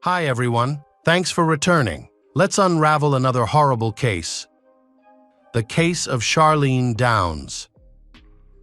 Hi everyone, thanks for returning. Let's unravel another horrible case. The case of Charlene Downes.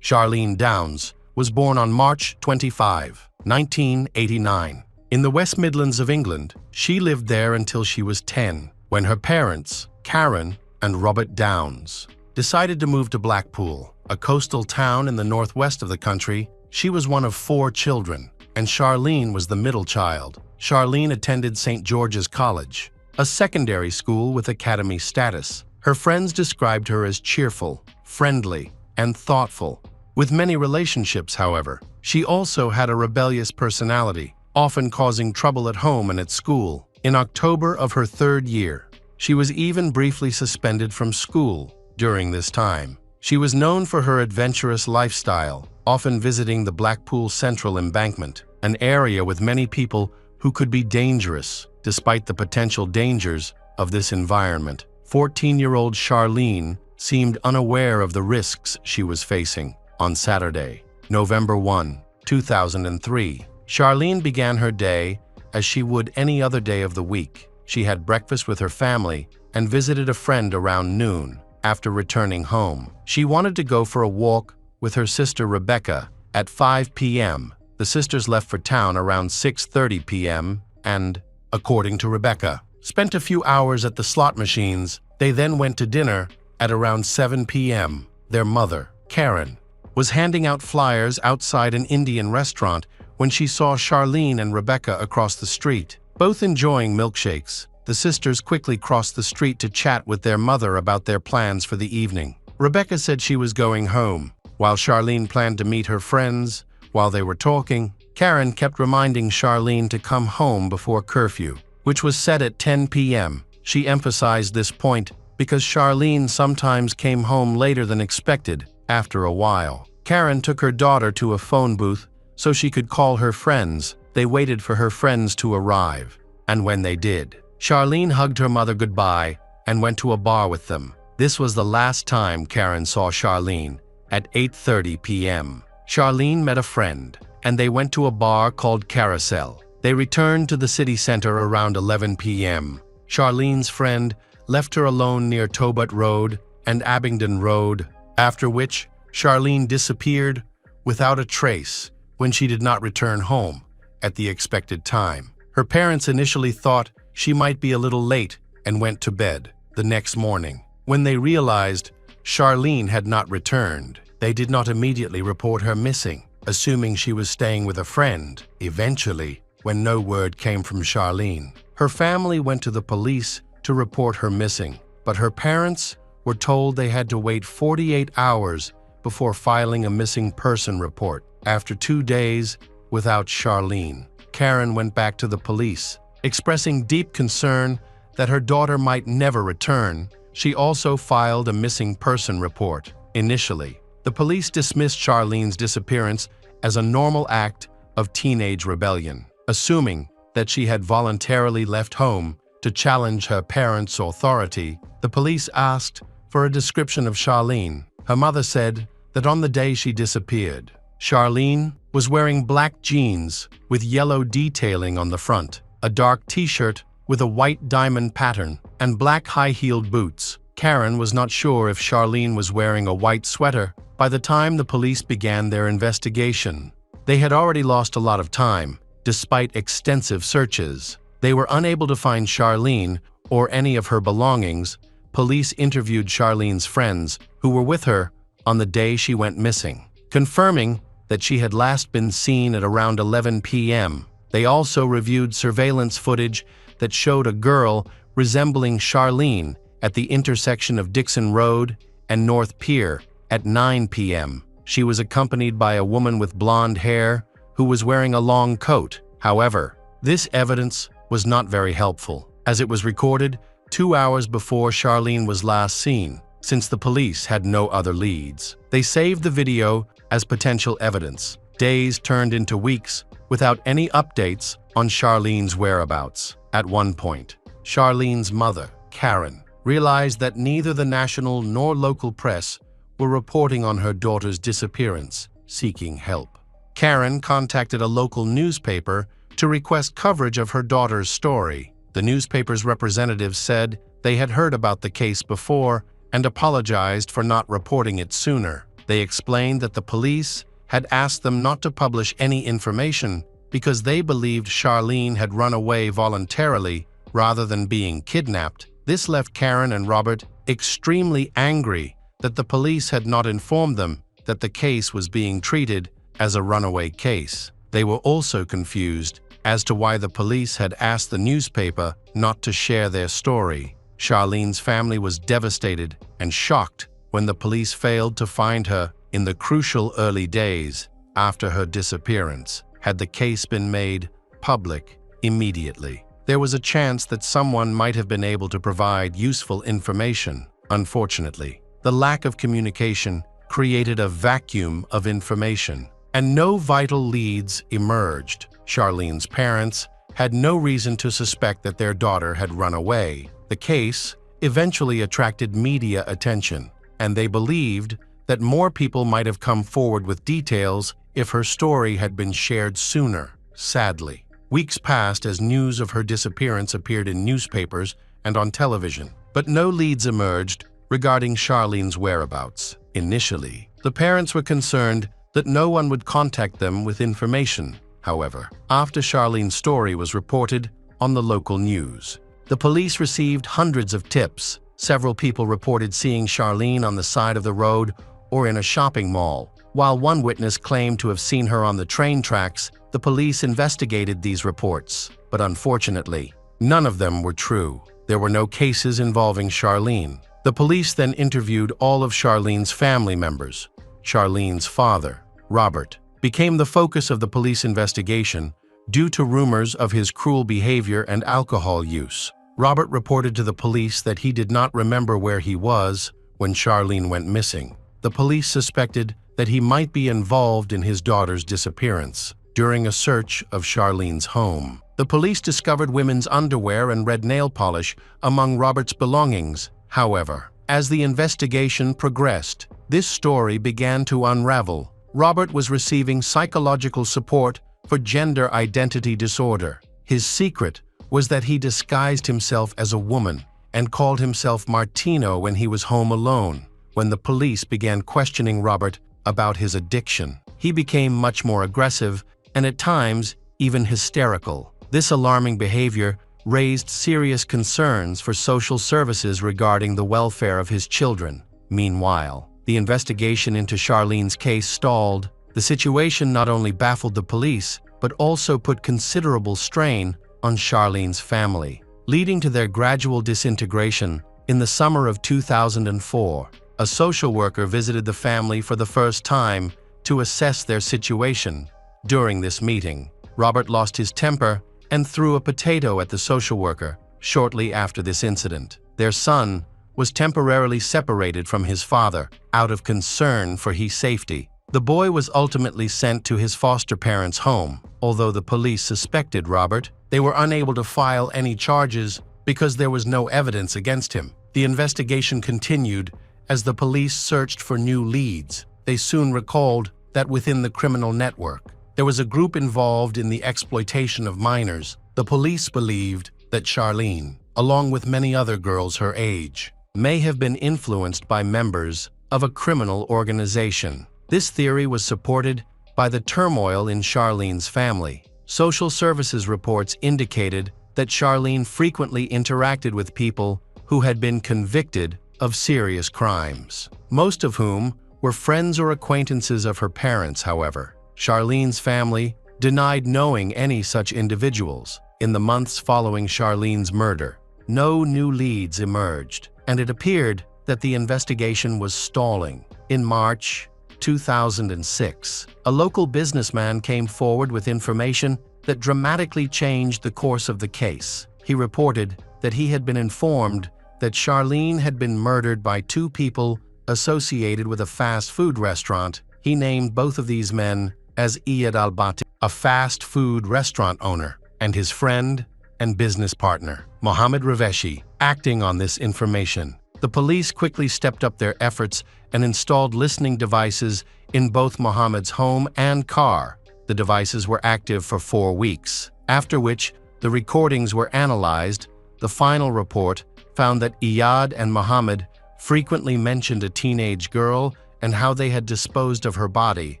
Charlene Downes was born on March 25, 1989. In the West Midlands of England, she lived there until she was 10, when her parents, Karen and Robert Downes, decided to move to Blackpool, a coastal town in the northwest of the country. She was one of 4 children, and Charlene was the middle child. Charlene attended St. George's College, a secondary school with academy status. Her friends described her as cheerful, friendly, and thoughtful. With many relationships, however, she also had a rebellious personality, often causing trouble at home and at school. In October of her 3rd year, she was even briefly suspended from school during this time. She was known for her adventurous lifestyle, often visiting the Blackpool Central Embankment, an area with many people who could be dangerous. Despite the potential dangers of this environment, 14-year-old Charlene seemed unaware of the risks she was facing. On Saturday, November 1, 2003, Charlene began her day as she would any other day of the week. She had breakfast with her family and visited a friend around noon. After returning home, she wanted to go for a walk with her sister Rebecca. At 5 p.m., the sisters left for town around 6:30 p.m. and, according to Rebecca, spent a few hours at the slot machines. They then went to dinner at around 7 p.m. Their mother, Karen, was handing out flyers outside an Indian restaurant when she saw Charlene and Rebecca across the street, both enjoying milkshakes. The sisters quickly crossed the street to chat with their mother about their plans for the evening. Rebecca said she was going home, while Charlene planned to meet her friends. While they were talking, Karen kept reminding Charlene to come home before curfew, which was set at 10 p.m. She emphasized this point because Charlene sometimes came home later than expected. After a while, Karen took her daughter to a phone booth so she could call her friends. They waited for her friends to arrive, and when they did, Charlene hugged her mother goodbye and went to a bar with them. This was the last time Karen saw Charlene. At 8:30 p.m., Charlene met a friend, and they went to a bar called Carousel. They returned to the city center around 11 p.m. Charlene's friend left her alone near Tobut Road and Abingdon Road, after which Charlene disappeared without a trace when she did not return home at the expected time. Her parents initially thought she might be a little late and went to bed. The next morning, when they realized Charlene had not returned, they did not immediately report her missing, assuming she was staying with a friend. Eventually, when no word came from Charlene, her family went to the police to report her missing, but her parents were told they had to wait 48 hours before filing a missing person report. After 2 days without Charlene, Karen went back to the police, expressing deep concern that her daughter might never return. She also filed a missing person report. Initially, the police dismissed Charlene's disappearance as a normal act of teenage rebellion, assuming that she had voluntarily left home to challenge her parents' authority. The police asked for a description of Charlene. Her mother said that on the day she disappeared, Charlene was wearing black jeans with yellow detailing on the front, a dark t-shirt with a white diamond pattern, and black high-heeled boots. Karen was not sure if Charlene was wearing a white sweater. By the time the police began their investigation, they had already lost a lot of time. Despite extensive searches, they were unable to find Charlene or any of her belongings. Police interviewed Charlene's friends who were with her on the day she went missing, confirming that she had last been seen at around 11 p.m. They also reviewed surveillance footage that showed a girl resembling Charlene at the intersection of Dixon Road and North Pier at 9 p.m. She was accompanied by a woman with blonde hair who was wearing a long coat. However, this evidence was not very helpful, as it was recorded 2 hours before Charlene was last seen. Since the police had no other leads, they saved the video as potential evidence. Days turned into weeks without any updates on Charlene's whereabouts. At one point, Charlene's mother, Karen, realized that neither the national nor local press were reporting on her daughter's disappearance, seeking help. Karen contacted a local newspaper to request coverage of her daughter's story. The newspaper's representatives said they had heard about the case before and apologized for not reporting it sooner. They explained that the police had asked them not to publish any information because they believed Charlene had run away voluntarily rather than being kidnapped. This left Karen and Robert extremely angry that the police had not informed them that the case was being treated as a runaway case. They were also confused as to why the police had asked the newspaper not to share their story. Charlene's family was devastated and shocked when the police failed to find her in the crucial early days after her disappearance. Had the case been made public immediately, there was a chance that someone might have been able to provide useful information. Unfortunately, the lack of communication created a vacuum of information, and no vital leads emerged. Charlene's parents had no reason to suspect that their daughter had run away. The case eventually attracted media attention, and they believed that more people might have come forward with details if her story had been shared sooner. Sadly, weeks passed as news of her disappearance appeared in newspapers and on television, but no leads emerged regarding Charlene's whereabouts. Initially, the parents were concerned that no one would contact them with information. However, after Charlene's story was reported on the local news, the police received hundreds of tips. Several people reported seeing Charlene on the side of the road or in a shopping mall. While one witness claimed to have seen her on the train tracks, the police investigated these reports. But unfortunately, none of them were true. There were no cases involving Charlene. The police then interviewed all of Charlene's family members. Charlene's father, Robert, became the focus of the police investigation due to rumors of his cruel behavior and alcohol use. Robert reported to the police that he did not remember where he was when Charlene went missing. The police suspected that he might be involved in his daughter's disappearance. During a search of Charlene's home, the police discovered women's underwear and red nail polish among Robert's belongings. However, as the investigation progressed, this story began to unravel. Robert was receiving psychological support for gender identity disorder. His secret was that he disguised himself as a woman and called himself Martino when he was home alone. When the police began questioning Robert about his addiction, he became much more aggressive and at times even hysterical. This alarming behavior raised serious concerns for social services regarding the welfare of his children. Meanwhile, the investigation into Charlene's case stalled. The situation not only baffled the police, but also put considerable strain on Charlene's family, leading to their gradual disintegration. In the summer of 2004, a social worker visited the family for the first time to assess their situation. During this meeting, Robert lost his temper and threw a potato at the social worker. Shortly after this incident, their son was temporarily separated from his father out of concern for his safety. The boy was ultimately sent to his foster parents' home. Although the police suspected Robert, they were unable to file any charges because there was no evidence against him. The investigation continued as the police searched for new leads. They soon recalled that within the criminal network, there was a group involved in the exploitation of minors. The police believed that Charlene, along with many other girls her age, may have been influenced by members of a criminal organization. This theory was supported by the turmoil in Charlene's family. Social services reports indicated that Charlene frequently interacted with people who had been convicted of serious crimes, most of whom were friends or acquaintances of her parents. However, Charlene's family denied knowing any such individuals. In the months following Charlene's murder, no new leads emerged, and it appeared that the investigation was stalling. In March 2006, a local businessman came forward with information that dramatically changed the course of the case. He reported that he had been informed that Charlene had been murdered by two people associated with a fast food restaurant. He named both of these men as Iyad al-Bati, a fast food restaurant owner, and his friend and business partner, Mohammed Raveshi. Acting on this information, the police quickly stepped up their efforts and installed listening devices in both Mohammed's home and car. The devices were active for 4 weeks. after which the recordings were analyzed. The final report found that Iyad and Mohammed frequently mentioned a teenage girl and how they had disposed of her body.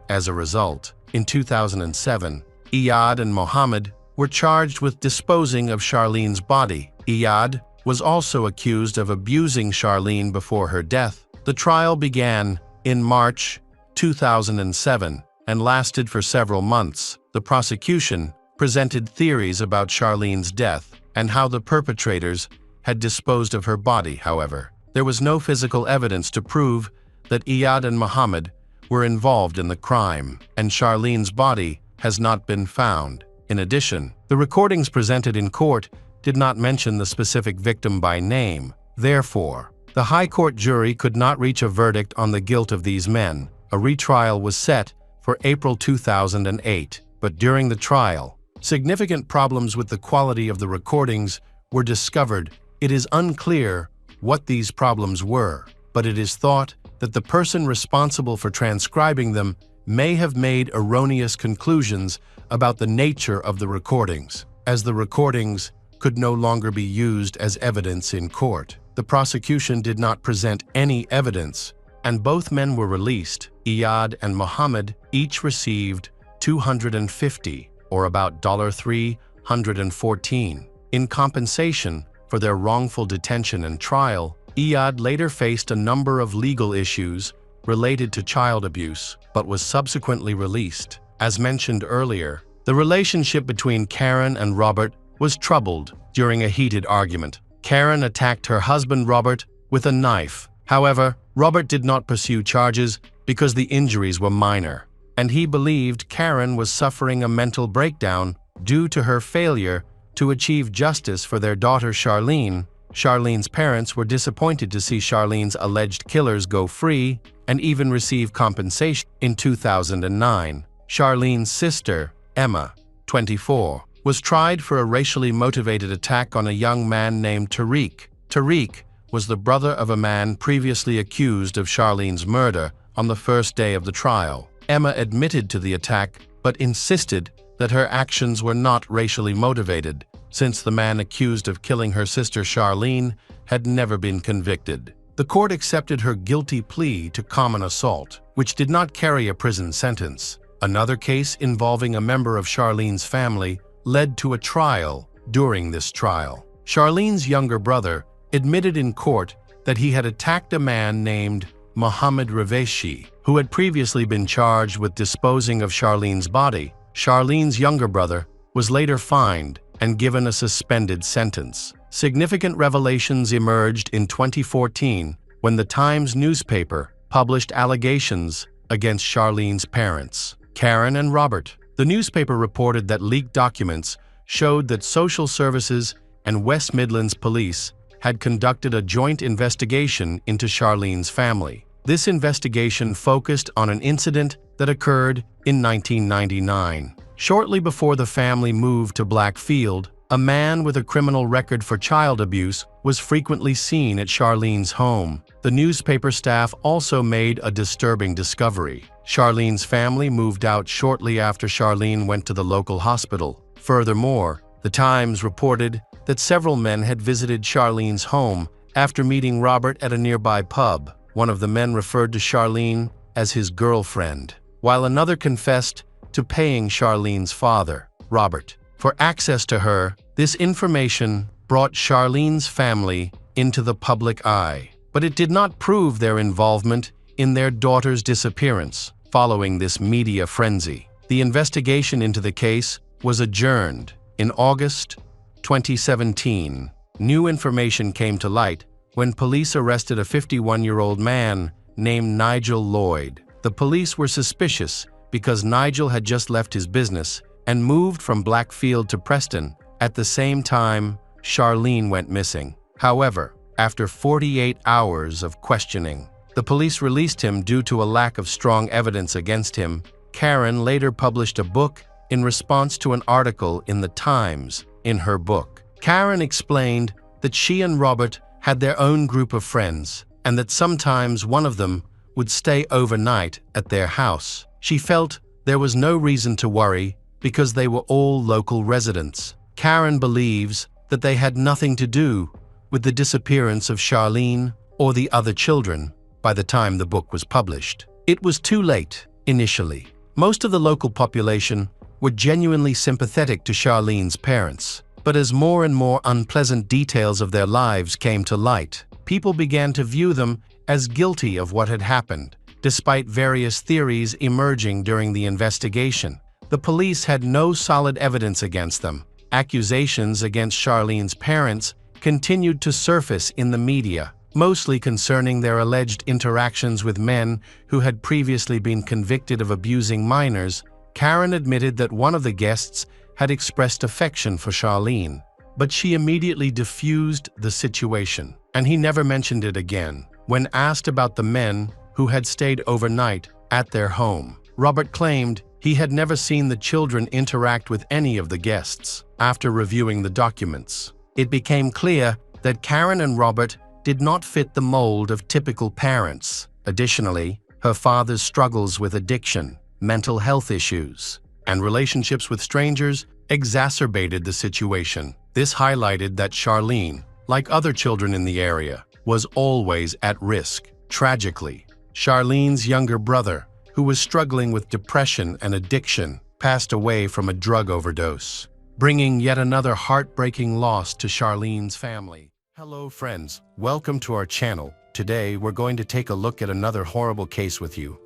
As a result, in 2007, Iyad and Mohammed were charged with disposing of Charlene's body. Iyad was also accused of abusing Charlene before her death. The trial began in March 2007 and lasted for several months. The prosecution presented theories about Charlene's death and how the perpetrators had disposed of her body. However, there was no physical evidence to prove that Iyad and Mohammed were involved in the crime, and Charlene's body has not been found. In addition, the recordings presented in court did not mention the specific victim by name. Therefore, the High Court jury could not reach a verdict on the guilt of these men. A retrial was set for April 2008, but during the trial, significant problems with the quality of the recordings were discovered. It is unclear what these problems were, but it is thought that the person responsible for transcribing them may have made erroneous conclusions about the nature of the recordings. As the recordings could no longer be used as evidence in court, the prosecution did not present any evidence, and both men were released. Iyad and Mohammed each received $250, or about $314, in compensation for their wrongful detention and trial. Iyad later faced a number of legal issues related to child abuse, but was subsequently released. As mentioned earlier, the relationship between Karen and Robert was troubled during a heated argument. Karen attacked her husband Robert with a knife. However, Robert did not pursue charges because the injuries were minor, and he believed Karen was suffering a mental breakdown due to her failure to achieve justice for their daughter Charlene. Charlene's parents were disappointed to see Charlene's alleged killers go free and even receive compensation. In 2009, Charlene's sister, Emma, 24, was tried for a racially motivated attack on a young man named Tariq. Tariq was the brother of a man previously accused of Charlene's murder on the first day of the trial. Emma admitted to the attack but insisted that her actions were not racially motivated, since the man accused of killing her sister Charlene had never been convicted. The court accepted her guilty plea to common assault, which did not carry a prison sentence. Another case involving a member of Charlene's family led to a trial. During this trial, Charlene's younger brother admitted in court that he had attacked a man named Mohammed Raveshi, who had previously been charged with disposing of Charlene's body. Charlene's younger brother was later fined and given a suspended sentence. Significant revelations emerged in 2014 when the Times newspaper published allegations against Charlene's parents, Karen and Robert. The newspaper reported that leaked documents showed that social services and West Midlands police had conducted a joint investigation into Charlene's family. This investigation focused on an incident that occurred in 1999. Shortly before the family moved to Blackfield, a man with a criminal record for child abuse was frequently seen at Charlene's home. The newspaper staff also made a disturbing discovery. Charlene's family moved out shortly after Charlene went to the local hospital. Furthermore, the Times reported that several men had visited Charlene's home after meeting Robert at a nearby pub. One of the men referred to Charlene as his girlfriend, while another confessed to paying Charlene's father, Robert, for access to her. This information brought Charlene's family into the public eye, but it did not prove their involvement in their daughter's disappearance. Following this media frenzy, the investigation into the case was adjourned. In August 2017, new information came to light when police arrested a 51-year-old man named Nigel Lloyd. The police were suspicious because Nigel had just left his business and moved from Blackfield to Preston. At the same time, Charlene went missing. However, after 48 hours of questioning, the police released him due to a lack of strong evidence against him. Karen later published a book in response to an article in the Times. In her book, Karen explained that she and Robert had their own group of friends and that sometimes one of them would stay overnight at their house. She felt there was no reason to worry because they were all local residents. Karen believes that they had nothing to do with the disappearance of Charlene or the other children by the time the book was published. It was too late, initially. Most of the local population were genuinely sympathetic to Charlene's parents, but as more and more unpleasant details of their lives came to light, people began to view them as guilty of what had happened. Despite various theories emerging during the investigation, the police had no solid evidence against them. Accusations against Charlene's parents continued to surface in the media, mostly concerning their alleged interactions with men who had previously been convicted of abusing minors. Karen admitted that one of the guests had expressed affection for Charlene, but she immediately diffused the situation, and he never mentioned it again. When asked about the men who had stayed overnight at their home, Robert claimed he had never seen the children interact with any of the guests. After reviewing the documents, it became clear that Karen and Robert did not fit the mold of typical parents. Additionally, her father's struggles with addiction, mental health issues, and relationships with strangers exacerbated the situation. This highlighted that Charlene, like other children in the area, was always at risk. Tragically, Charlene's younger brother, who was struggling with depression and addiction, passed away from a drug overdose, bringing yet another heartbreaking loss to Charlene's family. Hello friends, welcome to our channel. Today we're going to take a look at another horrible case with you.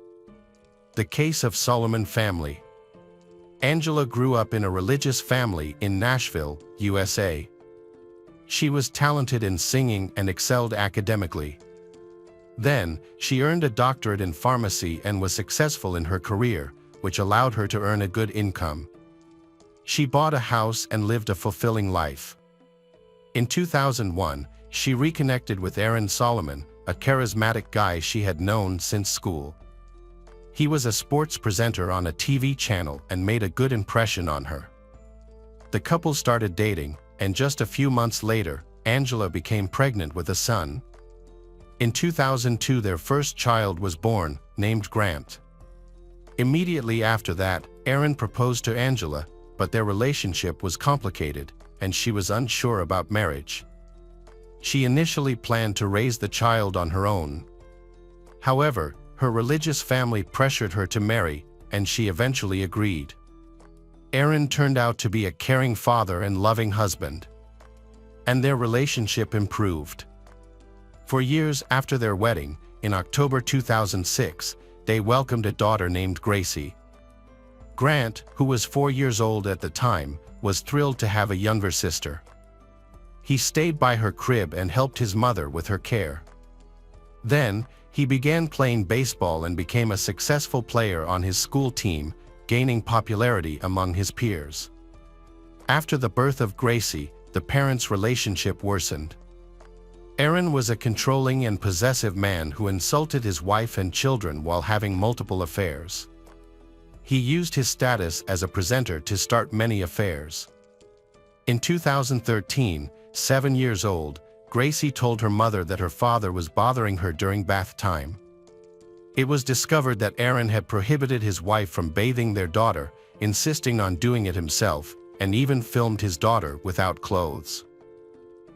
The case of Solomon family. Angela grew up in a religious family in Nashville, USA. She was talented in singing and excelled academically. Then, she earned a doctorate in pharmacy and was successful in her career, which allowed her to earn a good income. She bought a house and lived a fulfilling life. In 2001, she reconnected with Aaron Solomon, a charismatic guy she had known since school. He was a sports presenter on a TV channel and made a good impression on her. The couple started dating, and just a few months later, Angela became pregnant with a son. In 2002, their first child was born, named Grant. Immediately after that, Aaron proposed to Angela, but their relationship was complicated, and she was unsure about marriage. She initially planned to raise the child on her own. However, her religious family pressured her to marry, and she eventually agreed. Aaron turned out to be a caring father and loving husband, and their relationship improved. For years after their wedding, in October 2006, they welcomed a daughter named Gracie. Grant, who was 4 years old at the time, was thrilled to have a younger sister. He stayed by her crib and helped his mother with her care. Then, he began playing baseball and became a successful player on his school team, gaining popularity among his peers. After the birth of Gracie, the parents' relationship worsened. Aaron was a controlling and possessive man who insulted his wife and children while having multiple affairs. He used his status as a presenter to start many affairs. In 2013, 7 years old, Gracie told her mother that her father was bothering her during bath time. It was discovered that Aaron had prohibited his wife from bathing their daughter, insisting on doing it himself, and even filmed his daughter without clothes.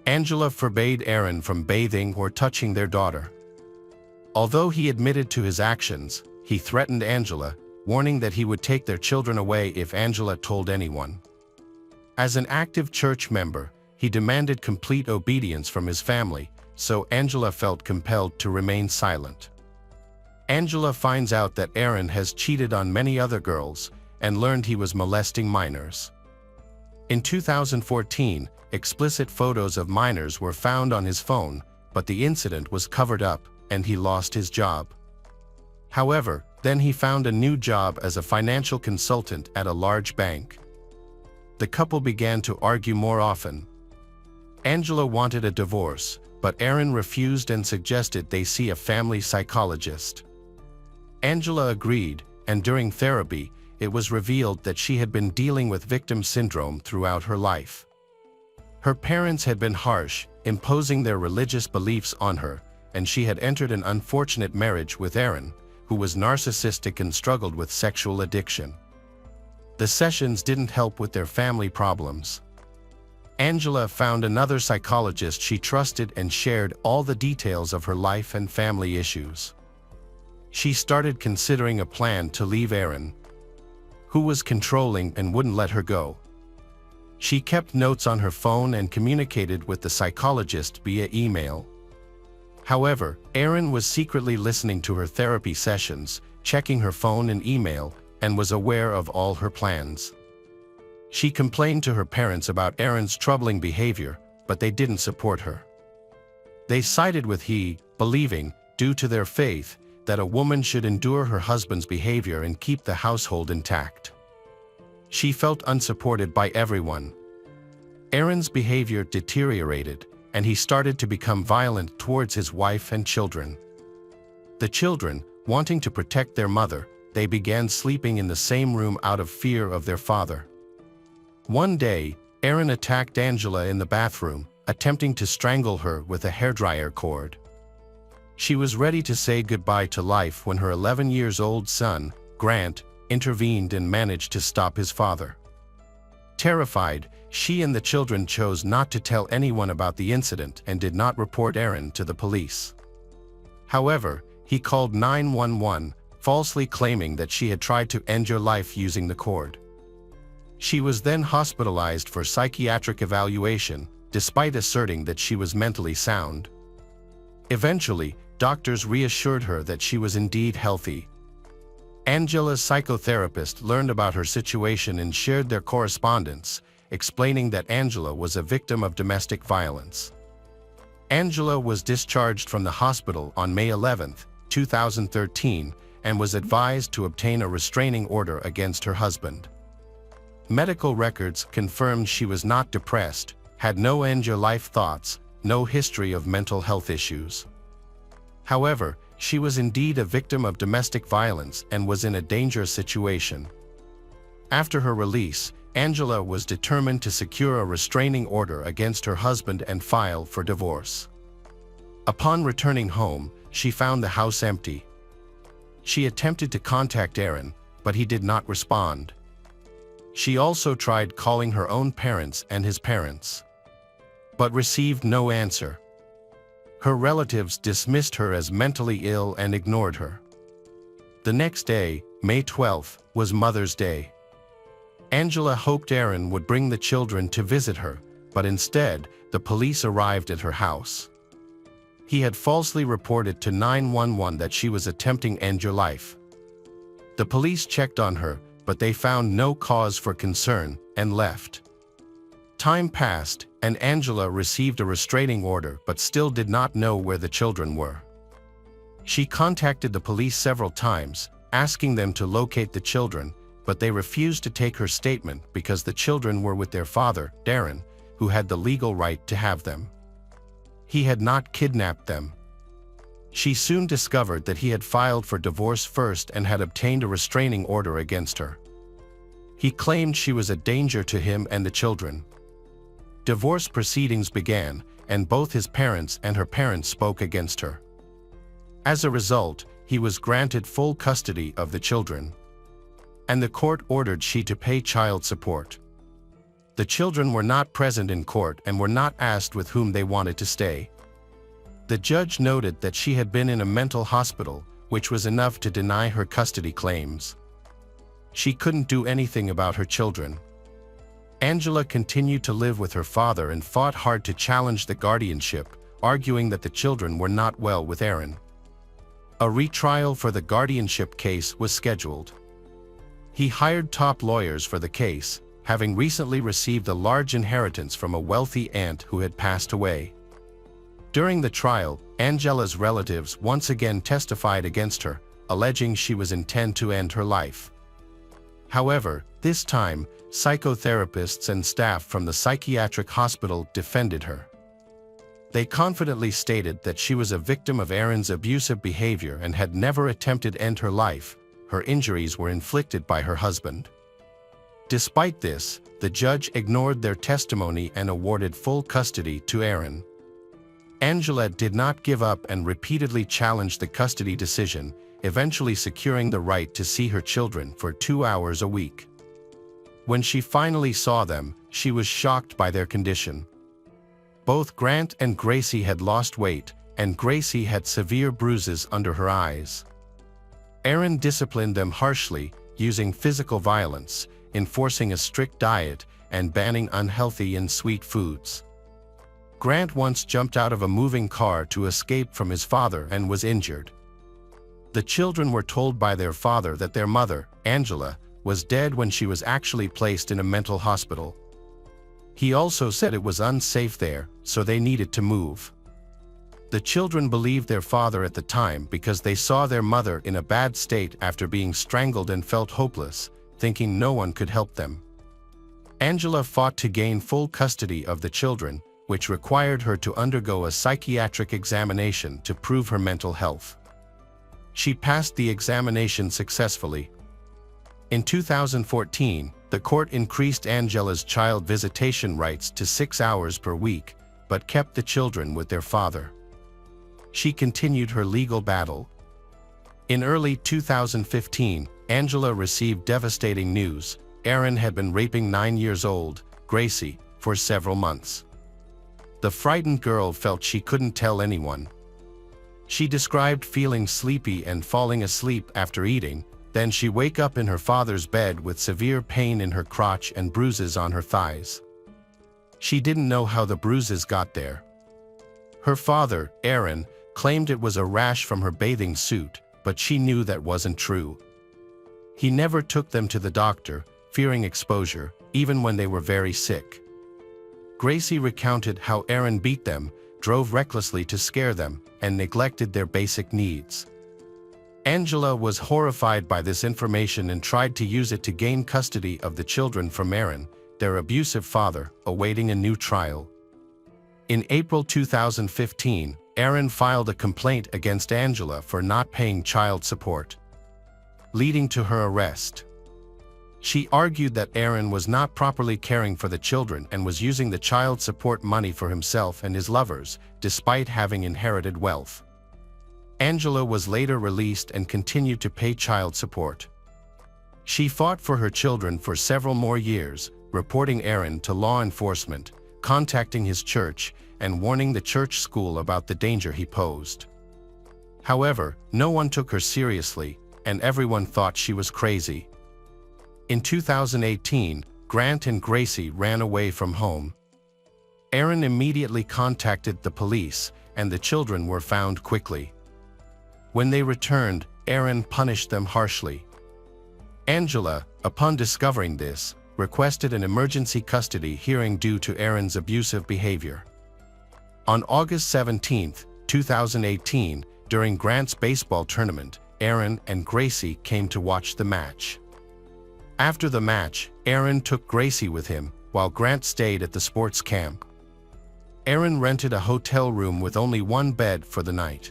Angela forbade Aaron from bathing or touching their daughter. Although he admitted to his actions, he threatened Angela, warning that he would take their children away if Angela told anyone. As an active church member, he demanded complete obedience from his family, so Angela felt compelled to remain silent. Angela finds out that Aaron has cheated on many other girls and learned he was molesting minors. In 2014, explicit photos of minors were found on his phone, but the incident was covered up, and he lost his job. However, then he found a new job as a financial consultant at a large bank. The couple began to argue more often. Angela wanted a divorce, but Aaron refused and suggested they see a family psychologist. Angela agreed, and during therapy, it was revealed that she had been dealing with victim syndrome throughout her life. Her parents had been harsh, imposing their religious beliefs on her, and she had entered an unfortunate marriage with Aaron, who was narcissistic and struggled with sexual addiction. The sessions didn't help with their family problems. Angela found another psychologist she trusted and shared all the details of her life and family issues. She started considering a plan to leave Aaron, who was controlling and wouldn't let her go. She kept notes on her phone and communicated with the psychologist via email. However, Aaron was secretly listening to her therapy sessions, checking her phone and email, and was aware of all her plans. She complained to her parents about Aaron's troubling behavior, but they didn't support her. They sided with he, believing, due to their faith, that a woman should endure her husband's behavior and keep the household intact. She felt unsupported by everyone. Aaron's behavior deteriorated, and he started to become violent towards his wife and children. The children, wanting to protect their mother, they began sleeping in the same room out of fear of their father. One day, Aaron attacked Angela in the bathroom, attempting to strangle her with a hairdryer cord. She was ready to say goodbye to life when her 11-year-old son, Grant, intervened and managed to stop his father. Terrified, she and the children chose not to tell anyone about the incident and did not report Aaron to the police. However, he called 911, falsely claiming that she had tried to end your life using the cord. She was then hospitalized for psychiatric evaluation, despite asserting that she was mentally sound. Eventually, doctors reassured her that she was indeed healthy. Angela's psychotherapist learned about her situation and shared their correspondence, explaining that Angela was a victim of domestic violence. Angela was discharged from the hospital on May 11, 2013, and was advised to obtain a restraining order against her husband. Medical records confirmed she was not depressed, had no end-your-life thoughts, no history of mental health issues. However, she was indeed a victim of domestic violence and was in a dangerous situation. After her release, Angela was determined to secure a restraining order against her husband and file for divorce. Upon returning home, she found the house empty. She attempted to contact Aaron, but he did not respond. She also tried calling her own parents and his parents, but received no answer. Her relatives dismissed her as mentally ill and ignored her. The next day, May 12, was Mother's Day. Angela hoped Aaron would bring the children to visit her, but instead, the police arrived at her house. He had falsely reported to 911 that she was attempting to end your life. The police checked on her, but they found no cause for concern and left. Time passed, and Angela received a restraining order but still did not know where the children were. She contacted the police several times, asking them to locate the children, but they refused to take her statement because the children were with their father, Darren, who had the legal right to have them. He had not kidnapped them. She soon discovered that he had filed for divorce first and had obtained a restraining order against her. He claimed she was a danger to him and the children. Divorce proceedings began, and both his parents and her parents spoke against her. As a result, he was granted full custody of the children, and the court ordered she to pay child support. The children were not present in court and were not asked with whom they wanted to stay. The judge noted that she had been in a mental hospital, which was enough to deny her custody claims. She couldn't do anything about her children. Angela continued to live with her father and fought hard to challenge the guardianship, arguing that the children were not well with Aaron. A retrial for the guardianship case was scheduled. He hired top lawyers for the case, having recently received a large inheritance from a wealthy aunt who had passed away. During the trial, Angela's relatives once again testified against her, alleging she was intent to end her life. However, this time, psychotherapists and staff from the psychiatric hospital defended her. They confidently stated that she was a victim of Aaron's abusive behavior and had never attempted to end her life. Her injuries were inflicted by her husband. Despite this, the judge ignored their testimony and awarded full custody to Aaron. Angela did not give up and repeatedly challenged the custody decision, eventually securing the right to see her children for 2 hours a week. When she finally saw them, she was shocked by their condition. Both Grant and Gracie had lost weight, and Gracie had severe bruises under her eyes. Aaron disciplined them harshly, using physical violence, enforcing a strict diet, and banning unhealthy and sweet foods. Grant once jumped out of a moving car to escape from his father and was injured. The children were told by their father that their mother, Angela, was dead when she was actually placed in a mental hospital. He also said it was unsafe there, so they needed to move. The children believed their father at the time because they saw their mother in a bad state after being strangled and felt hopeless, thinking no one could help them. Angela fought to gain full custody of the children, which required her to undergo a psychiatric examination to prove her mental health. She passed the examination successfully. In 2014, the court increased Angela's child visitation rights to 6 hours per week, but kept the children with their father. She continued her legal battle. In early 2015, Angela received devastating news. Aaron had been raping 9-year-old Gracie for several months. The frightened girl felt she couldn't tell anyone. She described feeling sleepy and falling asleep after eating. Then she wake up in her father's bed with severe pain in her crotch and bruises on her thighs. She didn't know how the bruises got there. Her father, Aaron, claimed it was a rash from her bathing suit, but she knew that wasn't true. He never took them to the doctor, fearing exposure, even when they were very sick. Gracie recounted how Aaron beat them, drove recklessly to scare them, and neglected their basic needs. Angela was horrified by this information and tried to use it to gain custody of the children from Aaron, their abusive father, awaiting a new trial. In April 2015, Aaron filed a complaint against Angela for not paying child support, leading to her arrest. She argued that Aaron was not properly caring for the children and was using the child support money for himself and his lovers, despite having inherited wealth. Angela was later released and continued to pay child support. She fought for her children for several more years, reporting Aaron to law enforcement, contacting his church, and warning the church school about the danger he posed. However, no one took her seriously, and everyone thought she was crazy. In 2018, Grant and Gracie ran away from home. Aaron immediately contacted the police, and the children were found quickly. When they returned, Aaron punished them harshly. Angela, upon discovering this, requested an emergency custody hearing due to Aaron's abusive behavior. On August 17, 2018, during Grant's baseball tournament, Aaron and Gracie came to watch the match. After the match, Aaron took Gracie with him, while Grant stayed at the sports camp. Aaron rented a hotel room with only one bed for the night.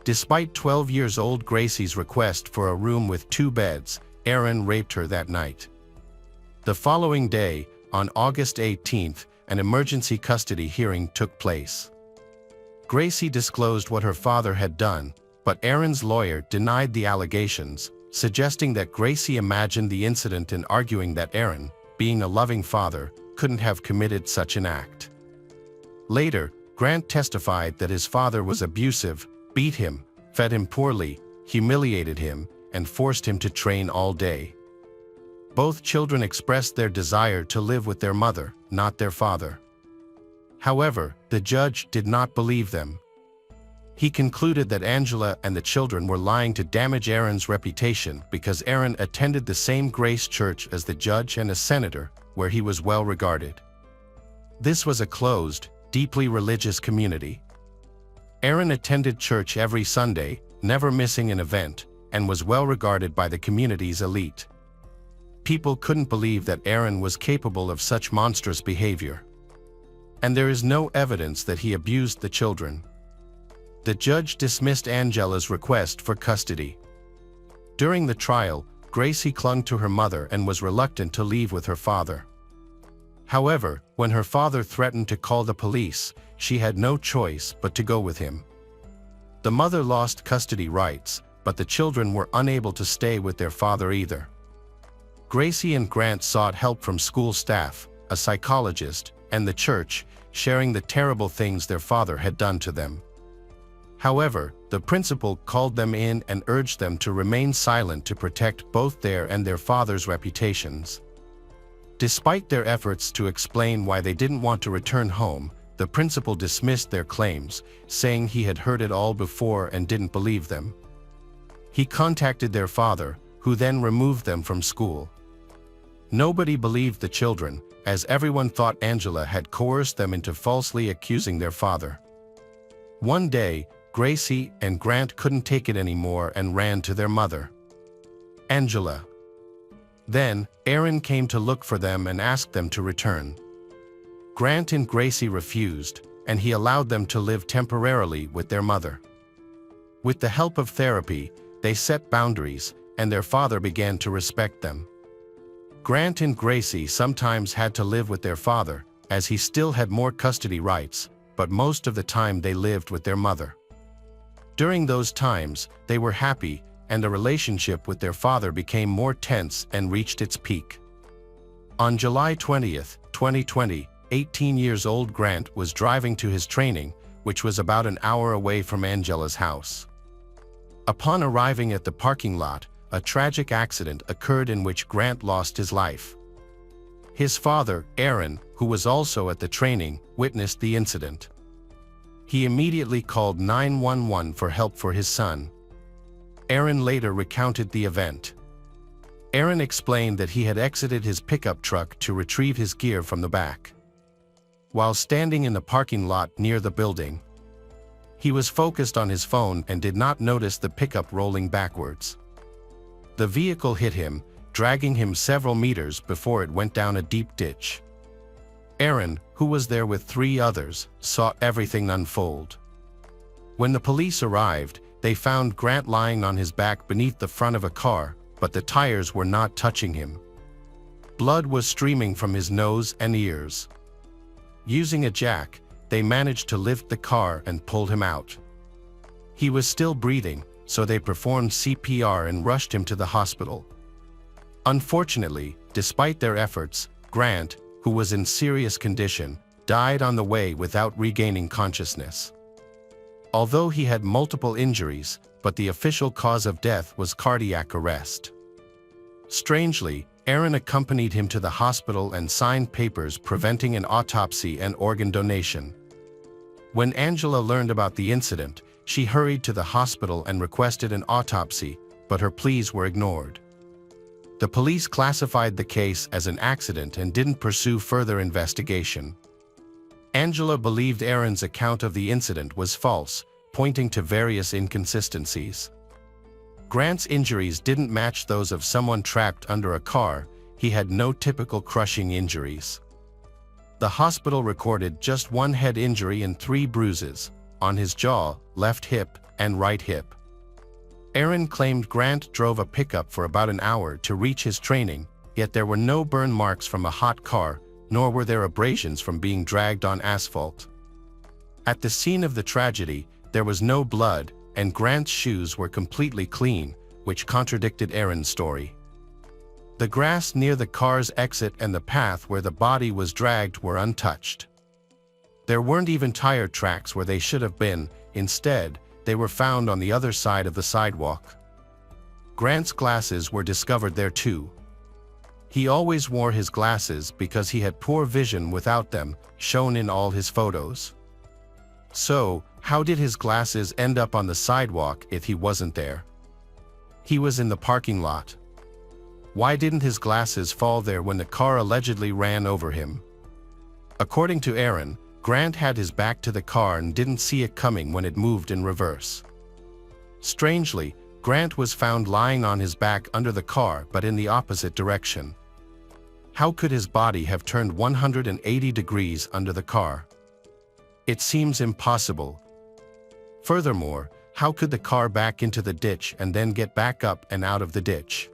Despite 12-year-old Gracie's request for a room with 2 beds, Aaron raped her that night. The following day, on August 18, an emergency custody hearing took place. Gracie disclosed what her father had done, but Aaron's lawyer denied the allegations, suggesting that Gracie imagined the incident and arguing that Aaron, being a loving father, couldn't have committed such an act. Later, Grant testified that his father was abusive, beat him, fed him poorly, humiliated him, and forced him to train all day. Both children expressed their desire to live with their mother, not their father. However, the judge did not believe them. He concluded that Angela and the children were lying to damage Aaron's reputation because Aaron attended the same Grace Church as the judge and a senator, where he was well regarded. This was a closed, deeply religious community. Aaron attended church every Sunday, never missing an event, and was well regarded by the community's elite. People couldn't believe that Aaron was capable of such monstrous behavior. And there is no evidence that he abused the children. The judge dismissed Angela's request for custody. During the trial, Gracie clung to her mother and was reluctant to leave with her father. However, when her father threatened to call the police, she had no choice but to go with him. The mother lost custody rights, but the children were unable to stay with their father either. Gracie and Grant sought help from school staff, a psychologist, and the church, sharing the terrible things their father had done to them. However, the principal called them in and urged them to remain silent to protect both their and their father's reputations. Despite their efforts to explain why they didn't want to return home, the principal dismissed their claims, saying he had heard it all before and didn't believe them. He contacted their father, who then removed them from school. Nobody believed the children, as everyone thought Angela had coerced them into falsely accusing their father. One day, Gracie and Grant couldn't take it anymore and ran to their mother, Angela. Then, Aaron came to look for them and asked them to return. Grant and Gracie refused, and he allowed them to live temporarily with their mother. With the help of therapy, they set boundaries, and their father began to respect them. Grant and Gracie sometimes had to live with their father, as he still had more custody rights, but most of the time they lived with their mother. During those times, they were happy, and the relationship with their father became more tense and reached its peak. On July 20, 2020, 18-year-old Grant was driving to his training, which was about an hour away from Angela's house. Upon arriving at the parking lot, a tragic accident occurred in which Grant lost his life. His father, Aaron, who was also at the training, witnessed the incident. He immediately called 911 for help for his son. Aaron later recounted the event. Aaron explained that he had exited his pickup truck to retrieve his gear from the back. While standing in the parking lot near the building, he was focused on his phone and did not notice the pickup rolling backwards. The vehicle hit him, dragging him several meters before it went down a deep ditch. Aaron, who was there with 3 others, saw everything unfold. When the police arrived, they found Grant lying on his back beneath the front of a car, but the tires were not touching him. Blood was streaming from his nose and ears. Using a jack, they managed to lift the car and pulled him out. He was still breathing, so they performed CPR and rushed him to the hospital. Unfortunately, despite their efforts, Grant, who was in serious condition, died on the way without regaining consciousness. Although he had multiple injuries, but the official cause of death was cardiac arrest. Strangely, Aaron accompanied him to the hospital and signed papers preventing an autopsy and organ donation. When Angela learned about the incident, she hurried to the hospital and requested an autopsy, but her pleas were ignored. The police classified the case as an accident and didn't pursue further investigation. Angela believed Aaron's account of the incident was false, pointing to various inconsistencies. Grant's injuries didn't match those of someone trapped under a car. He had no typical crushing injuries. The hospital recorded just 1 head injury and 3 bruises, on his jaw, left hip, and right hip. Aaron claimed Grant drove a pickup for about an hour to reach his training, yet there were no burn marks from a hot car, nor were there abrasions from being dragged on asphalt. At the scene of the tragedy, there was no blood, and Grant's shoes were completely clean, which contradicted Aaron's story. The grass near the car's exit and the path where the body was dragged were untouched. There weren't even tire tracks where they should have been. Instead, they were found on the other side of the sidewalk. Grant's glasses were discovered there too. He always wore his glasses because he had poor vision without them, shown in all his photos. So, how did his glasses end up on the sidewalk if he wasn't there? He was in the parking lot. Why didn't his glasses fall there when the car allegedly ran over him? According to Aaron, Grant had his back to the car and didn't see it coming when it moved in reverse. Strangely, Grant was found lying on his back under the car but in the opposite direction. How could his body have turned 180 degrees under the car? It seems impossible. Furthermore, how could the car back into the ditch and then get back up and out of the ditch?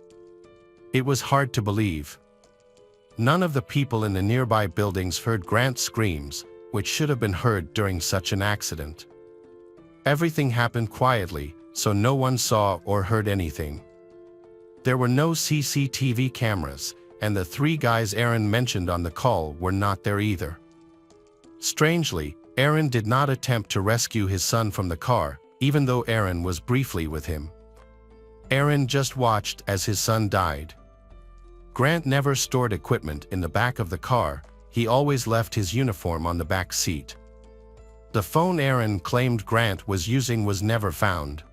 It was hard to believe. None of the people in the nearby buildings heard Grant's screams, which should have been heard during such an accident. Everything happened quietly, so no one saw or heard anything. There were no CCTV cameras, and the three guys Aaron mentioned on the call were not there either. Strangely, Aaron did not attempt to rescue his son from the car, even though Aaron was briefly with him. Aaron just watched as his son died. Grant never stored equipment in the back of the car, he always left his uniform on the back seat. The phone Aaron claimed Grant was using was never found.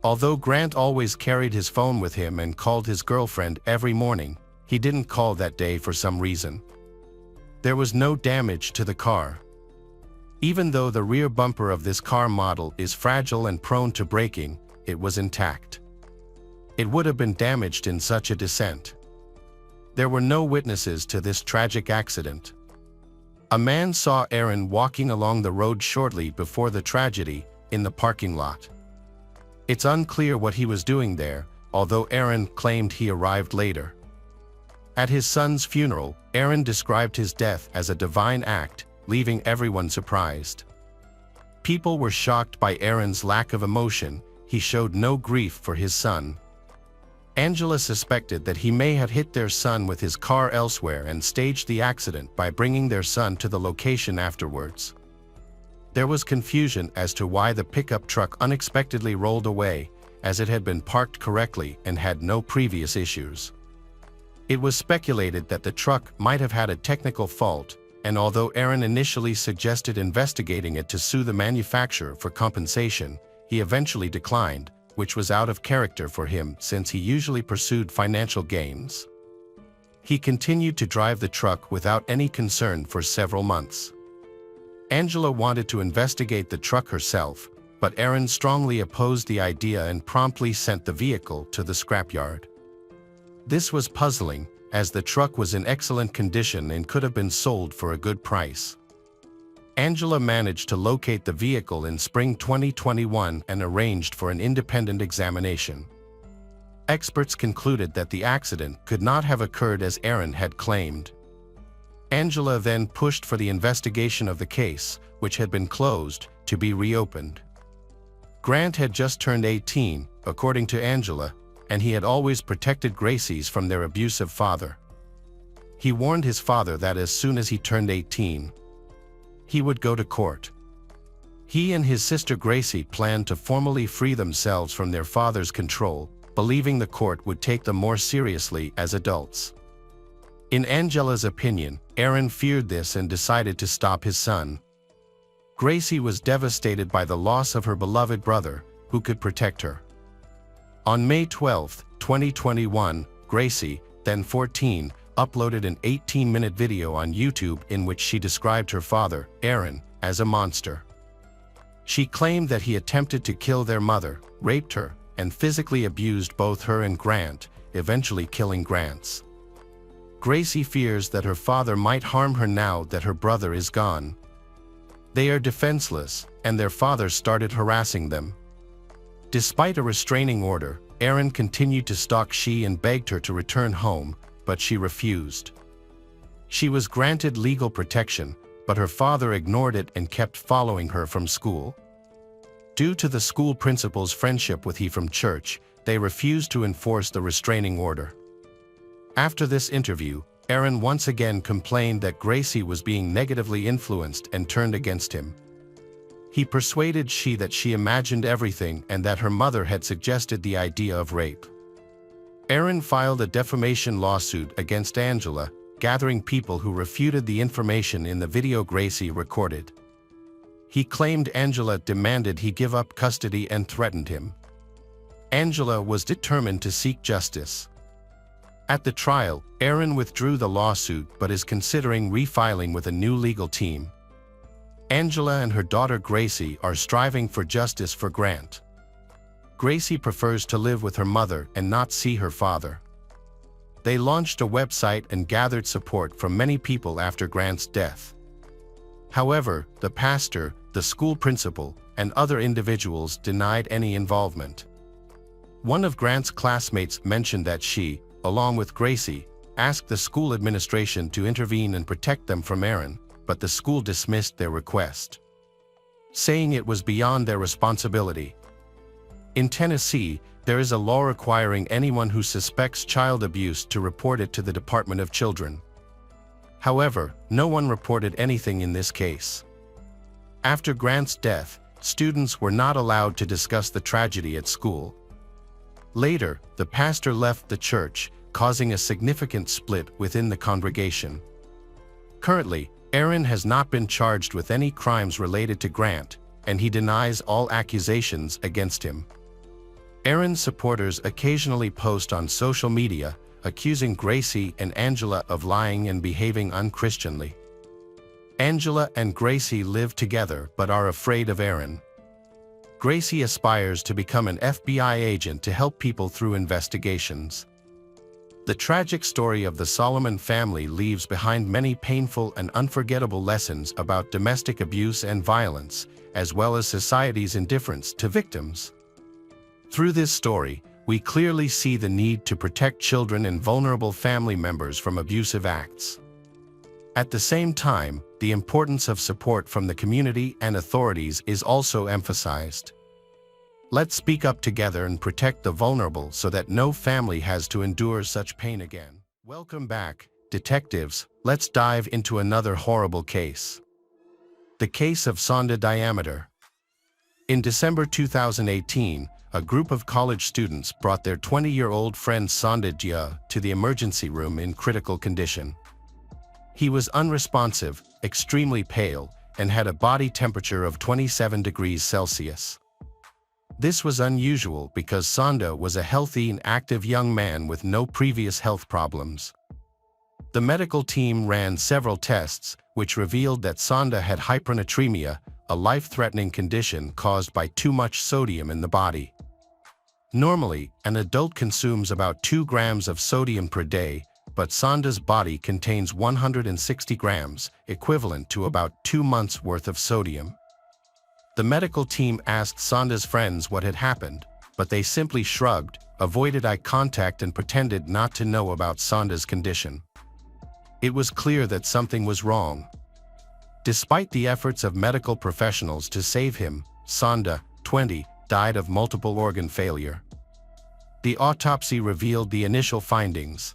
Although Grant always carried his phone with him and called his girlfriend every morning, he didn't call that day for some reason. There was no damage to the car. Even though the rear bumper of this car model is fragile and prone to breaking, it was intact. It would have been damaged in such a descent. There were no witnesses to this tragic accident. A man saw Aaron walking along the road shortly before the tragedy, in the parking lot. It's unclear what he was doing there, although Aaron claimed he arrived later. At his son's funeral, Aaron described his death as a divine act, leaving everyone surprised. People were shocked by Aaron's lack of emotion, he showed no grief for his son. Angela suspected that he may have hit their son with his car elsewhere and staged the accident by bringing their son to the location afterwards. There was confusion as to why the pickup truck unexpectedly rolled away, as it had been parked correctly and had no previous issues. It was speculated that the truck might have had a technical fault, and although Aaron initially suggested investigating it to sue the manufacturer for compensation, he eventually declined, which was out of character for him since he usually pursued financial gains. He continued to drive the truck without any concern for several months. Angela wanted to investigate the truck herself, but Aaron strongly opposed the idea and promptly sent the vehicle to the scrapyard. This was puzzling, as the truck was in excellent condition and could have been sold for a good price. Angela managed to locate the vehicle in spring 2021 and arranged for an independent examination. Experts concluded that the accident could not have occurred as Aaron had claimed. Angela then pushed for the investigation of the case, which had been closed, to be reopened. Grant had just turned 18, according to Angela, and he had always protected Gracie's from their abusive father. He warned his father that as soon as he turned 18, he would go to court. He and his sister Gracie planned to formally free themselves from their father's control, believing the court would take them more seriously as adults. In Angela's opinion, Aaron feared this and decided to stop his son. Gracie was devastated by the loss of her beloved brother, who could protect her. On May 12, 2021, Gracie, then 14, uploaded an 18-minute video on YouTube in which she described her father, Aaron, as a monster. She claimed that he attempted to kill their mother, raped her, and physically abused both her and Grant, eventually killing Grant's. Gracie fears that her father might harm her now that her brother is gone. They are defenseless, and their father started harassing them. Despite a restraining order, Aaron continued to stalk she and begged her to return home, but she refused. She was granted legal protection, but her father ignored it and kept following her from school. Due to the school principal's friendship with he from church, they refused to enforce the restraining order. After this interview, Aaron once again complained that Gracie was being negatively influenced and turned against him. He persuaded she that she imagined everything and that her mother had suggested the idea of rape. Aaron filed a defamation lawsuit against Angela, gathering people who refuted the information in the video Gracie recorded. He claimed Angela demanded he give up custody and threatened him. Angela was determined to seek justice. At the trial, Aaron withdrew the lawsuit but is considering refiling with a new legal team. Angela and her daughter Gracie are striving for justice for Grant. Gracie prefers to live with her mother and not see her father. They launched a website and gathered support from many people after Grant's death. However, the pastor, the school principal, and other individuals denied any involvement. One of Grant's classmates mentioned that she, along with Gracie, asked the school administration to intervene and protect them from Aaron, but the school dismissed their request, saying it was beyond their responsibility. In Tennessee, There is a law requiring anyone who suspects child abuse to report it to the Department of Children. However, no one reported anything in this case. After Grant's death, students were not allowed to discuss the tragedy at school. Later, the pastor left the church, causing a significant split within the congregation. Currently, Aaron has not been charged with any crimes related to Grant, and he denies all accusations against him. Aaron's supporters occasionally post on social media, accusing Gracie and Angela of lying and behaving unchristianly. Angela and Gracie live together but are afraid of Aaron. Gracie aspires to become an FBI agent to help people through investigations. The tragic story of the Solomon family leaves behind many painful and unforgettable lessons about domestic abuse and violence, as well as society's indifference to victims. Through this story, we clearly see the need to protect children and vulnerable family members from abusive acts. At the same time, the importance of support from the community and authorities is also emphasized. Let's speak up together and protect the vulnerable so that no family has to endure such pain again. Welcome back, detectives. Let's dive into another horrible case. The case of Sanda Dia. In December 2018, a group of college students brought their 20-year-old friend Sanda Dia to the emergency room in critical condition. He was unresponsive, extremely pale, and had a body temperature of 27 degrees Celsius. This was unusual because Sanda was a healthy and active young man with no previous health problems. The medical team ran several tests, which revealed that Sanda had hypernatremia, a life-threatening condition caused by too much sodium in the body. Normally, an adult consumes about 2 grams of sodium per day, but Sanda's body contains 160 grams, equivalent to about 2 months' worth of sodium. The medical team asked Sanda's friends what had happened, but they simply shrugged, avoided eye contact and pretended not to know about Sanda's condition. It was clear that something was wrong. Despite the efforts of medical professionals to save him, Sanda, 20, died of multiple organ failure. The autopsy revealed the initial findings.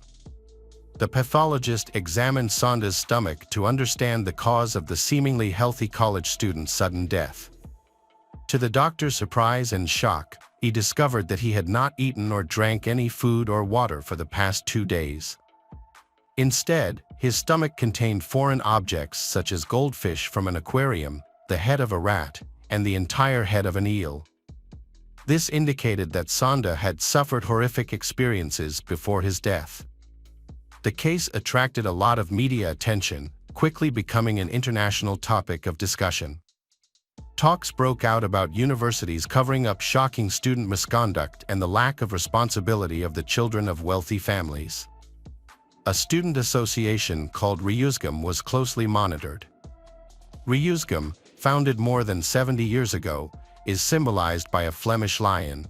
The pathologist examined Sanda's stomach to understand the cause of the seemingly healthy college student's sudden death. To the doctor's surprise and shock, he discovered that he had not eaten or drank any food or water for the past 2 days. Instead, his stomach contained foreign objects such as goldfish from an aquarium, the head of a rat, and the entire head of an eel. This indicated that Sanda had suffered horrific experiences before his death. The case attracted a lot of media attention, quickly becoming an international topic of discussion. Talks broke out about universities covering up shocking student misconduct and the lack of responsibility of the children of wealthy families. A student association called Reuzegom was closely monitored. Reuzegom, founded more than 70 years ago, is symbolized by a Flemish lion.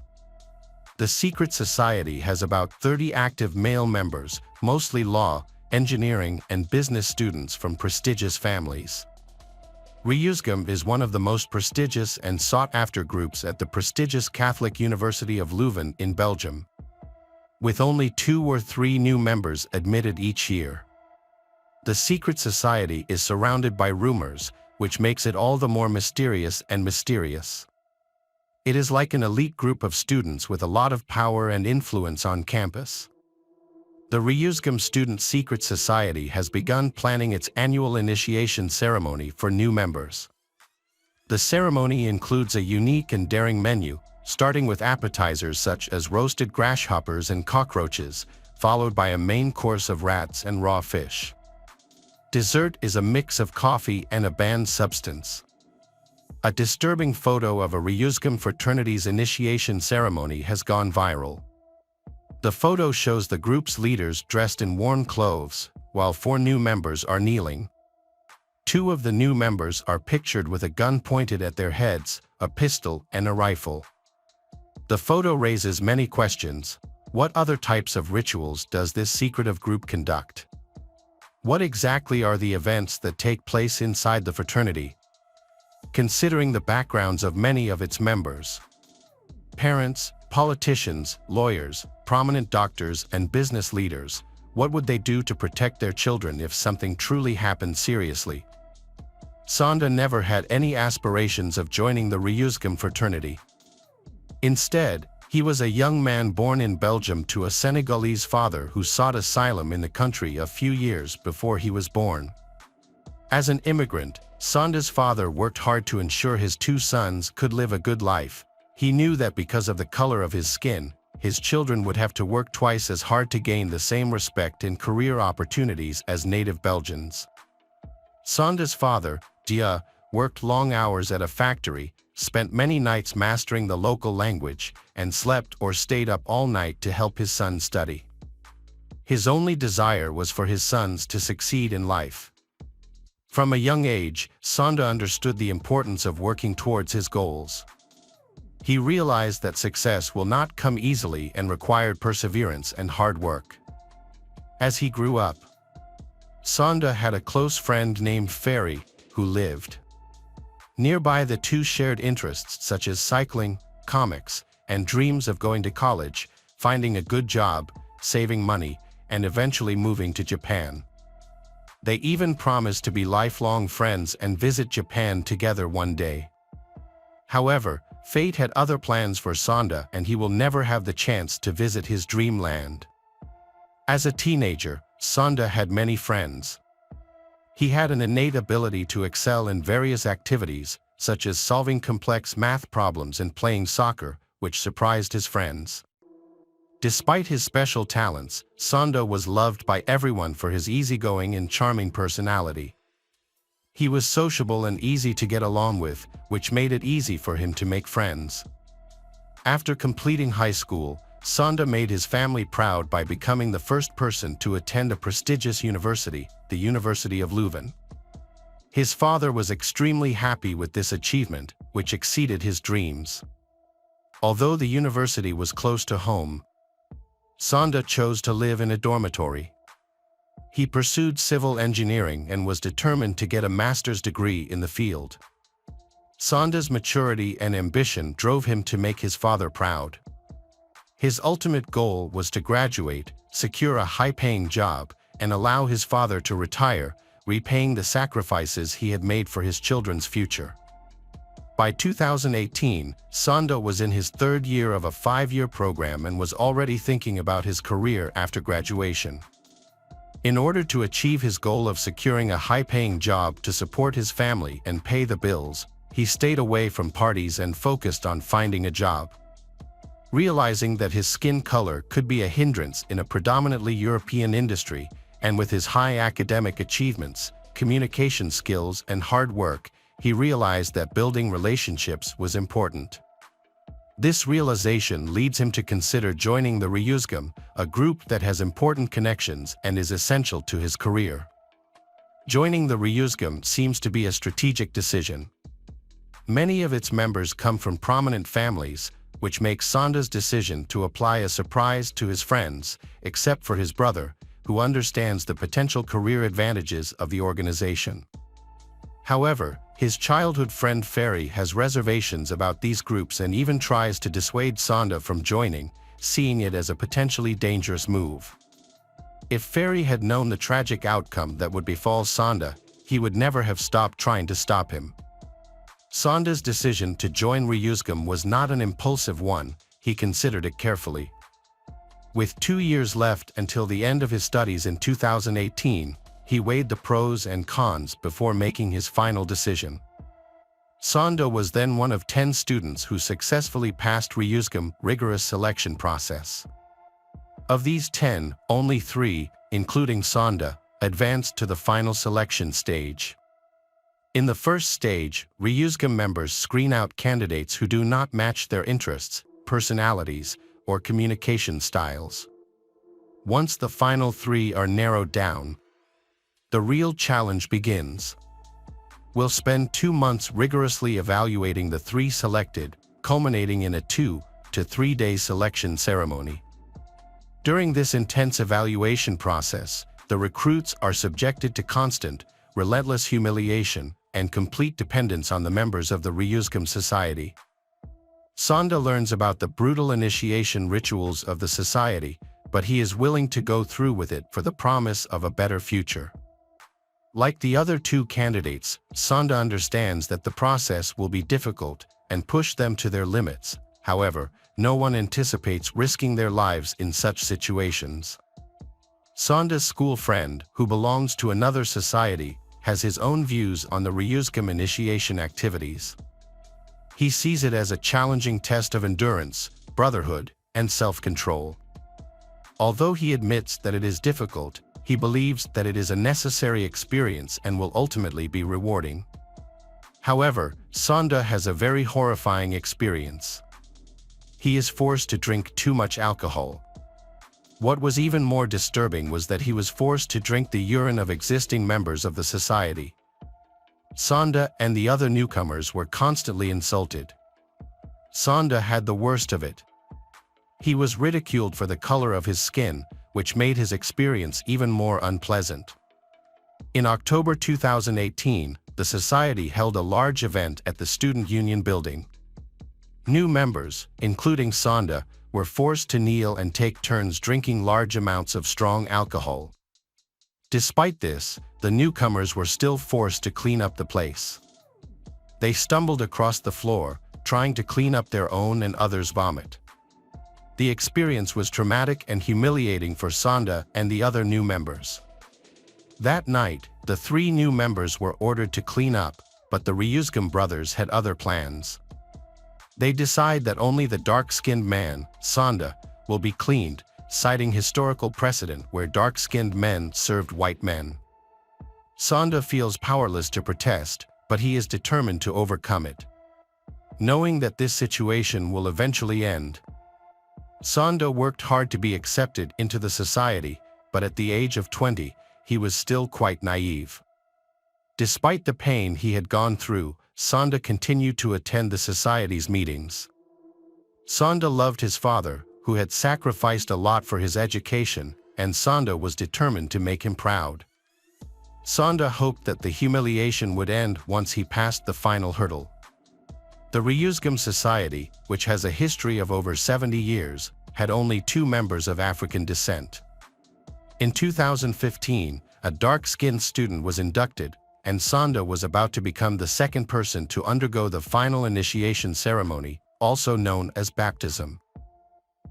The secret society has about 30 active male members, mostly law, engineering, and business students from prestigious families. Reuzegom is one of the most prestigious and sought-after groups at the prestigious Catholic University of Leuven in Belgium, with only 2 or 3 new members admitted each year. The secret society is surrounded by rumors, which makes it all the more mysterious and mysterious. It is like an elite group of students with a lot of power and influence on campus. The Reuzegom Student Secret Society has begun planning its annual initiation ceremony for new members. The ceremony includes a unique and daring menu, starting with appetizers such as roasted grasshoppers and cockroaches, followed by a main course of rats and raw fish. Dessert is a mix of coffee and a banned substance. A disturbing photo of a Reuzegom fraternity's initiation ceremony has gone viral. The photo shows the group's leaders dressed in worn clothes, while 4 new members are kneeling. 2 of the new members are pictured with a gun pointed at their heads, a pistol, and a rifle. The photo raises many questions. What other types of rituals does this secretive group conduct? What exactly are the events that take place inside the fraternity? Considering the backgrounds of many of its members, parents, Politicians, lawyers, prominent doctors, and business leaders, what would they do to protect their children if something truly happened seriously? Sanda never had any aspirations of joining the Reuzegom fraternity. Instead, he was a young man born in Belgium to a Senegalese father who sought asylum in the country a few years before he was born. As an immigrant, Sanda's father worked hard to ensure his two sons could live a good life. He knew that because of the color of his skin, his children would have to work twice as hard to gain the same respect and career opportunities as native Belgians. Sanda's father, Dia, worked long hours at a factory, spent many nights mastering the local language, and slept or stayed up all night to help his son study. His only desire was for his sons to succeed in life. From a young age, Sanda understood the importance of working towards his goals. He realized that success will not come easily and required perseverance and hard work. As he grew up, Sanda had a close friend named Ferry, who lived nearby. The two shared interests such as cycling, comics, and dreams of going to college, finding a good job, saving money, and eventually moving to Japan. They even promised to be lifelong friends and visit Japan together one day. However, fate had other plans for Sanda, and he will never have the chance to visit his dreamland. As a teenager, Sanda had many friends. He had an innate ability to excel in various activities, such as solving complex math problems and playing soccer, which surprised his friends. Despite his special talents, Sanda was loved by everyone for his easygoing and charming personality. He was sociable and easy to get along with, which made it easy for him to make friends. After completing high school, Sanda made his family proud by becoming the first person to attend a prestigious university, the University of Leuven. His father was extremely happy with this achievement, which exceeded his dreams. Although the university was close to home, Sanda chose to live in a dormitory. He pursued civil engineering and was determined to get a master's degree in the field. Sanda's maturity and ambition drove him to make his father proud. His ultimate goal was to graduate, secure a high-paying job, and allow his father to retire, repaying the sacrifices he had made for his children's future. By 2018, Sanda was in his third year of a 5-year program and was already thinking about his career after graduation. In order to achieve his goal of securing a high-paying job to support his family and pay the bills, he stayed away from parties and focused on finding a job. Realizing that his skin color could be a hindrance in a predominantly European industry, and with his high academic achievements, communication skills, and hard work, he realized that building relationships was important. This realization leads him to consider joining the Reuzegom, a group that has important connections and is essential to his career. Joining the Reuzegom seems to be a strategic decision. Many of its members come from prominent families, which makes Sanda's decision to apply a surprise to his friends, except for his brother, who understands the potential career advantages of the organization. However, his childhood friend Ferry has reservations about these groups and even tries to dissuade Sanda from joining, seeing it as a potentially dangerous move. If Ferry had known the tragic outcome that would befall Sanda, he would never have stopped trying to stop him. Sanda's decision to join Reuzegom was not an impulsive one, he considered it carefully. With 2 years left until the end of his studies in 2018, he weighed the pros and cons before making his final decision. Sanda was then one of 10 students who successfully passed Reuzegom's rigorous selection process. Of these 10, only 3, including Sanda, advanced to the final selection stage. In the first stage, Reuzegom members screen out candidates who do not match their interests, personalities, or communication styles. Once the final 3 are narrowed down, the real challenge begins. We'll spend 2 months rigorously evaluating the 3 selected, culminating in a 2 to 3 day selection ceremony. During this intense evaluation process, the recruits are subjected to constant, relentless humiliation and complete dependence on the members of the Reuzegom society. Sanda learns about the brutal initiation rituals of the society, but he is willing to go through with it for the promise of a better future. Like the other two candidates, Sanda understands that the process will be difficult and push them to their limits. However, no one anticipates risking their lives in such situations. Sanda's school friend, who belongs to another society, has his own views on the Reuzegom initiation activities. He sees it as a challenging test of endurance, brotherhood, and self-control. Although he admits that it is difficult, he believes that it is a necessary experience and will ultimately be rewarding. However, Sanda has a very horrifying experience. He is forced to drink too much alcohol. What was even more disturbing was that he was forced to drink the urine of existing members of the society. Sanda and the other newcomers were constantly insulted. Sanda had the worst of it. He was ridiculed for the color of his skin, which made his experience even more unpleasant. In October 2018, the society held a large event at the Student Union building. New members, including Sanda, were forced to kneel and take turns drinking large amounts of strong alcohol. Despite this, the newcomers were still forced to clean up the place. They stumbled across the floor, trying to clean up their own and others' vomit. The experience was traumatic and humiliating for Sanda and the other new members. That night, the 3 new members were ordered to clean up, but the Reuzegom brothers had other plans. They decide that only the dark-skinned man, Sanda, will be cleaned, citing historical precedent where dark-skinned men served white men. Sanda feels powerless to protest, but he is determined to overcome it. Knowing that this situation will eventually end, Sanda worked hard to be accepted into the society, but at the age of 20, he was still quite naive. Despite the pain he had gone through, Sanda continued to attend the society's meetings. Sanda loved his father, who had sacrificed a lot for his education, and Sanda was determined to make him proud. Sanda hoped that the humiliation would end once he passed the final hurdle. The Reuzegom Society, which has a history of over 70 years, had only 2 members of African descent. In 2015, a dark-skinned student was inducted, and Sanda was about to become the second person to undergo the final initiation ceremony, also known as baptism.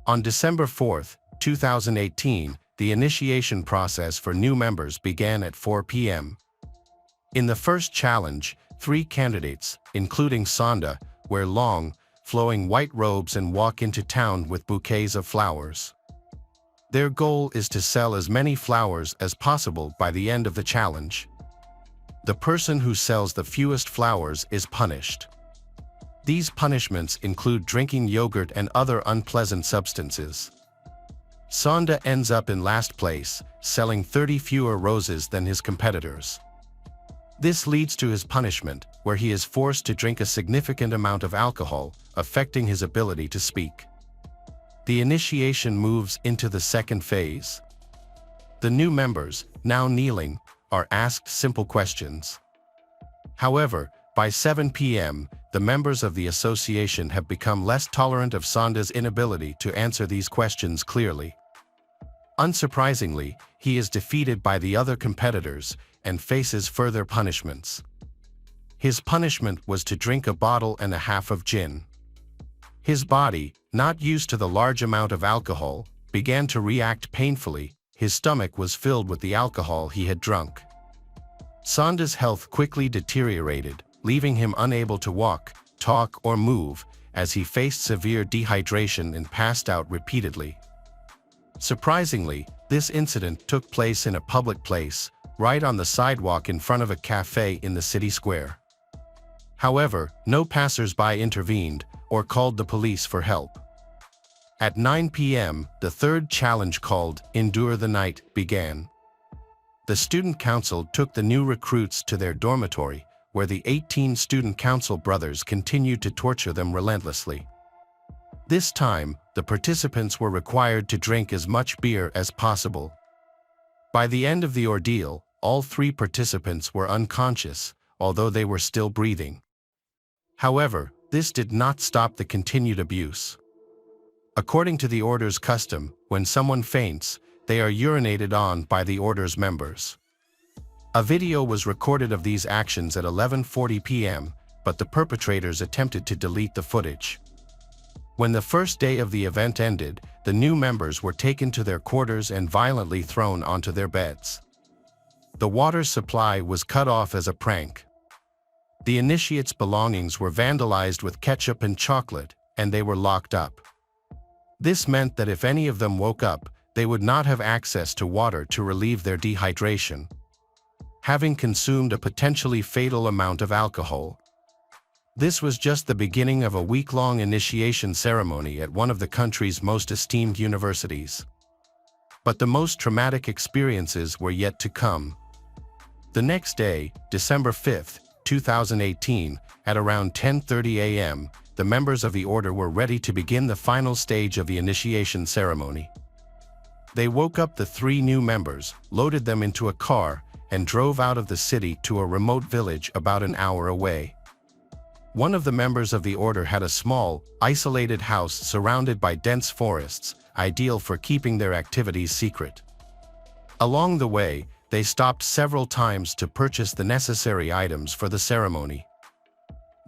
On December 4, 2018, the initiation process for new members began at 4 p.m. In the first challenge, 3 candidates, including Sanda, wear long, flowing white robes and walk into town with bouquets of flowers. Their goal is to sell as many flowers as possible by the end of the challenge. The person who sells the fewest flowers is punished. These punishments include drinking yogurt and other unpleasant substances. Sanda ends up in last place, selling 30 fewer roses than his competitors. This leads to his punishment, where he is forced to drink a significant amount of alcohol, affecting his ability to speak. The initiation moves into the second phase. The new members, now kneeling, are asked simple questions. However, by 7 p.m., the members of the association have become less tolerant of Sanda's inability to answer these questions clearly. Unsurprisingly, he is defeated by the other competitors and faces further punishments. His punishment was to drink a bottle and a half of gin. His body, not used to the large amount of alcohol, began to react painfully. His stomach was filled with the alcohol he had drunk. Sanda's health quickly deteriorated, leaving him unable to walk, talk, or move, as he faced severe dehydration and passed out repeatedly. Surprisingly, this incident took place in a public place, right on the sidewalk in front of a cafe in the city square. However, no passers-by intervened or called the police for help. At 9 p.m., the third challenge called Endure the Night began. The student council took the new recruits to their dormitory, where the 18 student council brothers continued to torture them relentlessly. This time, the participants were required to drink as much beer as possible. By the end of the ordeal, all 3 participants were unconscious, although they were still breathing. However, This did not stop the continued abuse. According to the order's custom, when someone faints, they are urinated on by the order's members. A video was recorded of these actions at 11:40 p.m., but the perpetrators attempted to delete the footage. When the first day of the event ended, the new members were taken to their quarters and violently thrown onto their beds. The water supply was cut off as a prank. The initiates' belongings were vandalized with ketchup and chocolate, and they were locked up. This meant that if any of them woke up, they would not have access to water to relieve their dehydration, having consumed a potentially fatal amount of alcohol. This was just the beginning of a week-long initiation ceremony at one of the country's most esteemed universities. But the most traumatic experiences were yet to come. The next day, December 5, 2018, at around 10:30 a.m., the members of the order were ready to begin the final stage of the initiation ceremony. They woke up the 3 new members, loaded them into a car, and drove out of the city to a remote village about an hour away. One of the members of the order had a small, isolated house surrounded by dense forests, ideal for keeping their activities secret. Along the way, they stopped several times to purchase the necessary items for the ceremony.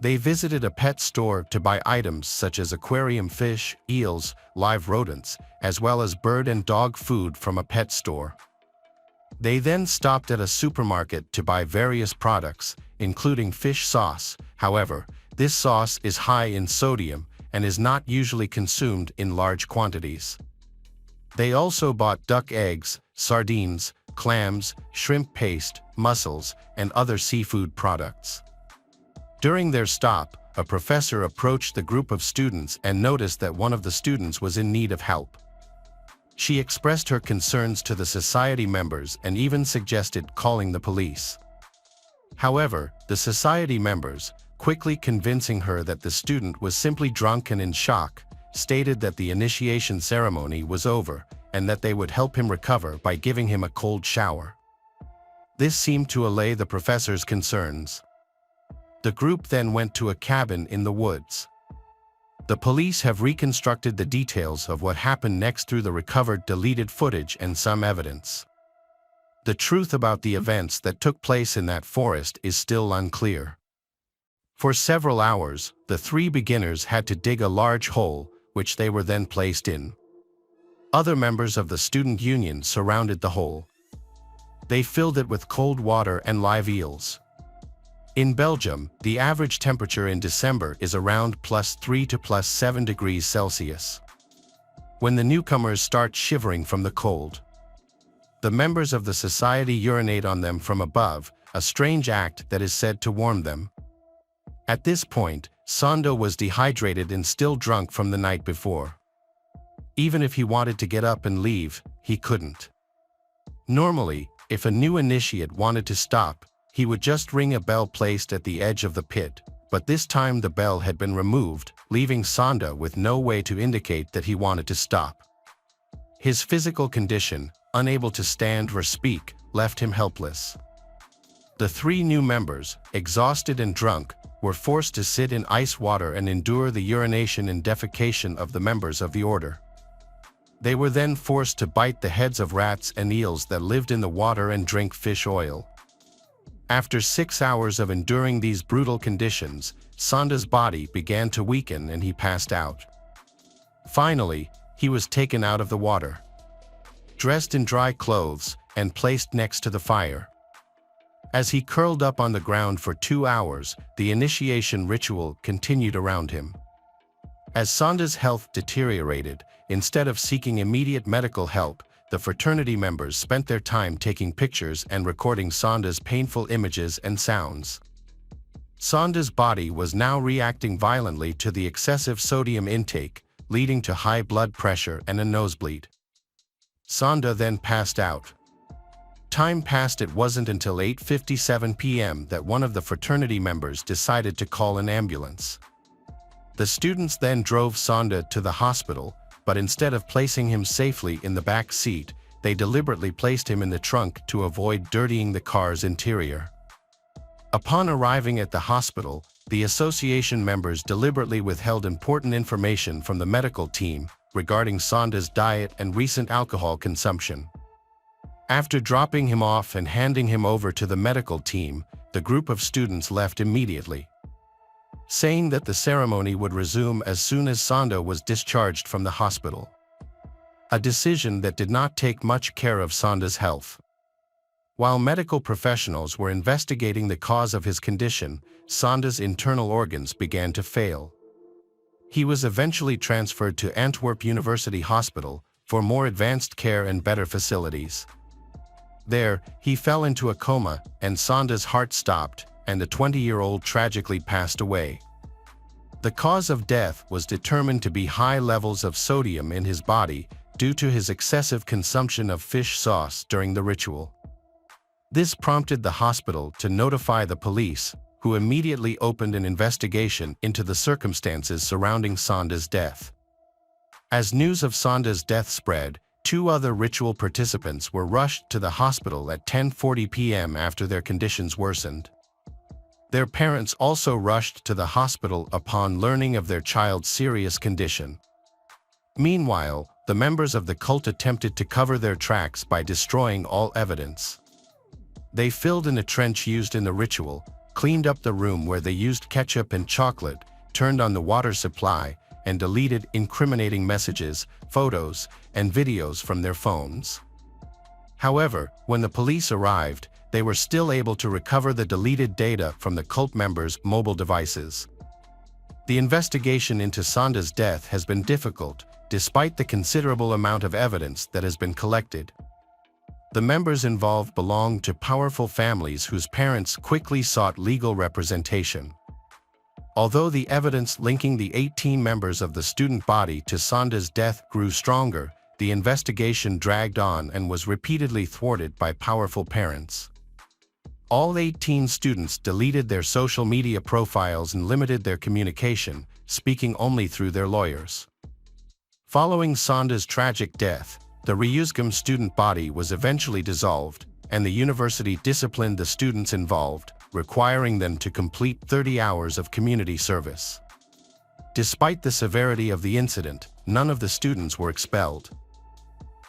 They visited a pet store to buy items such as aquarium fish, eels, live rodents, as well as bird and dog food from a pet store. They then stopped at a supermarket to buy various products, including fish sauce. However, this sauce is high in sodium and is not usually consumed in large quantities. They also bought duck eggs, sardines, clams, shrimp paste, mussels, and other seafood products. During their stop, a professor approached the group of students and noticed that one of the students was in need of help. She expressed her concerns to the society members and even suggested calling the police. However, the society members, quickly convincing her that the student was simply drunk and in shock, stated that the initiation ceremony was over and that they would help him recover by giving him a cold shower. This seemed to allay the professor's concerns. The group then went to a cabin in the woods. The police have reconstructed the details of what happened next through the recovered deleted footage and some evidence. The truth about the events that took place in that forest is still unclear. For several hours, the 3 beginners had to dig a large hole, which they were then placed in. Other members of the student union surrounded the hole. They filled it with cold water and live eels. In Belgium, the average temperature in December is around +3 to +7 degrees Celsius. When the newcomers start shivering from the cold, the members of the society urinate on them from above, a strange act that is said to warm them. At this point, Sanda was dehydrated and still drunk from the night before. Even if he wanted to get up and leave, he couldn't. Normally, if a new initiate wanted to stop, he would just ring a bell placed at the edge of the pit, but this time the bell had been removed, leaving Sanda with no way to indicate that he wanted to stop. His physical condition, unable to stand or speak, left him helpless. The 3 new members, exhausted and drunk, were forced to sit in ice water and endure the urination and defecation of the members of the order. They were then forced to bite the heads of rats and eels that lived in the water and drink fish oil. After 6 hours of enduring these brutal conditions, Sanda's body began to weaken and he passed out. Finally, he was taken out of the water, dressed in dry clothes, and placed next to the fire. As he curled up on the ground for 2 hours, the initiation ritual continued around him. As Sanda's health deteriorated, instead of seeking immediate medical help, the fraternity members spent their time taking pictures and recording Sanda's painful images and sounds. Sanda's body was now reacting violently to the excessive sodium intake, leading to high blood pressure and a nosebleed. Sanda then passed out. Time passed. It wasn't until 8:57 p.m. that one of the fraternity members decided to call an ambulance. The students then drove Sanda to the hospital, but instead of placing him safely in the back seat, they deliberately placed him in the trunk to avoid dirtying the car's interior. Upon arriving at the hospital, the association members deliberately withheld important information from the medical team regarding Sanda's diet and recent alcohol consumption. After dropping him off and handing him over to the medical team, the group of students left immediately, saying that the ceremony would resume as soon as Sanda was discharged from the hospital. A decision that did not take much care of Sanda's health. While medical professionals were investigating the cause of his condition, Sanda's internal organs began to fail. He was eventually transferred to Antwerp University Hospital for more advanced care and better facilities. There, he fell into a coma, and Sanda's heart stopped, and the 20-year-old tragically passed away. The cause of death was determined to be high levels of sodium in his body due to his excessive consumption of fish sauce during the ritual. This prompted the hospital to notify the police, who immediately opened an investigation into the circumstances surrounding Sanda's death. As news of Sanda's death spread, 2 other ritual participants were rushed to the hospital at 10:40 p.m. after their conditions worsened. Their parents also rushed to the hospital upon learning of their child's serious condition. Meanwhile, the members of the cult attempted to cover their tracks by destroying all evidence. They filled in a trench used in the ritual, cleaned up the room where they used ketchup and chocolate, turned on the water supply, and deleted incriminating messages, photos, and videos from their phones. However, when the police arrived, they were still able to recover the deleted data from the cult members' mobile devices. The investigation into Sanda's death has been difficult, despite the considerable amount of evidence that has been collected. The members involved belong to powerful families whose parents quickly sought legal representation. Although the evidence linking the 18 members of the student body to Sanda's death grew stronger, the investigation dragged on and was repeatedly thwarted by powerful parents. All 18 students deleted their social media profiles and limited their communication, speaking only through their lawyers. Following Sanda's tragic death, the Reuzegom student body was eventually dissolved, and the university disciplined the students involved, requiring them to complete 30 hours of community service. Despite the severity of the incident, none of the students were expelled.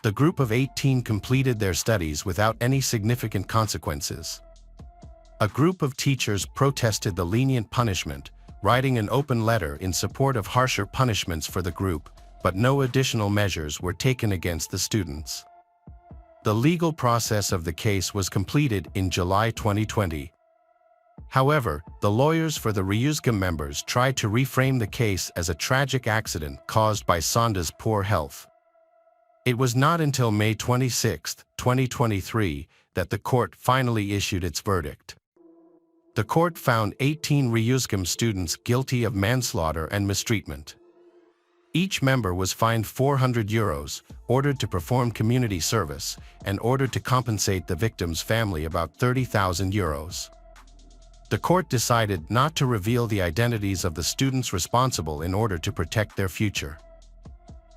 The group of 18 completed their studies without any significant consequences. A group of teachers protested the lenient punishment, writing an open letter in support of harsher punishments for the group, but no additional measures were taken against the students. The legal process of the case was completed in July 2020. However, the lawyers for the Reuzegom members tried to reframe the case as a tragic accident caused by Sanda's poor health. It was not until May 26, 2023, that the court finally issued its verdict. The court found 18 Reuzegom students guilty of manslaughter and mistreatment. Each member was fined €400, ordered to perform community service, and ordered to compensate the victim's family about €30,000. The court decided not to reveal the identities of the students responsible in order to protect their future.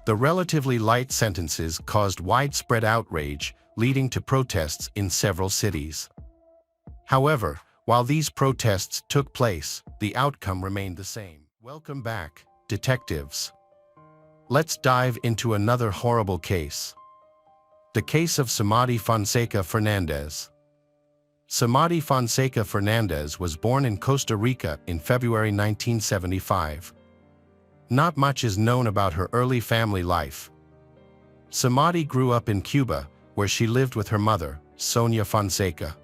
The relatively light sentences caused widespread outrage, leading to protests in several cities. However, while these protests took place, the outcome remained the same. Welcome back, detectives. Let's dive into another horrible case. The case of Samadei Fernandez. Samadei Fernandez was born in Costa Rica in February 1975. Not much is known about her early family life. Samadei grew up in Cuba, where she lived with her mother, Sonia Fonseca.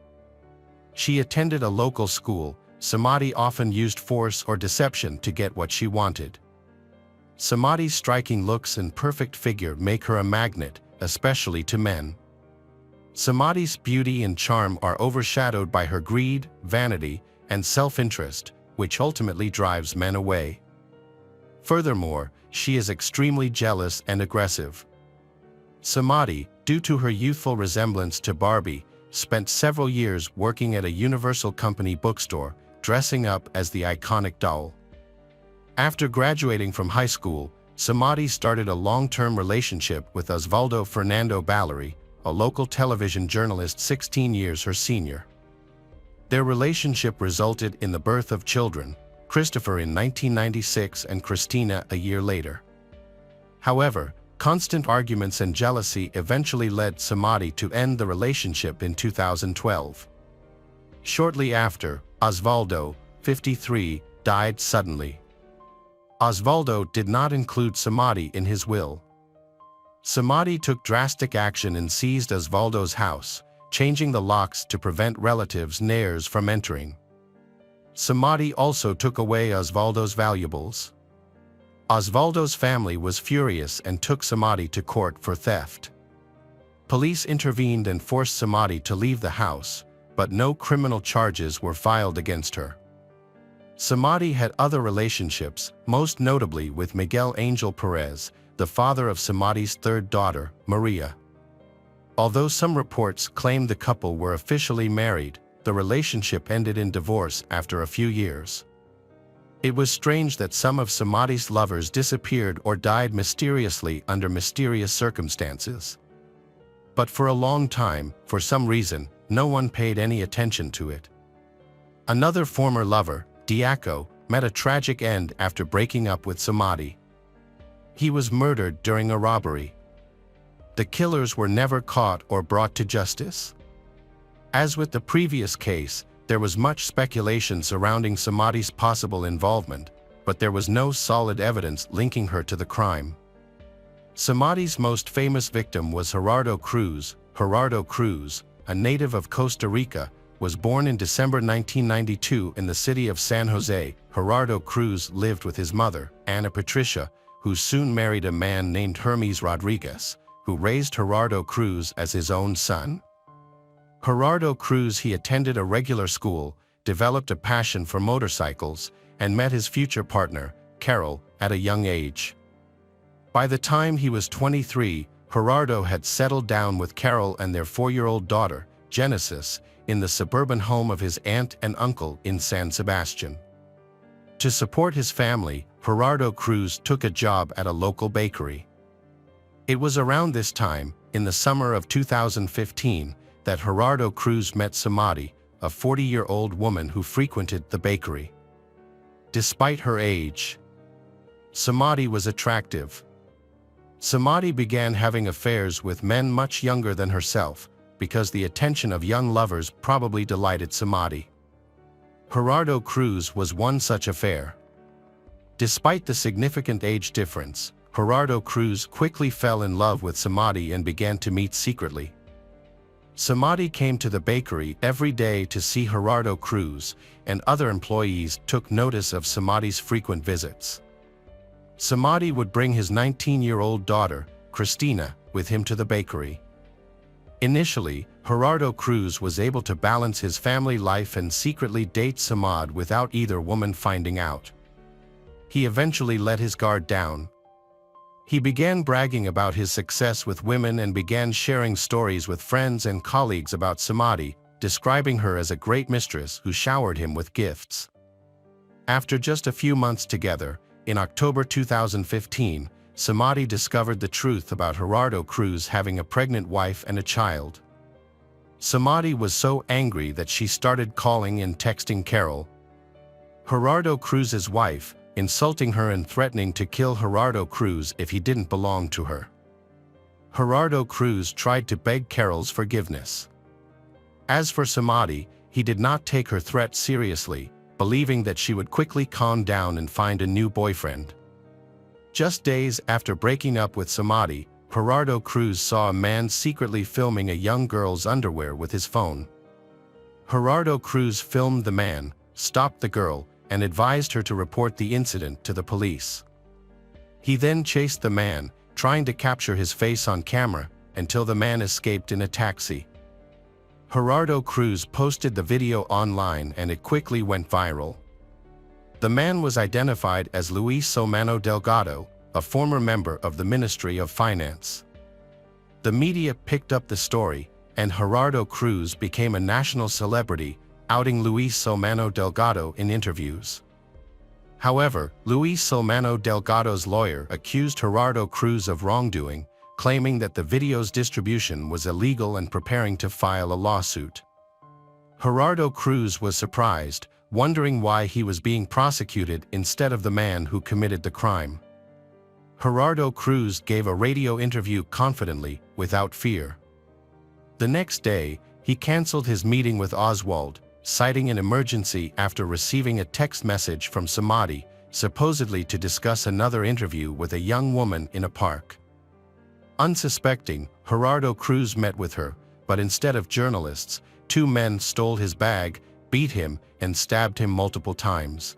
She attended a local school. Samadei often used force or deception to get what she wanted. Samadei's striking looks and perfect figure make her a magnet, especially to men. Samadei's beauty and charm are overshadowed by her greed, vanity, and self-interest, which ultimately drives men away. Furthermore, she is extremely jealous and aggressive. Samadei, due to her youthful resemblance to Barbie, spent several years working at a Universal Company bookstore, dressing up as the iconic doll. After graduating from high school, Samadei started a long-term relationship with Osvaldo Fernando Ballery, a local television journalist 16 years her senior. Their relationship resulted in the birth of children, Christopher in 1996 and Christina a year later. However, constant arguments and jealousy eventually led Samadei to end the relationship in 2012. Shortly after, Osvaldo, 53, died suddenly. Osvaldo did not include Samadei in his will. Samadei took drastic action and seized Osvaldo's house, changing the locks to prevent relatives and heirs from entering. Samadei also took away Osvaldo's valuables. Osvaldo's family was furious and took Samadei to court for theft. Police intervened and forced Samadei to leave the house, but no criminal charges were filed against her. Samadei had other relationships, most notably with Miguel Angel Perez, the father of Samadei's third daughter, Maria. Although some reports claimed the couple were officially married, the relationship ended in divorce after a few years. It was strange that some of Samadei's lovers disappeared or died mysteriously under mysterious circumstances. But for a long time, for some reason, no one paid any attention to it. Another former lover, Diaco, met a tragic end after breaking up with Samadei. He was murdered during a robbery. The killers were never caught or brought to justice. As with the previous case, there was much speculation surrounding Samadei's possible involvement, but there was no solid evidence linking her to the crime. Samadei's most famous victim was Herardo Cruz. Herardo Cruz, a native of Costa Rica, was born in December 1992 in the city of San Jose. Herardo Cruz lived with his mother, Ana Patricia, who soon married a man named Hermes Rodriguez, who raised Herardo Cruz as his own son. Herardo Cruz he attended a regular school, developed a passion for motorcycles, and met his future partner, Carol, at a young age. By the time he was 23, Herardo had settled down with Carol and their 4-year-old daughter, Genesis, in the suburban home of his aunt and uncle in San Sebastian. To support his family, Herardo Cruz took a job at a local bakery. It was around this time, in the summer of 2015, that Herardo Cruz met Samadei, a 40-year-old woman who frequented the bakery. Despite her age, Samadei was attractive. Samadei began having affairs with men much younger than herself, because the attention of young lovers probably delighted Samadei. Herardo Cruz was one such affair. Despite the significant age difference, Herardo Cruz quickly fell in love with Samadei and began to meet secretly. Samadei came to the bakery every day to see Herardo Cruz, and other employees took notice of Samadei's frequent visits. Samadei would bring his 19-year-old daughter, Christina, with him to the bakery. Initially, Herardo Cruz was able to balance his family life and secretly date Samadei without either woman finding out. He eventually let his guard down. He began bragging about his success with women and began sharing stories with friends and colleagues about Samadei, describing her as a great mistress who showered him with gifts. After just a few months together, in October 2015, Samadei discovered the truth about Herardo Cruz having a pregnant wife and a child. Samadei was so angry that she started calling and texting Carol, Herardo Cruz's wife, insulting her and threatening to kill Herardo Cruz if he didn't belong to her. Herardo Cruz tried to beg Carol's forgiveness. As for Samadei, he did not take her threat seriously, believing that she would quickly calm down and find a new boyfriend. Just days after breaking up with Samadei, Herardo Cruz saw a man secretly filming a young girl's underwear with his phone. Herardo Cruz filmed the man, stopped the girl, and advised her to report the incident to the police. He then chased the man, trying to capture his face on camera, until the man escaped in a taxi. Herardo Cruz posted the video online and it quickly went viral. The man was identified as Luis Somano Delgado, a former member of the Ministry of Finance. The media picked up the story, and Herardo Cruz became a national celebrity, outing Luis Somano Delgado in interviews. However, Luis Somano Delgado's lawyer accused Herardo Cruz of wrongdoing, claiming that the video's distribution was illegal and preparing to file a lawsuit. Herardo Cruz was surprised, wondering why he was being prosecuted instead of the man who committed the crime. Herardo Cruz gave a radio interview confidently, without fear. The next day, he canceled his meeting with Oswald, citing an emergency after receiving a text message from Samadei, supposedly to discuss another interview with a young woman in a park. Unsuspecting, Herardo Cruz met with her, but instead of journalists, two men stole his bag, beat him, and stabbed him multiple times.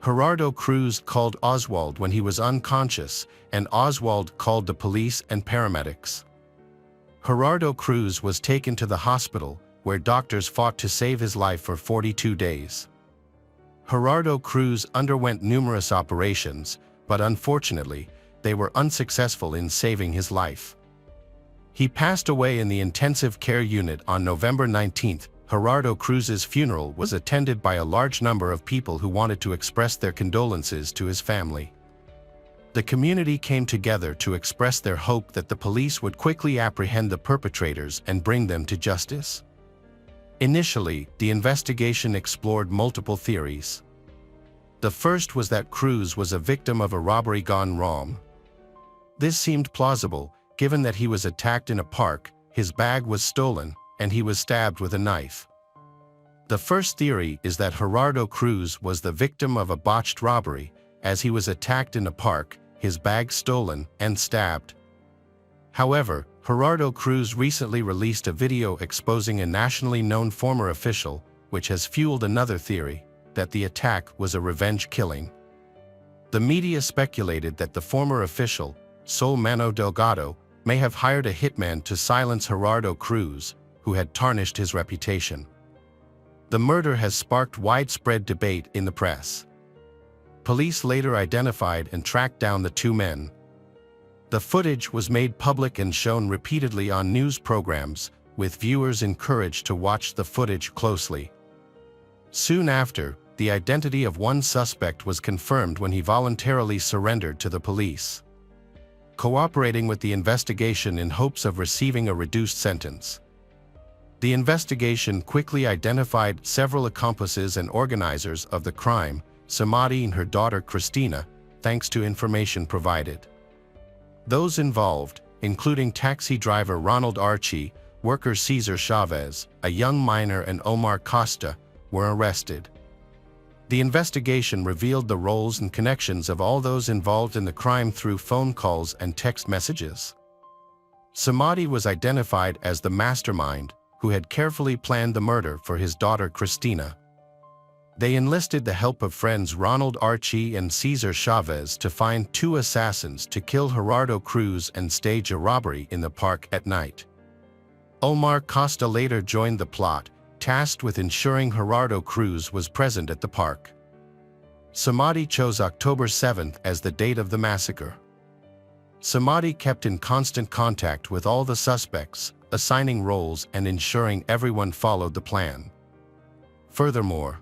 Herardo Cruz called Oswald when he was unconscious, and Oswald called the police and paramedics. Herardo Cruz was taken to the hospital, where doctors fought to save his life for 42 days. Herardo Cruz underwent numerous operations, but unfortunately, they were unsuccessful in saving his life. He passed away in the intensive care unit on November 19. Herardo Cruz's funeral was attended by a large number of people who wanted to express their condolences to his family. The community came together to express their hope that the police would quickly apprehend the perpetrators and bring them to justice. Initially, the investigation explored multiple theories. The first was that Cruz was a victim of a robbery gone wrong. This seemed plausible, given that he was attacked in a park, his bag was stolen, and he was stabbed with a knife. The first theory is that Herardo Cruz was the victim of a botched robbery, as he was attacked in a park, his bag stolen, and stabbed. However, Herardo Cruz recently released a video exposing a nationally known former official, which has fueled another theory, that the attack was a revenge killing. The media speculated that the former official, Sol Mano Delgado, may have hired a hitman to silence Herardo Cruz, who had tarnished his reputation. The murder has sparked widespread debate in the press. Police later identified and tracked down the two men. The footage was made public and shown repeatedly on news programs, with viewers encouraged to watch the footage closely. Soon after, the identity of one suspect was confirmed when he voluntarily surrendered to the police, cooperating with the investigation in hopes of receiving a reduced sentence. The investigation quickly identified several accomplices and organizers of the crime, Samadei and her daughter Cristina, thanks to information provided. Those involved, including taxi driver Ronald Archie, worker Cesar Chavez, a young miner, and Omar Costa, were arrested. The investigation revealed the roles and connections of all those involved in the crime through phone calls and text messages. Samadei was identified as the mastermind, who had carefully planned the murder for his daughter Cristina. They enlisted the help of friends Ronald Archie and Cesar Chavez to find two assassins to kill Herardo Cruz and stage a robbery in the park at night. Omar Costa later joined the plot, tasked with ensuring Herardo Cruz was present at the park. Samadei chose October 7th as the date of the massacre. Samadei kept in constant contact with all the suspects, assigning roles and ensuring everyone followed the plan. Furthermore,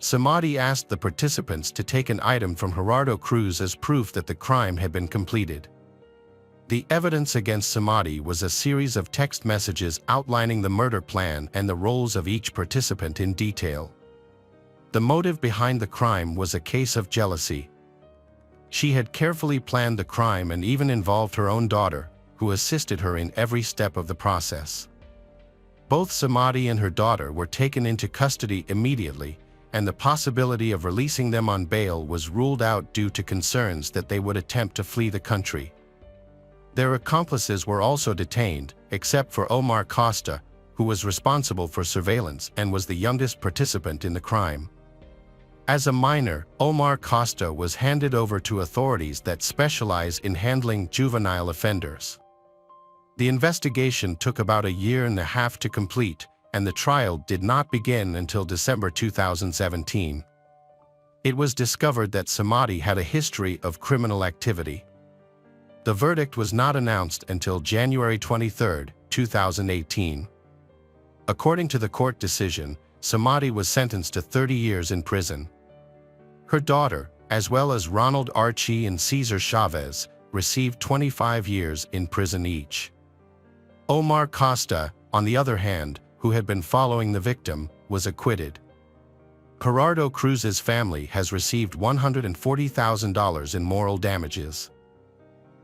Samadei asked the participants to take an item from Herardo Cruz as proof that the crime had been completed. The evidence against Samadei was a series of text messages outlining the murder plan and the roles of each participant in detail. The motive behind the crime was a case of jealousy. She had carefully planned the crime and even involved her own daughter, who assisted her in every step of the process. Both Samadei and her daughter were taken into custody immediately, and the possibility of releasing them on bail was ruled out due to concerns that they would attempt to flee the country. Their accomplices were also detained, except for Omar Costa, who was responsible for surveillance and was the youngest participant in the crime. As a minor, Omar Costa was handed over to authorities that specialize in handling juvenile offenders. The investigation took about a year and a half to complete, and the trial did not begin until December 2017. It was discovered that Samadei had a history of criminal activity. The verdict was not announced until January 23, 2018. According to the court decision, Samadei was sentenced to 30 years in prison. Her daughter, as well as Ronald Archie and Cesar Chavez, received 25 years in prison each. Omar Costa, on the other hand, who had been following the victim, was acquitted. Herardo Cruz's family has received $140,000 in moral damages.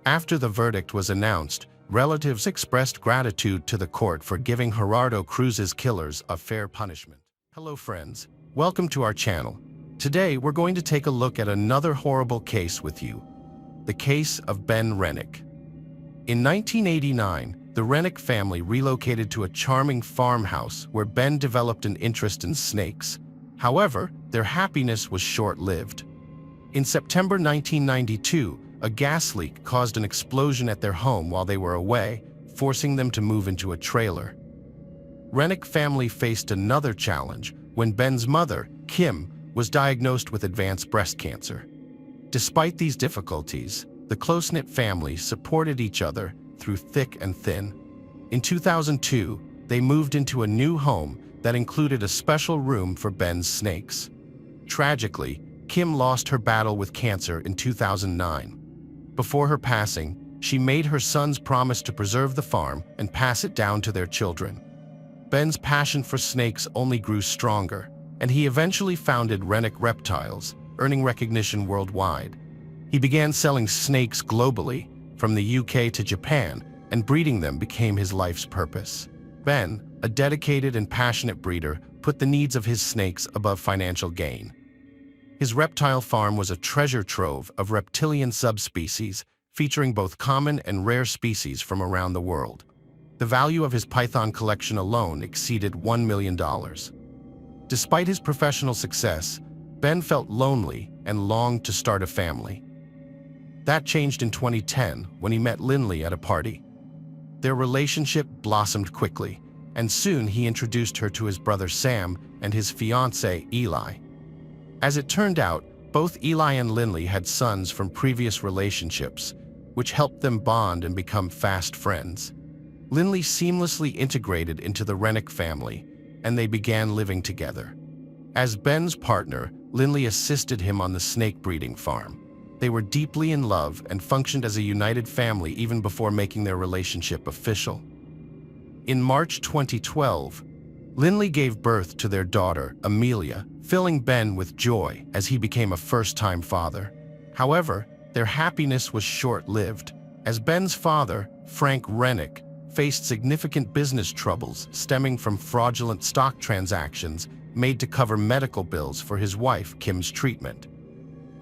After the verdict was announced, relatives expressed gratitude to the court for giving Herardo Cruz's killers a fair punishment. Hello friends, welcome to our channel. Today we're going to take a look at another horrible case with you, the case of Ben Renick. In 1989, the Renick family relocated to a charming farmhouse where Ben developed an interest in snakes. However, their happiness was short-lived. In September 1992, a gas leak caused an explosion at their home while they were away, forcing them to move into a trailer. Renick family faced another challenge when Ben's mother, Kim, was diagnosed with advanced breast cancer. Despite these difficulties, the close-knit family supported each other through thick and thin. In 2002, they moved into a new home that included a special room for Ben's snakes. Tragically, Kim lost her battle with cancer in 2009. Before her passing, she made her sons promise to preserve the farm and pass it down to their children. Ben's passion for snakes only grew stronger, and he eventually founded Renick Reptiles, earning recognition worldwide. He began selling snakes globally, from the UK to Japan, and breeding them became his life's purpose. Ben, a dedicated and passionate breeder, put the needs of his snakes above financial gain. His reptile farm was a treasure trove of reptilian subspecies, featuring both common and rare species from around the world. The value of his python collection alone exceeded $1 million. Despite his professional success, Ben felt lonely and longed to start a family. That changed in 2010 when he met Lynley at a party. Their relationship blossomed quickly, and soon he introduced her to his brother Sam and his fiancée, Eli. As it turned out, both Eli and Lynley had sons from previous relationships, which helped them bond and become fast friends. Lynley seamlessly integrated into the Renick family, and they began living together. As Ben's partner, Lynley assisted him on the snake breeding farm. They were deeply in love and functioned as a united family even before making their relationship official. In March 2012, Lynley gave birth to their daughter, Amelia, filling Ben with joy as he became a first-time father. However, their happiness was short-lived, as Ben's father, Frank Renick, faced significant business troubles stemming from fraudulent stock transactions made to cover medical bills for his wife, Kim's treatment.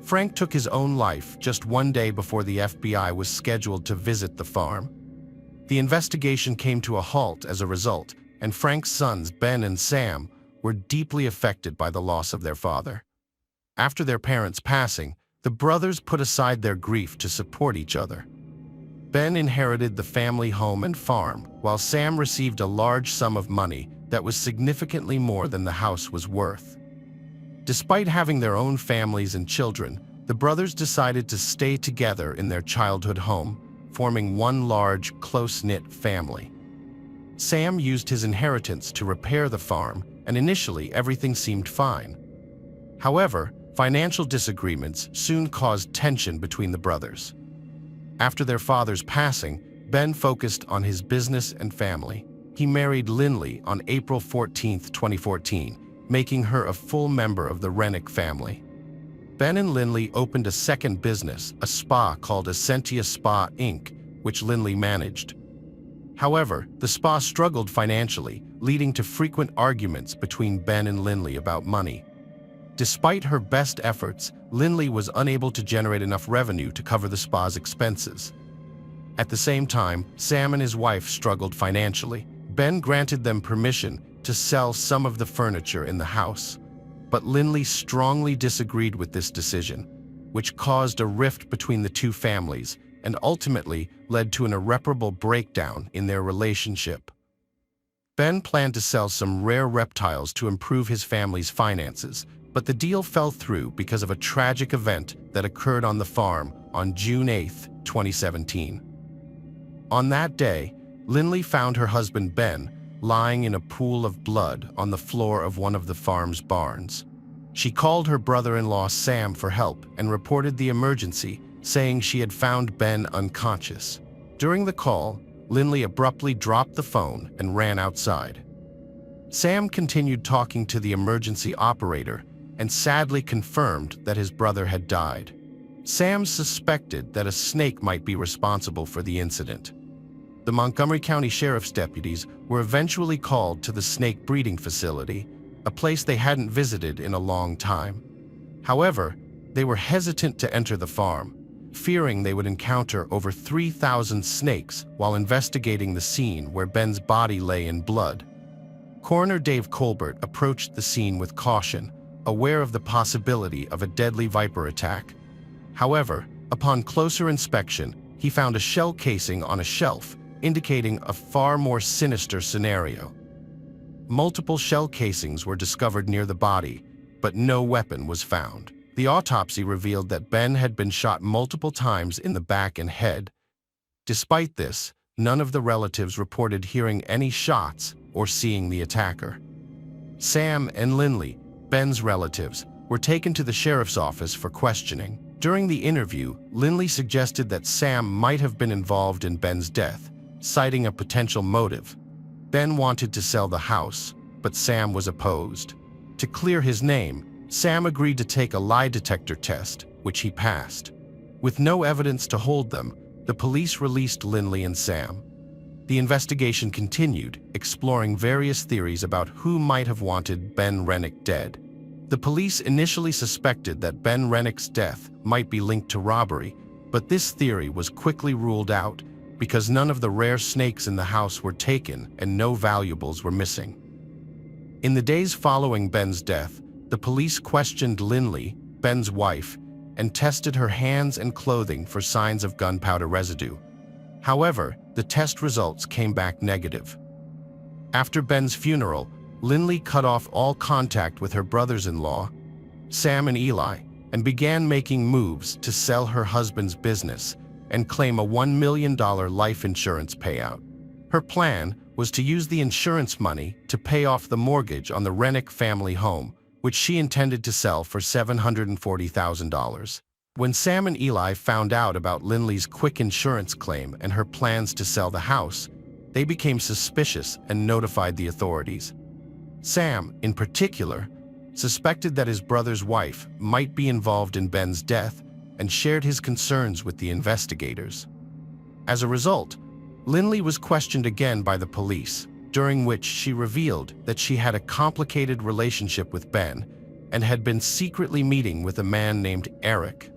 Frank took his own life just one day before the FBI was scheduled to visit the farm. The investigation came to a halt as a result, and Frank's sons, Ben and Sam, were deeply affected by the loss of their father. After their parents' passing, the brothers put aside their grief to support each other. Ben inherited the family home and farm, while Sam received a large sum of money that was significantly more than the house was worth. Despite having their own families and children, the brothers decided to stay together in their childhood home, forming one large, close-knit family. Sam used his inheritance to repair the farm, and initially everything seemed fine. However, financial disagreements soon caused tension between the brothers. After their father's passing, Ben focused on his business and family. He married Lynley on April 14, 2014, making her a full member of the Renick family. Ben and Lynley opened a second business, a spa called Essentia Spa Inc., which Lynley managed. However, the spa struggled financially, leading to frequent arguments between Ben and Lynley about money. Despite her best efforts, Lynley was unable to generate enough revenue to cover the spa's expenses. At the same time, Sam and his wife struggled financially. Ben granted them permission to sell some of the furniture in the house, but Lynley strongly disagreed with this decision, which caused a rift between the two families and ultimately led to an irreparable breakdown in their relationship. Ben planned to sell some rare reptiles to improve his family's finances, but the deal fell through because of a tragic event that occurred on the farm on June 8, 2017. On that day, Lynley found her husband Ben lying in a pool of blood on the floor of one of the farm's barns. She called her brother-in-law Sam for help and reported the emergency, saying she had found Ben unconscious. During the call, Lynley abruptly dropped the phone and ran outside. Sam continued talking to the emergency operator, and sadly confirmed that his brother had died. Sam suspected that a snake might be responsible for the incident. The Montgomery County Sheriff's deputies were eventually called to the snake breeding facility, a place they hadn't visited in a long time. However, they were hesitant to enter the farm, fearing they would encounter over 3,000 snakes while investigating the scene where Ben's body lay in blood. Coroner Dave Colbert approached the scene with caution, aware of the possibility of a deadly viper attack. However, upon closer inspection, he found a shell casing on a shelf, indicating a far more sinister scenario. Multiple shell casings were discovered near the body, but no weapon was found. The autopsy revealed that Ben had been shot multiple times in the back and head. Despite this, none of the relatives reported hearing any shots or seeing the attacker. Sam and Lynley, Ben's relatives, were taken to the sheriff's office for questioning. During the interview, Lynley suggested that Sam might have been involved in Ben's death, citing a potential motive. Ben wanted to sell the house, but Sam was opposed. To clear his name, Sam agreed to take a lie detector test, which he passed. With no evidence to hold them, the police released Lynley and Sam. The investigation continued, exploring various theories about who might have wanted Ben Renick dead. The police initially suspected that Ben Renick's death might be linked to robbery, but this theory was quickly ruled out because none of the rare snakes in the house were taken and no valuables were missing. In the days following Ben's death, the police questioned Lynley, Ben's wife, and tested her hands and clothing for signs of gunpowder residue. However, the test results came back negative. After Ben's funeral, Lynley cut off all contact with her brothers-in-law, Sam and Eli, and began making moves to sell her husband's business and claim a $1 million life insurance payout. Her plan was to use the insurance money to pay off the mortgage on the Renick family home, which she intended to sell for $740,000. When Sam and Eli found out about Lynley's quick insurance claim and her plans to sell the house, they became suspicious and notified the authorities. Sam, in particular, suspected that his brother's wife might be involved in Ben's death and shared his concerns with the investigators. As a result, Lynley was questioned again by the police, during which she revealed that she had a complicated relationship with Ben and had been secretly meeting with a man named Eric.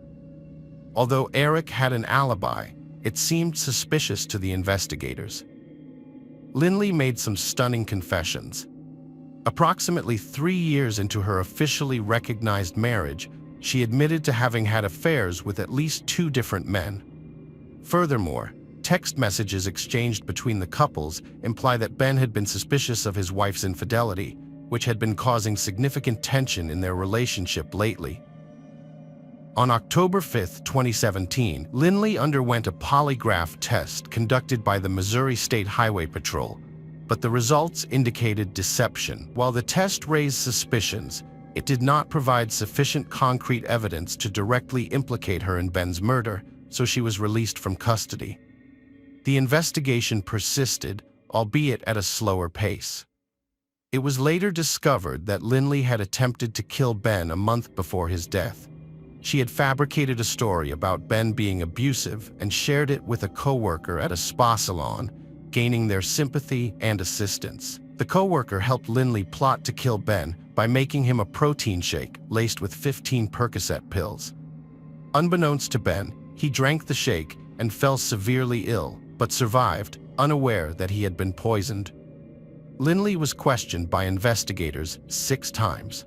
Although Eric had an alibi, it seemed suspicious to the investigators. Lynley made some stunning confessions. Approximately 3 years into her officially recognized marriage, she admitted to having had affairs with at least 2 different men. Furthermore, text messages exchanged between the couples imply that Ben had been suspicious of his wife's infidelity, which had been causing significant tension in their relationship lately. On October 5, 2017, Lynley underwent a polygraph test conducted by the Missouri State Highway Patrol, but the results indicated deception. While the test raised suspicions, it did not provide sufficient concrete evidence to directly implicate her in Ben's murder, so she was released from custody. The investigation persisted, albeit at a slower pace. It was later discovered that Lynley had attempted to kill Ben a month before his death. She had fabricated a story about Ben being abusive and shared it with a coworker at a spa salon, gaining their sympathy and assistance. The coworker helped Lynley plot to kill Ben by making him a protein shake laced with 15 Percocet pills. Unbeknownst to Ben, he drank the shake and fell severely ill, but survived, unaware that he had been poisoned. Lynley was questioned by investigators 6 times.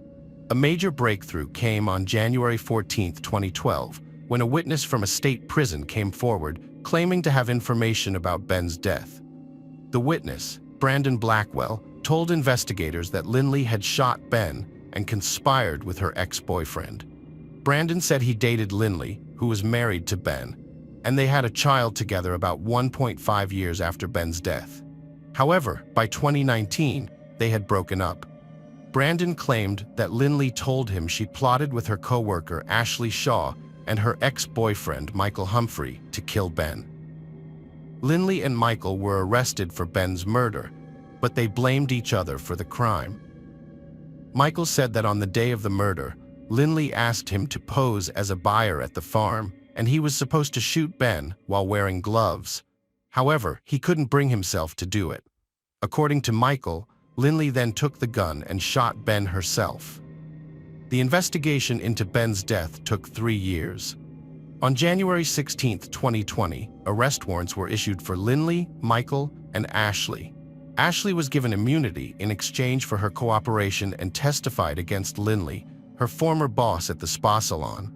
A major breakthrough came on January 14, 2012, when a witness from a state prison came forward claiming to have information about Ben's death. The witness, Brandon Blackwell, told investigators that Lynley had shot Ben and conspired with her ex-boyfriend. Brandon said he dated Lynley, who was married to Ben, and they had a child together about 1.5 years after Ben's death. However, by 2019, they had broken up. Brandon claimed that Lynley told him she plotted with her coworker Ashley Shaw and her ex-boyfriend Michael Humphrey to kill Ben. Lynley and Michael were arrested for Ben's murder, but they blamed each other for the crime. Michael said that on the day of the murder, Lynley asked him to pose as a buyer at the farm, and he was supposed to shoot Ben while wearing gloves. However, he couldn't bring himself to do it. According to Michael, Lynley then took the gun and shot Ben herself. The investigation into Ben's death took 3 years. On January 16, 2020, arrest warrants were issued for Lynley, Michael, and Ashley. Ashley was given immunity in exchange for her cooperation and testified against Lynley, her former boss at the spa salon.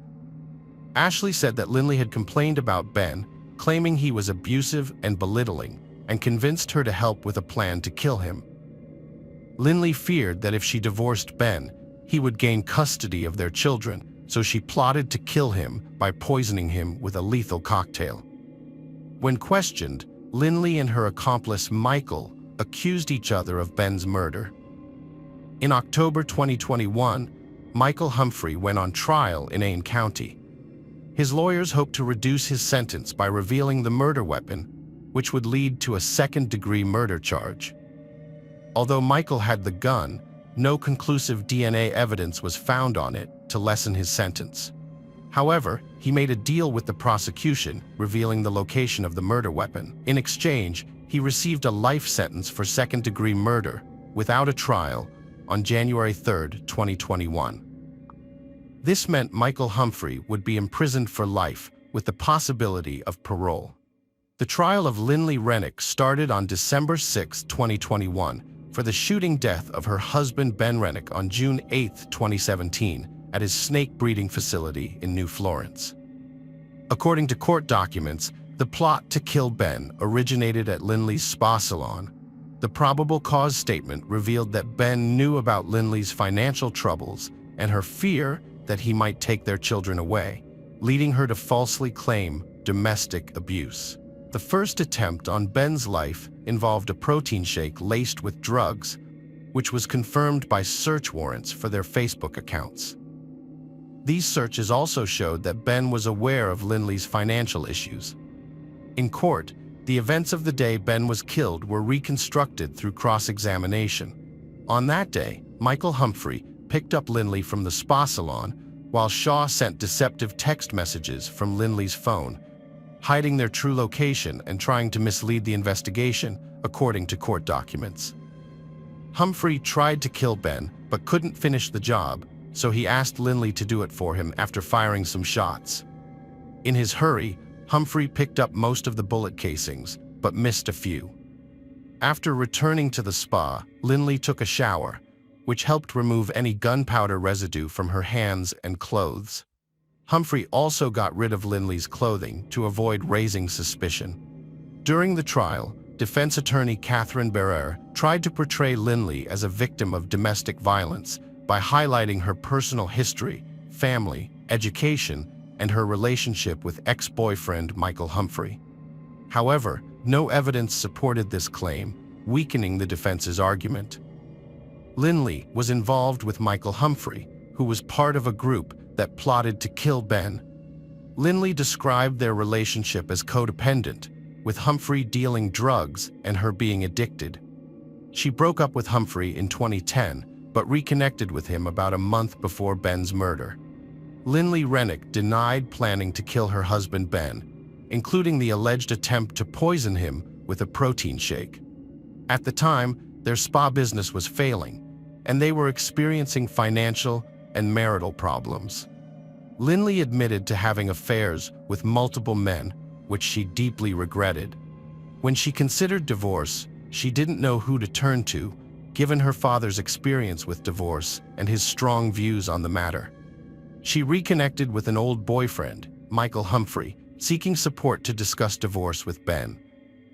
Ashley said that Lynley had complained about Ben, claiming he was abusive and belittling, and convinced her to help with a plan to kill him. Lynley feared that if she divorced Ben, he would gain custody of their children, so she plotted to kill him by poisoning him with a lethal cocktail. When questioned, Lynley and her accomplice Michael accused each other of Ben's murder. In October 2021, Michael Humphrey went on trial in Ain County. His lawyers hoped to reduce his sentence by revealing the murder weapon, which would lead to a second-degree murder charge. Although Michael had the gun, no conclusive DNA evidence was found on it to lessen his sentence. However, he made a deal with the prosecution, revealing the location of the murder weapon. In exchange, he received a life sentence for second-degree murder without a trial on January 3, 2021. This meant Michael Humphrey would be imprisoned for life with the possibility of parole. The trial of Lynley Renick started on December 6, 2021, for the shooting death of her husband Ben Renick on June 8, 2017, at his snake breeding facility in New Florence. According to court documents, the plot to kill Ben originated at Lynley's spa salon. The probable cause statement revealed that Ben knew about Lynley's financial troubles and her fear that he might take their children away, leading her to falsely claim domestic abuse. The first attempt on Ben's life involved a protein shake laced with drugs, which was confirmed by search warrants for their Facebook accounts. These searches also showed that Ben was aware of Lynley's financial issues. In court, the events of the day Ben was killed were reconstructed through cross-examination. On that day, Michael Humphrey picked up Lynley from the spa salon, while Shaw sent deceptive text messages from Lynley's phone, hiding their true location and trying to mislead the investigation, according to court documents. Humphrey tried to kill Ben, but couldn't finish the job, so he asked Lynley to do it for him after firing some shots. In his hurry, Humphrey picked up most of the bullet casings, but missed a few. After returning to the spa, Lynley took a shower, which helped remove any gunpowder residue from her hands and clothes. Humphrey also got rid of Lynley's clothing to avoid raising suspicion. During the trial, defense attorney Catherine Barrere tried to portray Lynley as a victim of domestic violence by highlighting her personal history, family, education, and her relationship with ex-boyfriend Michael Humphrey. However, no evidence supported this claim, weakening the defense's argument. Lynley was involved with Michael Humphrey, who was part of a group that plotted to kill Ben. Lynley described their relationship as codependent, with Humphrey dealing drugs and her being addicted. She broke up with Humphrey in 2010, but reconnected with him about a month before Ben's murder. Lynley Renick denied planning to kill her husband Ben, including the alleged attempt to poison him with a protein shake. At the time, their spa business was failing, and they were experiencing financial and marital problems. Lynley admitted to having affairs with multiple men, which she deeply regretted. When she considered divorce, she didn't know who to turn to, given her father's experience with divorce and his strong views on the matter. She reconnected with an old boyfriend, Michael Humphrey, seeking support to discuss divorce with Ben.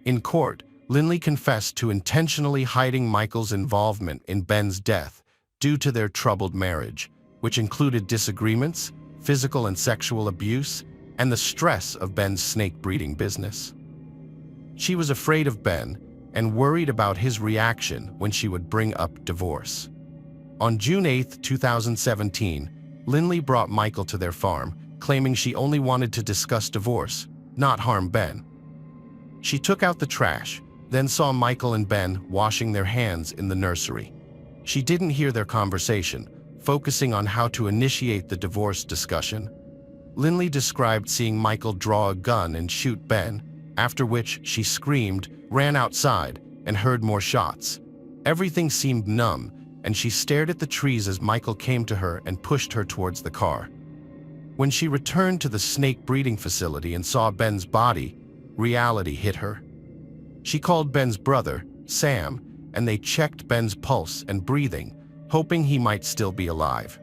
In court, Lynley confessed to intentionally hiding Michael's involvement in Ben's death due to their troubled marriage, which included disagreements, physical and sexual abuse, and the stress of Ben's snake breeding business. She was afraid of Ben and worried about his reaction when she would bring up divorce. On June 8, 2017, Lynley brought Michael to their farm, claiming she only wanted to discuss divorce, not harm Ben. She took out the trash, then saw Michael and Ben washing their hands in the nursery. She didn't hear their conversation, focusing on how to initiate the divorce discussion. Lynley described seeing Michael draw a gun and shoot Ben, after which she screamed, ran outside, and heard more shots. Everything seemed numb, and she stared at the trees as Michael came to her and pushed her towards the car. When she returned to the snake breeding facility and saw Ben's body, reality hit her. She called Ben's brother, Sam, and they checked Ben's pulse and breathing, hoping he might still be alive.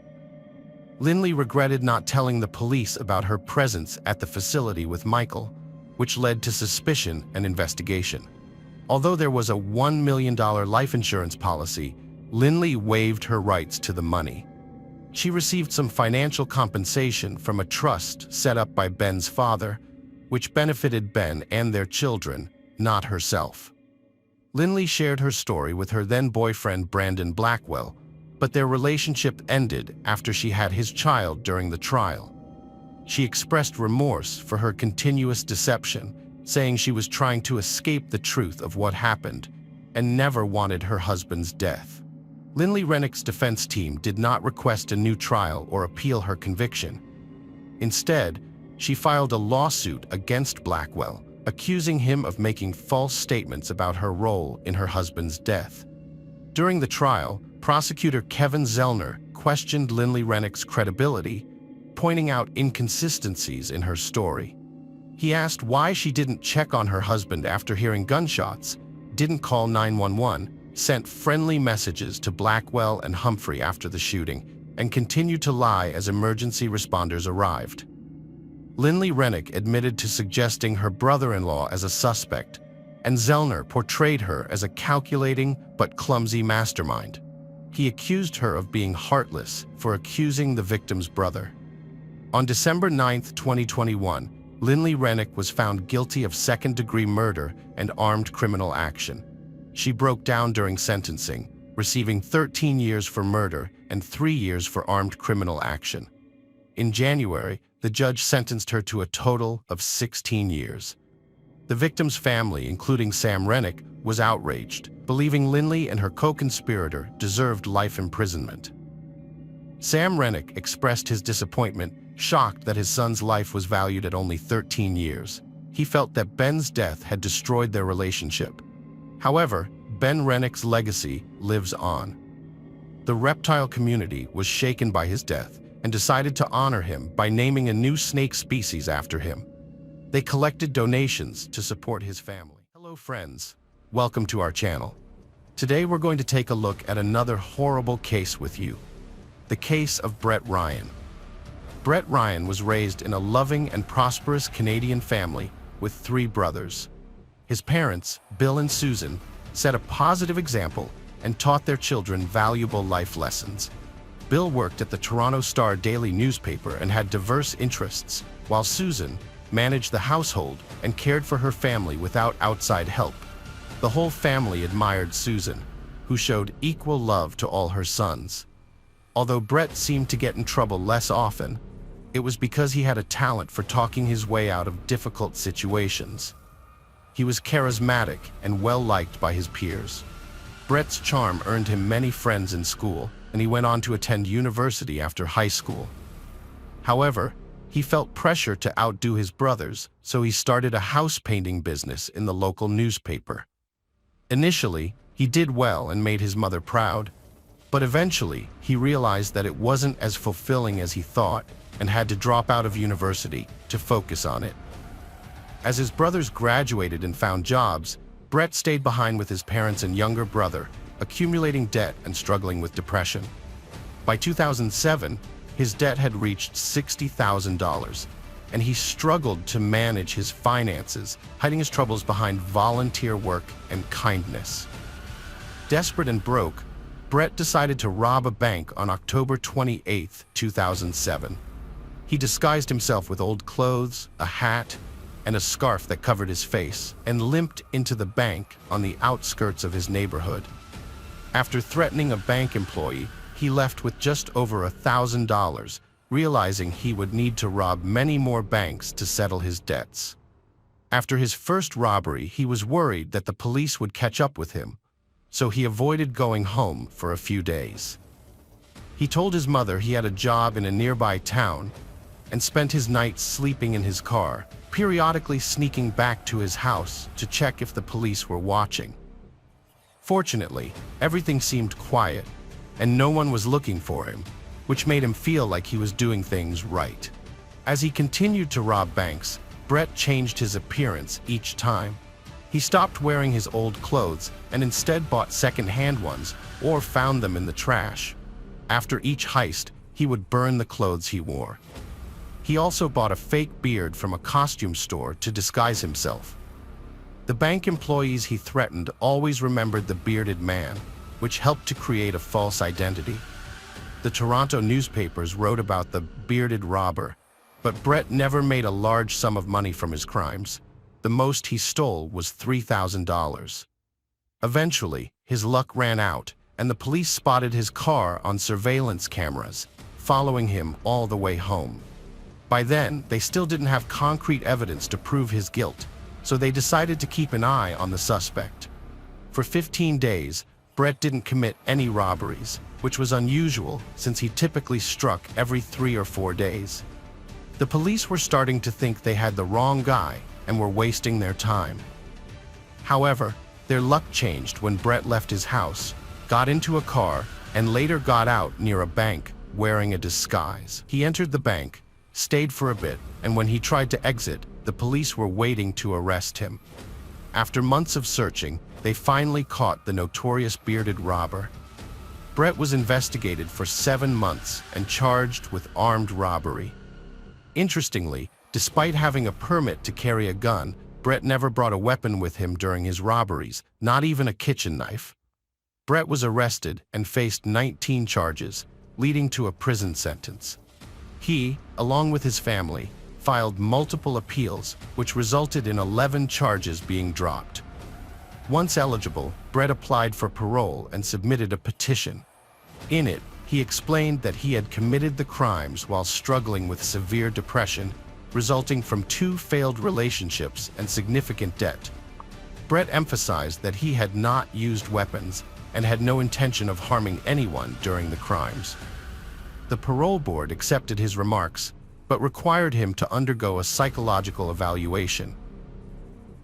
Lynley regretted not telling the police about her presence at the facility with Michael, which led to suspicion and investigation. Although there was a $1 million life insurance policy, Lynley waived her rights to the money. She received some financial compensation from a trust set up by Ben's father, which benefited Ben and their children, not herself. Lynley shared her story with her then-boyfriend Brandon Blackwell, but their relationship ended after she had his child during the trial. She expressed remorse for her continuous deception, saying she was trying to escape the truth of what happened and never wanted her husband's death. Lynley Renick's defense team did not request a new trial or appeal her conviction. Instead, she filed a lawsuit against Blackwell, accusing him of making false statements about her role in her husband's death. During the trial, prosecutor Kevin Zellner questioned Lynley Renick's credibility, pointing out inconsistencies in her story. He asked why she didn't check on her husband after hearing gunshots, didn't call 911, sent friendly messages to Blackwell and Humphrey after the shooting, and continued to lie as emergency responders arrived. Lynley Renick admitted to suggesting her brother-in-law as a suspect, and Zellner portrayed her as a calculating but clumsy mastermind. He accused her of being heartless for accusing the victim's brother. On December 9, 2021, Lynley Renick was found guilty of second-degree murder and armed criminal action. She broke down during sentencing, receiving 13 years for murder and 3 years for armed criminal action. In January, the judge sentenced her to a total of 16 years. The victim's family, including Sam Renick, was outraged, believing Lynley and her co-conspirator deserved life imprisonment. Sam Renick expressed his disappointment, shocked that his son's life was valued at only 13 years. He felt that Ben's death had destroyed their relationship. However, Ben Renick's legacy lives on. The reptile community was shaken by his death and decided to honor him by naming a new snake species after him. They collected donations to support his family. Hello friends, welcome to our channel. Today we're going to take a look at another horrible case with you. The case of Brett Ryan. Brett Ryan was raised in a loving and prosperous Canadian family with 3 brothers. His parents, Bill and Susan, set a positive example and taught their children valuable life lessons. Bill worked at the Toronto Star Daily newspaper and had diverse interests, while Susan managed the household and cared for her family without outside help. The whole family admired Susan, who showed equal love to all her sons. Although Brett seemed to get in trouble less often, it was because he had a talent for talking his way out of difficult situations. He was charismatic and well-liked by his peers. Brett's charm earned him many friends in school, and he went on to attend university after high school. However, he felt pressure to outdo his brothers, so he started a house painting business in the local newspaper. Initially, he did well and made his mother proud, but eventually he realized that it wasn't as fulfilling as he thought and had to drop out of university to focus on it. As his brothers graduated and found jobs, Brett stayed behind with his parents and younger brother, accumulating debt and struggling with depression. By 2007, his debt had reached $60,000, and he struggled to manage his finances, hiding his troubles behind volunteer work and kindness. Desperate and broke, Brett decided to rob a bank on October 28, 2007. He disguised himself with old clothes, a hat, and a scarf that covered his face, and limped into the bank on the outskirts of his neighborhood. After threatening a bank employee, he left with just over $1,000, realizing he would need to rob many more banks to settle his debts. After his first robbery, he was worried that the police would catch up with him, so he avoided going home for a few days. He told his mother he had a job in a nearby town and spent his nights sleeping in his car, periodically sneaking back to his house to check if the police were watching. Fortunately, everything seemed quiet, and no one was looking for him, which made him feel like he was doing things right. As he continued to rob banks, Brett changed his appearance each time. He stopped wearing his old clothes and instead bought second-hand ones or found them in the trash. After each heist, he would burn the clothes he wore. He also bought a fake beard from a costume store to disguise himself. The bank employees he threatened always remembered the bearded man, which helped to create a false identity. The Toronto newspapers wrote about the bearded robber, but Brett never made a large sum of money from his crimes. The most he stole was $3,000. Eventually, his luck ran out, and the police spotted his car on surveillance cameras, following him all the way home. By then, they still didn't have concrete evidence to prove his guilt, so they decided to keep an eye on the suspect. For 15 days, Brett didn't commit any robberies, which was unusual since he typically struck every 3 or 4 days. The police were starting to think they had the wrong guy and were wasting their time. However, their luck changed when Brett left his house, got into a car, and later got out near a bank wearing a disguise. He entered the bank, stayed for a bit, and when he tried to exit, the police were waiting to arrest him. After months of searching, they finally caught the notorious bearded robber. Brett was investigated for 7 months and charged with armed robbery. Interestingly, despite having a permit to carry a gun, Brett never brought a weapon with him during his robberies, not even a kitchen knife. Brett was arrested and faced 19 charges, leading to a prison sentence. He, along with his family, filed multiple appeals, which resulted in 11 charges being dropped. Once eligible, Brett applied for parole and submitted a petition. In it, he explained that he had committed the crimes while struggling with severe depression, resulting from 2 failed relationships and significant debt. Brett emphasized that he had not used weapons and had no intention of harming anyone during the crimes. The parole board accepted his remarks, but required him to undergo a psychological evaluation.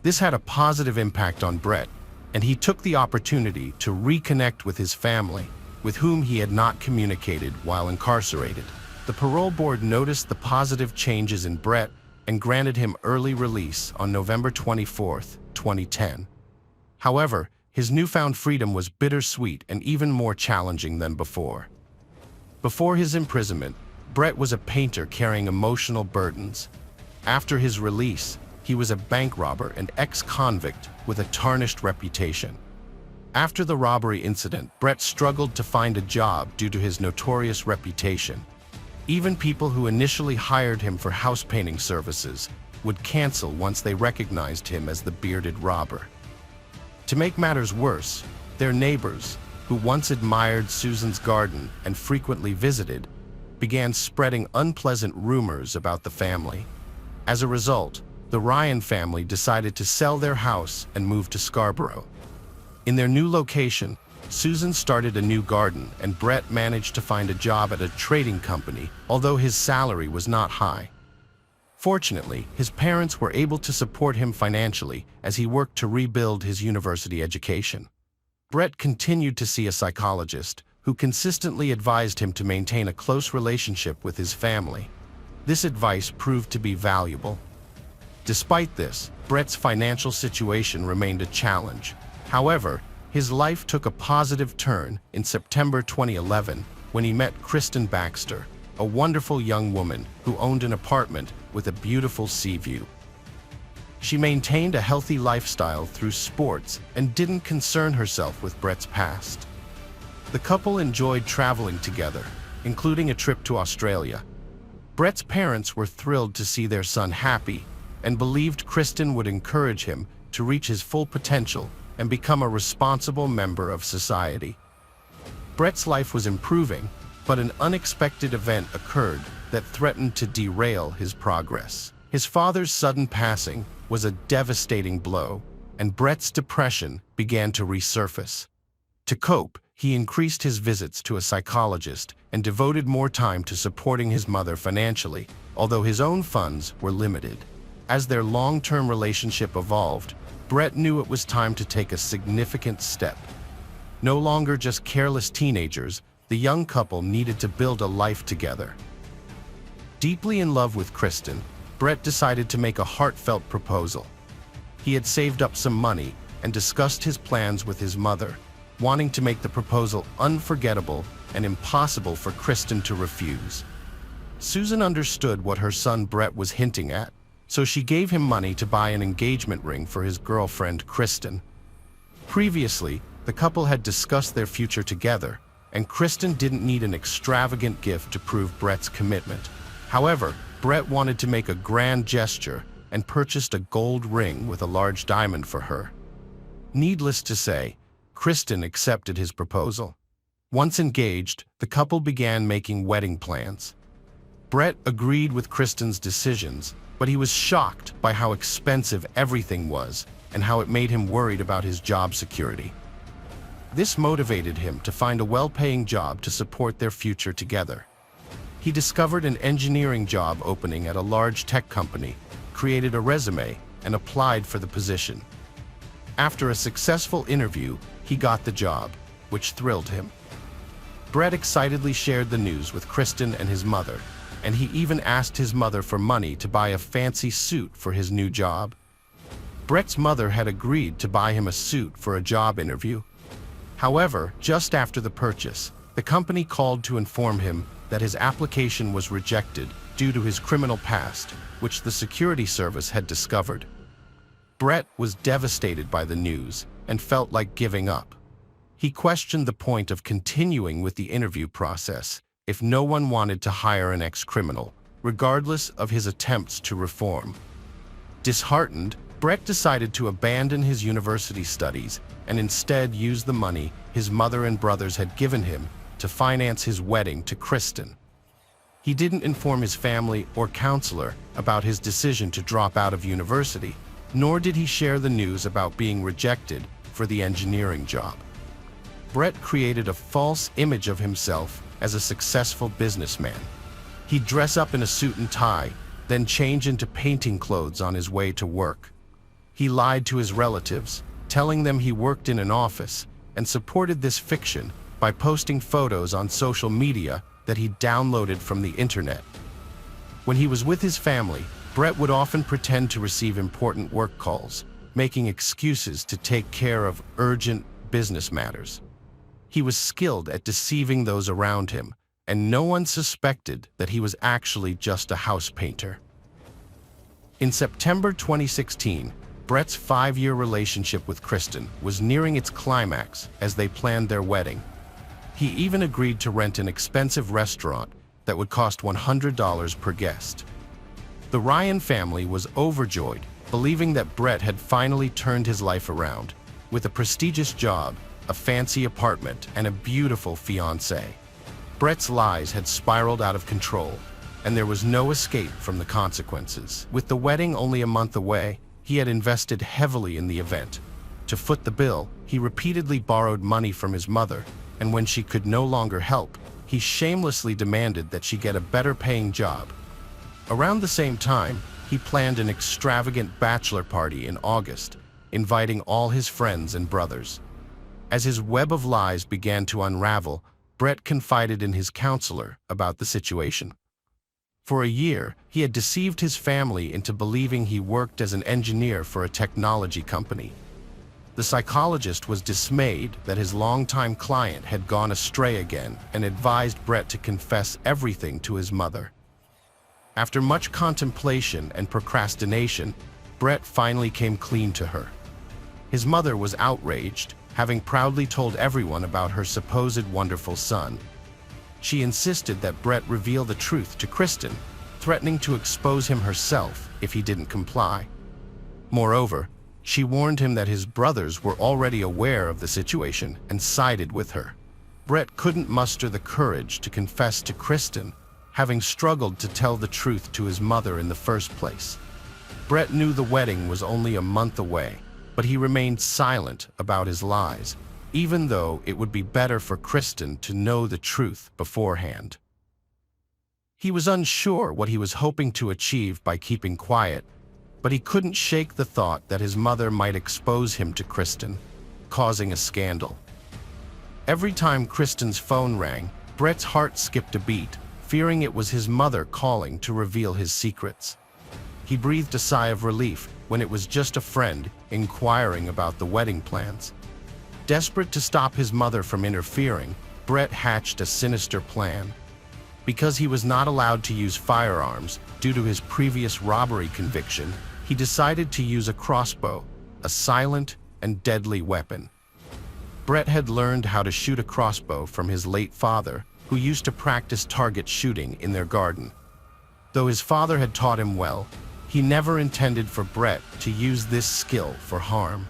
This had a positive impact on Brett, and he took the opportunity to reconnect with his family, with whom he had not communicated while incarcerated. The parole board noticed the positive changes in Brett and granted him early release on November 24, 2010. However, his newfound freedom was bittersweet and even more challenging than before. Before his imprisonment, Brett was a painter carrying emotional burdens. After his release, he was a bank robber and ex-convict with a tarnished reputation. After the robbery incident, Brett struggled to find a job due to his notorious reputation. Even people who initially hired him for house painting services would cancel once they recognized him as the bearded robber. To make matters worse, their neighbors, who once admired Susan's garden and frequently visited, began spreading unpleasant rumors about the family. As a result, the Ryan family decided to sell their house and move to Scarborough. In their new location, Susan started a new garden and Brett managed to find a job at a trading company, although his salary was not high. Fortunately, his parents were able to support him financially as he worked to rebuild his university education. Brett continued to see a psychologist who consistently advised him to maintain a close relationship with his family. This advice proved to be valuable. Despite this, Brett's financial situation remained a challenge. However, his life took a positive turn in September 2011 when he met Kristen Baxter, a wonderful young woman who owned an apartment with a beautiful sea view. She maintained a healthy lifestyle through sports and didn't concern herself with Brett's past. The couple enjoyed traveling together, including a trip to Australia. Brett's parents were thrilled to see their son happy and believed Kristen would encourage him to reach his full potential and become a responsible member of society. Brett's life was improving, but an unexpected event occurred that threatened to derail his progress. His father's sudden passing was a devastating blow, and Brett's depression began to resurface. To cope, he increased his visits to a psychologist and devoted more time to supporting his mother financially, although his own funds were limited. As their long-term relationship evolved, Brett knew it was time to take a significant step. No longer just careless teenagers, the young couple needed to build a life together. Deeply in love with Kristen, Brett decided to make a heartfelt proposal. He had saved up some money and discussed his plans with his mother, wanting to make the proposal unforgettable and impossible for Kristen to refuse. Susan understood what her son Brett was hinting at, so she gave him money to buy an engagement ring for his girlfriend Kristen. Previously, the couple had discussed their future together, and Kristen didn't need an extravagant gift to prove Brett's commitment. However, Brett wanted to make a grand gesture and purchased a gold ring with a large diamond for her. Needless to say, Kristen accepted his proposal. Once engaged, the couple began making wedding plans. Brett agreed with Kristen's decisions, but he was shocked by how expensive everything was and how it made him worried about his job security. This motivated him to find a well-paying job to support their future together. He discovered an engineering job opening at a large tech company, created a resume, and applied for the position. After a successful interview, he got the job, which thrilled him. Brett excitedly shared the news with Kristen and his mother, and he even asked his mother for money to buy a fancy suit for his new job. Brett's mother had agreed to buy him a suit for a job interview. However, just after the purchase, the company called to inform him that his application was rejected due to his criminal past, which the security service had discovered. Brett was devastated by the news and felt like giving up. He questioned the point of continuing with the interview process if no one wanted to hire an ex-criminal, regardless of his attempts to reform. Disheartened, Brett decided to abandon his university studies and instead use the money his mother and brothers had given him to finance his wedding to Kristen. He didn't inform his family or counselor about his decision to drop out of university, nor did he share the news about being rejected for the engineering job. Brett created a false image of himself as a successful businessman. He'd dress up in a suit and tie, then change into painting clothes on his way to work. He lied to his relatives, telling them he worked in an office, and supported this fiction by posting photos on social media that he downloaded from the internet. When he was with his family, Brett would often pretend to receive important work calls, making excuses to take care of urgent business matters. He was skilled at deceiving those around him, and no one suspected that he was actually just a house painter. In September 2016, Brett's 5-year relationship with Kristen was nearing its climax as they planned their wedding. He even agreed to rent an expensive restaurant that would cost $100 per guest. The Ryan family was overjoyed, believing that Brett had finally turned his life around, with a prestigious job, a fancy apartment, and a beautiful fiancée. Brett's lies had spiraled out of control, and there was no escape from the consequences. With the wedding only a month away, he had invested heavily in the event. To foot the bill, he repeatedly borrowed money from his mother, and when she could no longer help, he shamelessly demanded that she get a better-paying job. Around the same time, he planned an extravagant bachelor party in August, inviting all his friends and brothers. As his web of lies began to unravel, Brett confided in his counselor about the situation. For a year, he had deceived his family into believing he worked as an engineer for a technology company. The psychologist was dismayed that his longtime client had gone astray again and advised Brett to confess everything to his mother. After much contemplation and procrastination, Brett finally came clean to her. His mother was outraged, having proudly told everyone about her supposed wonderful son. She insisted that Brett reveal the truth to Kristen, threatening to expose him herself if he didn't comply. Moreover, she warned him that his brothers were already aware of the situation and sided with her. Brett couldn't muster the courage to confess to Kristen, having struggled to tell the truth to his mother in the first place. Brett knew the wedding was only a month away, but he remained silent about his lies, even though it would be better for Kristen to know the truth beforehand. He was unsure what he was hoping to achieve by keeping quiet, but he couldn't shake the thought that his mother might expose him to Kristen, causing a scandal. Every time Kristen's phone rang, Brett's heart skipped a beat, fearing it was his mother calling to reveal his secrets. He breathed a sigh of relief when it was just a friend inquiring about the wedding plans. Desperate to stop his mother from interfering, Brett hatched a sinister plan. Because he was not allowed to use firearms due to his previous robbery conviction, he decided to use a crossbow, a silent and deadly weapon. Brett had learned how to shoot a crossbow from his late father, who used to practice target shooting in their garden. Though his father had taught him well, he never intended for Brett to use this skill for harm.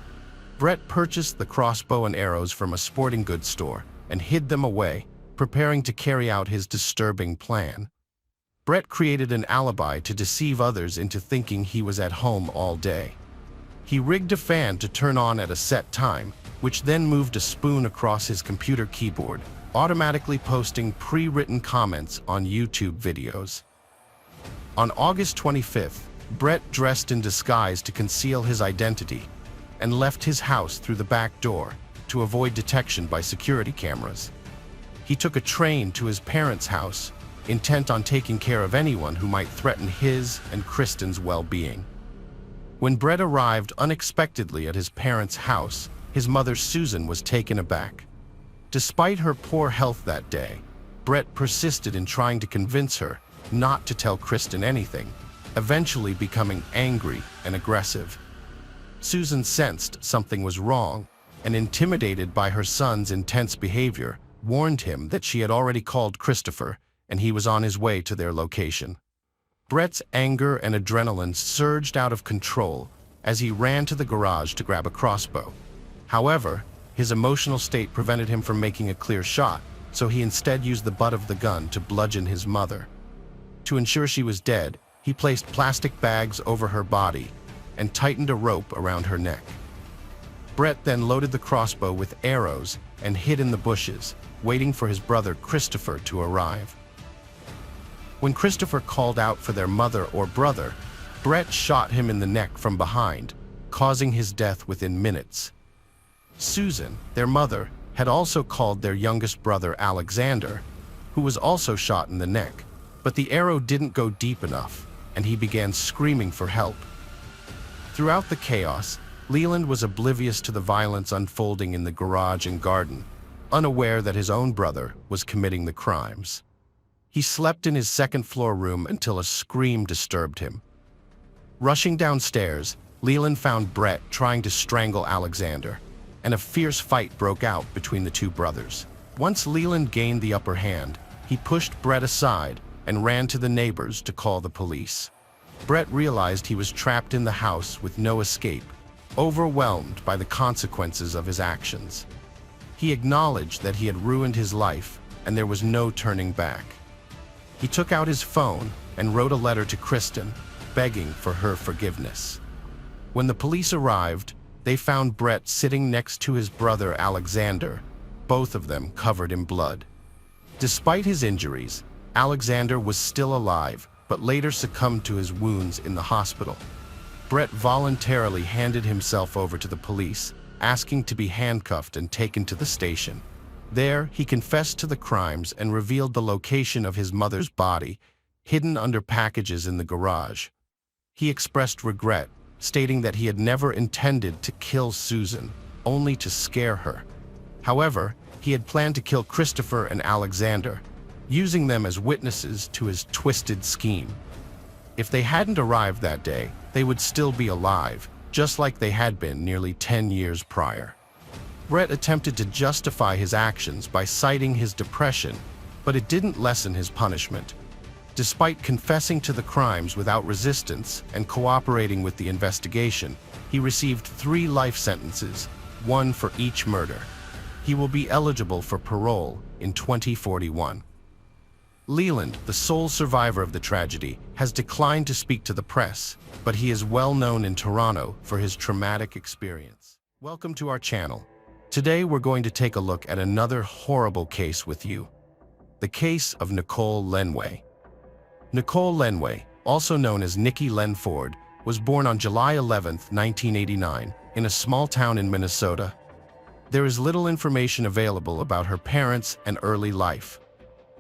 Brett purchased the crossbow and arrows from a sporting goods store and hid them away, preparing to carry out his disturbing plan. Brett created an alibi to deceive others into thinking he was at home all day. He rigged a fan to turn on at a set time, which then moved a spoon across his computer keyboard, automatically posting pre-written comments on YouTube videos. On August 25th, Brett dressed in disguise to conceal his identity and left his house through the back door to avoid detection by security cameras. He took a train to his parents' house, intent on taking care of anyone who might threaten his and Kristen's well-being. When Brett arrived unexpectedly at his parents' house, his mother Susan was taken aback. Despite her poor health that day, Brett persisted in trying to convince her not to tell Kristen anything, eventually becoming angry and aggressive. Susan sensed something was wrong and, intimidated by her son's intense behavior, warned him that she had already called Christopher and he was on his way to their location. Brett's anger and adrenaline surged out of control as he ran to the garage to grab a crossbow. However, his emotional state prevented him from making a clear shot, so he instead used the butt of the gun to bludgeon his mother. To ensure she was dead, he placed plastic bags over her body and tightened a rope around her neck. Brett then loaded the crossbow with arrows and hid in the bushes, waiting for his brother Christopher to arrive. When Christopher called out for their mother or brother, Brett shot him in the neck from behind, causing his death within minutes. Susan, their mother, had also called their youngest brother Alexander, who was also shot in the neck, but the arrow didn't go deep enough, and he began screaming for help. Throughout the chaos, Leland was oblivious to the violence unfolding in the garage and garden, unaware that his own brother was committing the crimes. He slept in his second-floor room until a scream disturbed him. Rushing downstairs, Leland found Brett trying to strangle Alexander, and a fierce fight broke out between the two brothers. Once Leland gained the upper hand, he pushed Brett aside and ran to the neighbors to call the police. Brett realized he was trapped in the house with no escape, overwhelmed by the consequences of his actions. He acknowledged that he had ruined his life and there was no turning back. He took out his phone and wrote a letter to Kristen, begging for her forgiveness. When the police arrived, they found Brett sitting next to his brother Alexander, both of them covered in blood. Despite his injuries, Alexander was still alive, but later succumbed to his wounds in the hospital. Brett voluntarily handed himself over to the police, asking to be handcuffed and taken to the station. There, he confessed to the crimes and revealed the location of his mother's body, hidden under packages in the garage. He expressed regret, stating that he had never intended to kill Susan, only to scare her. However, he had planned to kill Christopher and Alexander, using them as witnesses to his twisted scheme. If they hadn't arrived that day, they would still be alive, just like they had been nearly 10 years prior. Brett attempted to justify his actions by citing his depression, but it didn't lessen his punishment. Despite confessing to the crimes without resistance and cooperating with the investigation, he received 3 life sentences, 1 for each murder. He will be eligible for parole in 2041. Leland, the sole survivor of the tragedy, has declined to speak to the press, but he is well known in Toronto for his traumatic experience. Welcome to our channel. Today we're going to take a look at another horrible case with you. The case of Nicole Lenway. Nicole Lenway, also known as Nikki Lenford, was born on July 11, 1989, in a small town in Minnesota. There is little information available about her parents and early life.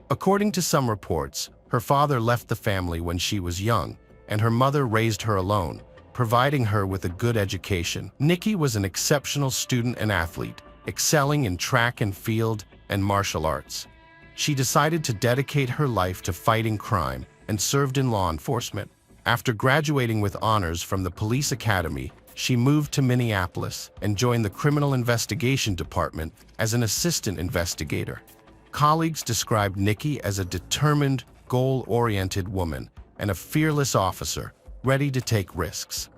According to some reports, her father left the family when she was young, and her mother raised her alone, providing her with a good education. Nikki was an exceptional student and athlete, excelling in track and field and martial arts. She decided to dedicate her life to fighting crime and served in law enforcement. After graduating with honors from the police academy, she moved to Minneapolis and joined the Criminal Investigation Department as an assistant investigator. Colleagues described Nikki as a determined, goal-oriented woman and a fearless officer, ready to take risks.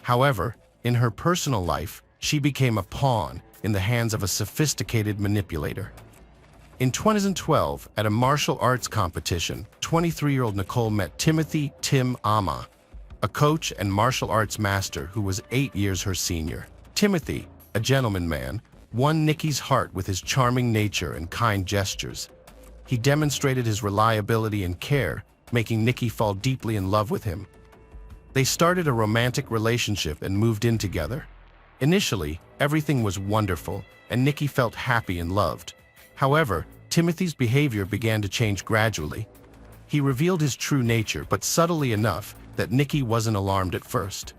However, in her personal life, she became a pawn in the hands of a sophisticated manipulator. In 2012, at a martial arts competition, 23-year-old Nicole met Timothy "Tim" Ama, a coach and martial arts master who was 8 years her senior. Timothy, a gentleman man, won Nikki's heart with his charming nature and kind gestures. He demonstrated his reliability and care, making Nikki fall deeply in love with him. They started a romantic relationship and moved in together. Initially, everything was wonderful, and Nikki felt happy and loved. However, Timothy's behavior began to change gradually. He revealed his true nature, but subtly enough that Nikki wasn't alarmed at first.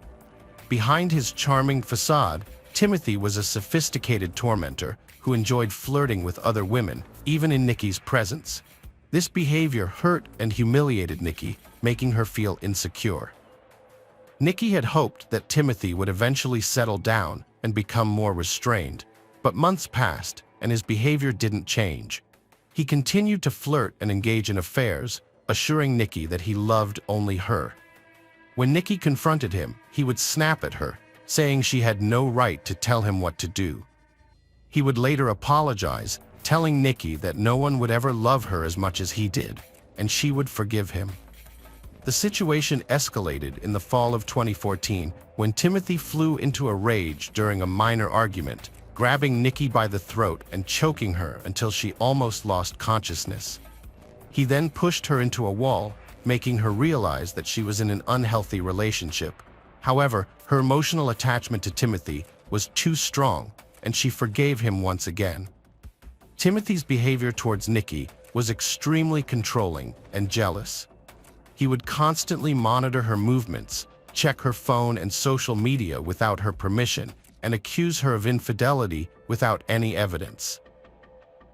Behind his charming facade, Timothy was a sophisticated tormentor who enjoyed flirting with other women, even in Nikki's presence. This behavior hurt and humiliated Nikki, making her feel insecure. Nikki had hoped that Timothy would eventually settle down and become more restrained, but months passed and his behavior didn't change. He continued to flirt and engage in affairs, assuring Nikki that he loved only her. When Nikki confronted him, he would snap at her, saying she had no right to tell him what to do. He would later apologize, telling Nikki that no one would ever love her as much as he did, and she would forgive him. The situation escalated in the fall of 2014 when Timothy flew into a rage during a minor argument, grabbing Nikki by the throat and choking her until she almost lost consciousness. He then pushed her into a wall, making her realize that she was in an unhealthy relationship. However, her emotional attachment to Timothy was too strong, and she forgave him once again. Timothy's behavior towards Nikki was extremely controlling and jealous. He would constantly monitor her movements, check her phone and social media without her permission, and accuse her of infidelity without any evidence.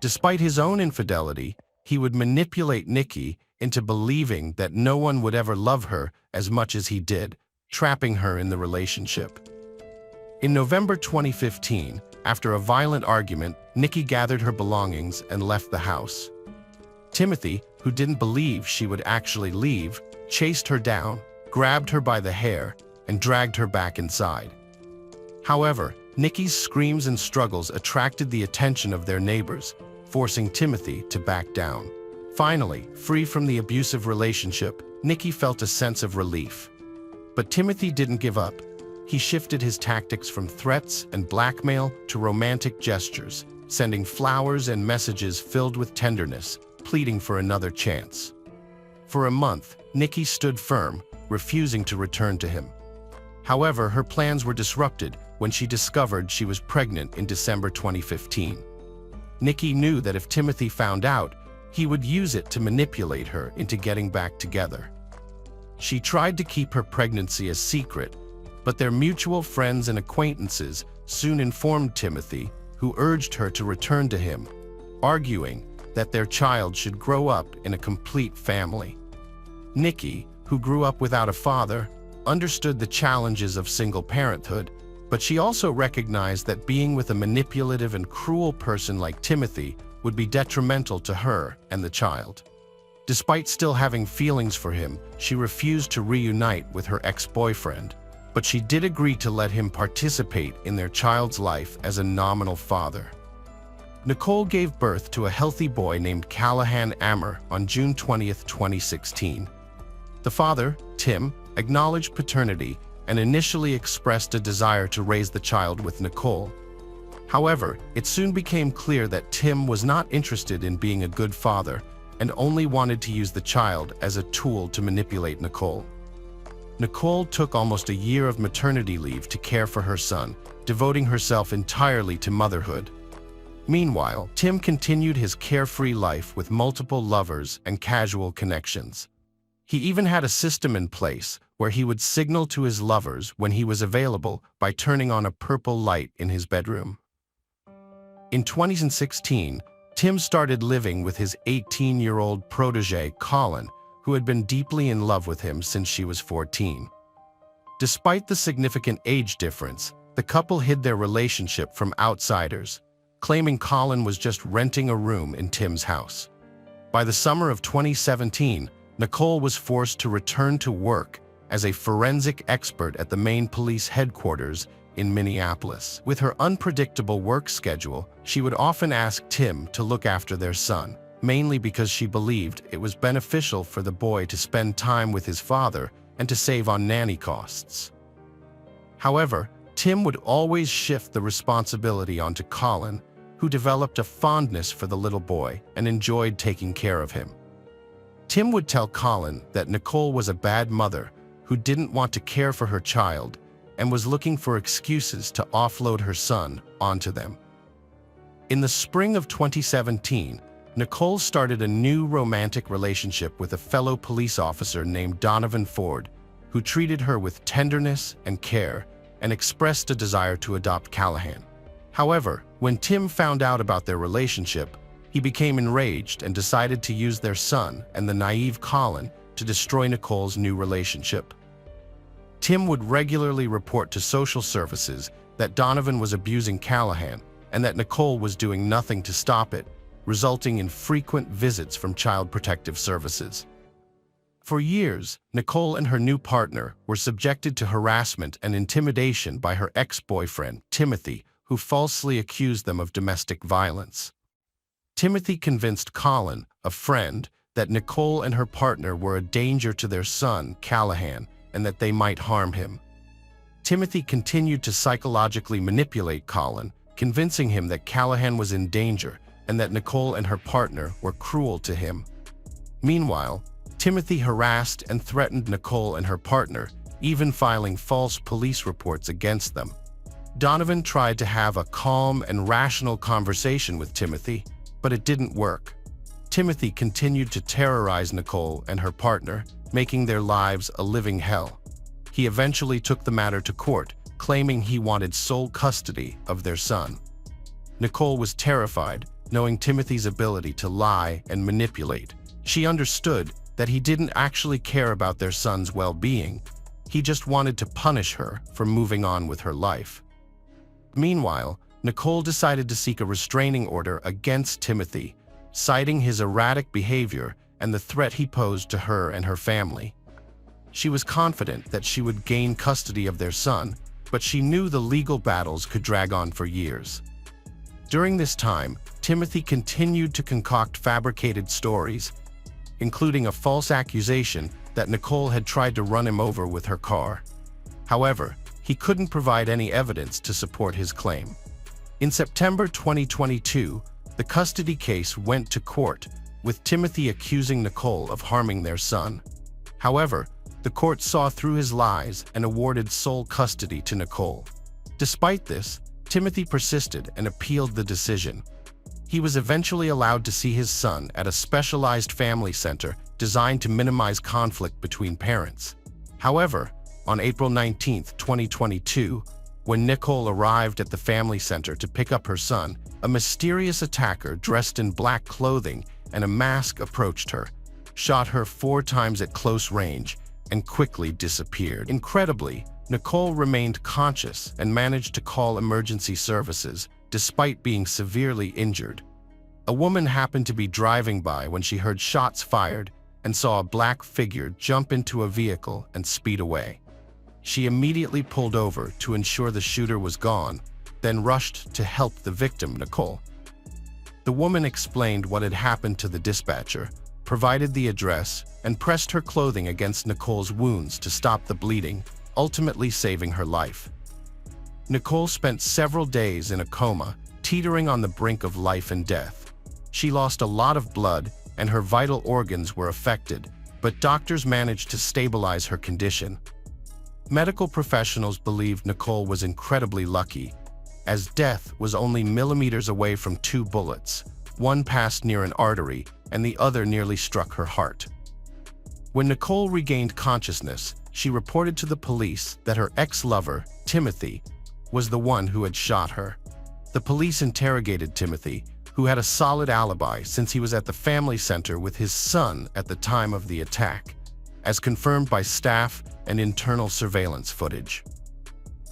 Despite his own infidelity, he would manipulate Nikki into believing that no one would ever love her as much as he did, trapping her in the relationship. In November 2015, after a violent argument, Nikki gathered her belongings and left the house. Timothy, who didn't believe she would actually leave, chased her down, grabbed her by the hair, and dragged her back inside. However, Nikki's screams and struggles attracted the attention of their neighbors, forcing Timothy to back down. Finally, free from the abusive relationship, Nikki felt a sense of relief. But Timothy didn't give up. He shifted his tactics from threats and blackmail to romantic gestures, sending flowers and messages filled with tenderness, pleading for another chance. For a month, Nikki stood firm, refusing to return to him. However, her plans were disrupted when she discovered she was pregnant in December 2015. Nikki knew that if Timothy found out, he would use it to manipulate her into getting back together. She tried to keep her pregnancy a secret, but their mutual friends and acquaintances soon informed Timothy, who urged her to return to him, arguing that their child should grow up in a complete family. Nikki, who grew up without a father, understood the challenges of single parenthood, but she also recognized that being with a manipulative and cruel person like Timothy would be detrimental to her and the child. Despite still having feelings for him, she refused to reunite with her ex-boyfriend, but she did agree to let him participate in their child's life as a nominal father. Nicole gave birth to a healthy boy named Callahan Ammer on June 20, 2016. The father, Tim, acknowledged paternity and initially expressed a desire to raise the child with Nicole. However, it soon became clear that Tim was not interested in being a good father and only wanted to use the child as a tool to manipulate Nicole. Nicole took almost a year of maternity leave to care for her son, devoting herself entirely to motherhood. Meanwhile, Tim continued his carefree life with multiple lovers and casual connections. He even had a system in place where he would signal to his lovers when he was available by turning on a purple light in his bedroom. In 2016, Tim started living with his 18-year-old protege, Colin, who had been deeply in love with him since she was 14. Despite the significant age difference, the couple hid their relationship from outsiders, claiming Colin was just renting a room in Tim's house. By the summer of 2017, Nicole was forced to return to work as a forensic expert at the main police headquarters in Minneapolis. With her unpredictable work schedule, she would often ask Tim to look after their son, mainly because she believed it was beneficial for the boy to spend time with his father and to save on nanny costs. However, Tim would always shift the responsibility onto Colin, who developed a fondness for the little boy and enjoyed taking care of him. Tim would tell Colin that Nicole was a bad mother who didn't want to care for her child and was looking for excuses to offload her son onto them. In the spring of 2017, Nicole started a new romantic relationship with a fellow police officer named Donovan Ford, who treated her with tenderness and care and expressed a desire to adopt Callahan. However, when Tim found out about their relationship, he became enraged and decided to use their son and the naive Colin to destroy Nicole's new relationship. Tim would regularly report to social services that Donovan was abusing Callahan and that Nicole was doing nothing to stop it, resulting in frequent visits from Child Protective Services. For years, Nicole and her new partner were subjected to harassment and intimidation by her ex-boyfriend, Timothy, who falsely accused them of domestic violence. Timothy convinced Colin, a friend, that Nicole and her partner were a danger to their son, Callahan, and that they might harm him. Timothy continued to psychologically manipulate Colin, convincing him that Callahan was in danger and that Nicole and her partner were cruel to him. Meanwhile, Timothy harassed and threatened Nicole and her partner, even filing false police reports against them. Donovan tried to have a calm and rational conversation with Timothy, but it didn't work. Timothy continued to terrorize Nicole and her partner, making their lives a living hell. He eventually took the matter to court, claiming he wanted sole custody of their son. Nicole was terrified, knowing Timothy's ability to lie and manipulate. She understood that he didn't actually care about their son's well-being. He just wanted to punish her for moving on with her life. Meanwhile, Nicole decided to seek a restraining order against Timothy, citing his erratic behavior and the threat he posed to her and her family. She was confident that she would gain custody of their son, but she knew the legal battles could drag on for years. During this time, Timothy continued to concoct fabricated stories, including a false accusation that Nicole had tried to run him over with her car. However, he couldn't provide any evidence to support his claim. In September 2022, the custody case went to court, with Timothy accusing Nicole of harming their son. However, the court saw through his lies and awarded sole custody to Nicole. Despite this, Timothy persisted and appealed the decision. He was eventually allowed to see his son at a specialized family center designed to minimize conflict between parents. However, on April 19, 2022, when Nicole arrived at the family center to pick up her son, a mysterious attacker dressed in black clothing and a mask approached her, shot her 4 times at close range, and quickly disappeared. Incredibly, Nicole remained conscious and managed to call emergency services despite being severely injured. A woman happened to be driving by when she heard shots fired and saw a black figure jump into a vehicle and speed away. She immediately pulled over to ensure the shooter was gone, then rushed to help the victim, Nicole. The woman explained what had happened to the dispatcher, provided the address, and pressed her clothing against Nicole's wounds to stop the bleeding, ultimately saving her life. Nicole spent several days in a coma, teetering on the brink of life and death. She lost a lot of blood and her vital organs were affected, but doctors managed to stabilize her condition. Medical professionals believed Nicole was incredibly lucky, as death was only millimeters away from 2 bullets. One passed near an artery and the other nearly struck her heart. When Nicole regained consciousness, she reported to the police that her ex-lover, Timothy, was the one who had shot her. The police interrogated Timothy, who had a solid alibi since he was at the family center with his son at the time of the attack, as confirmed by staff and internal surveillance footage.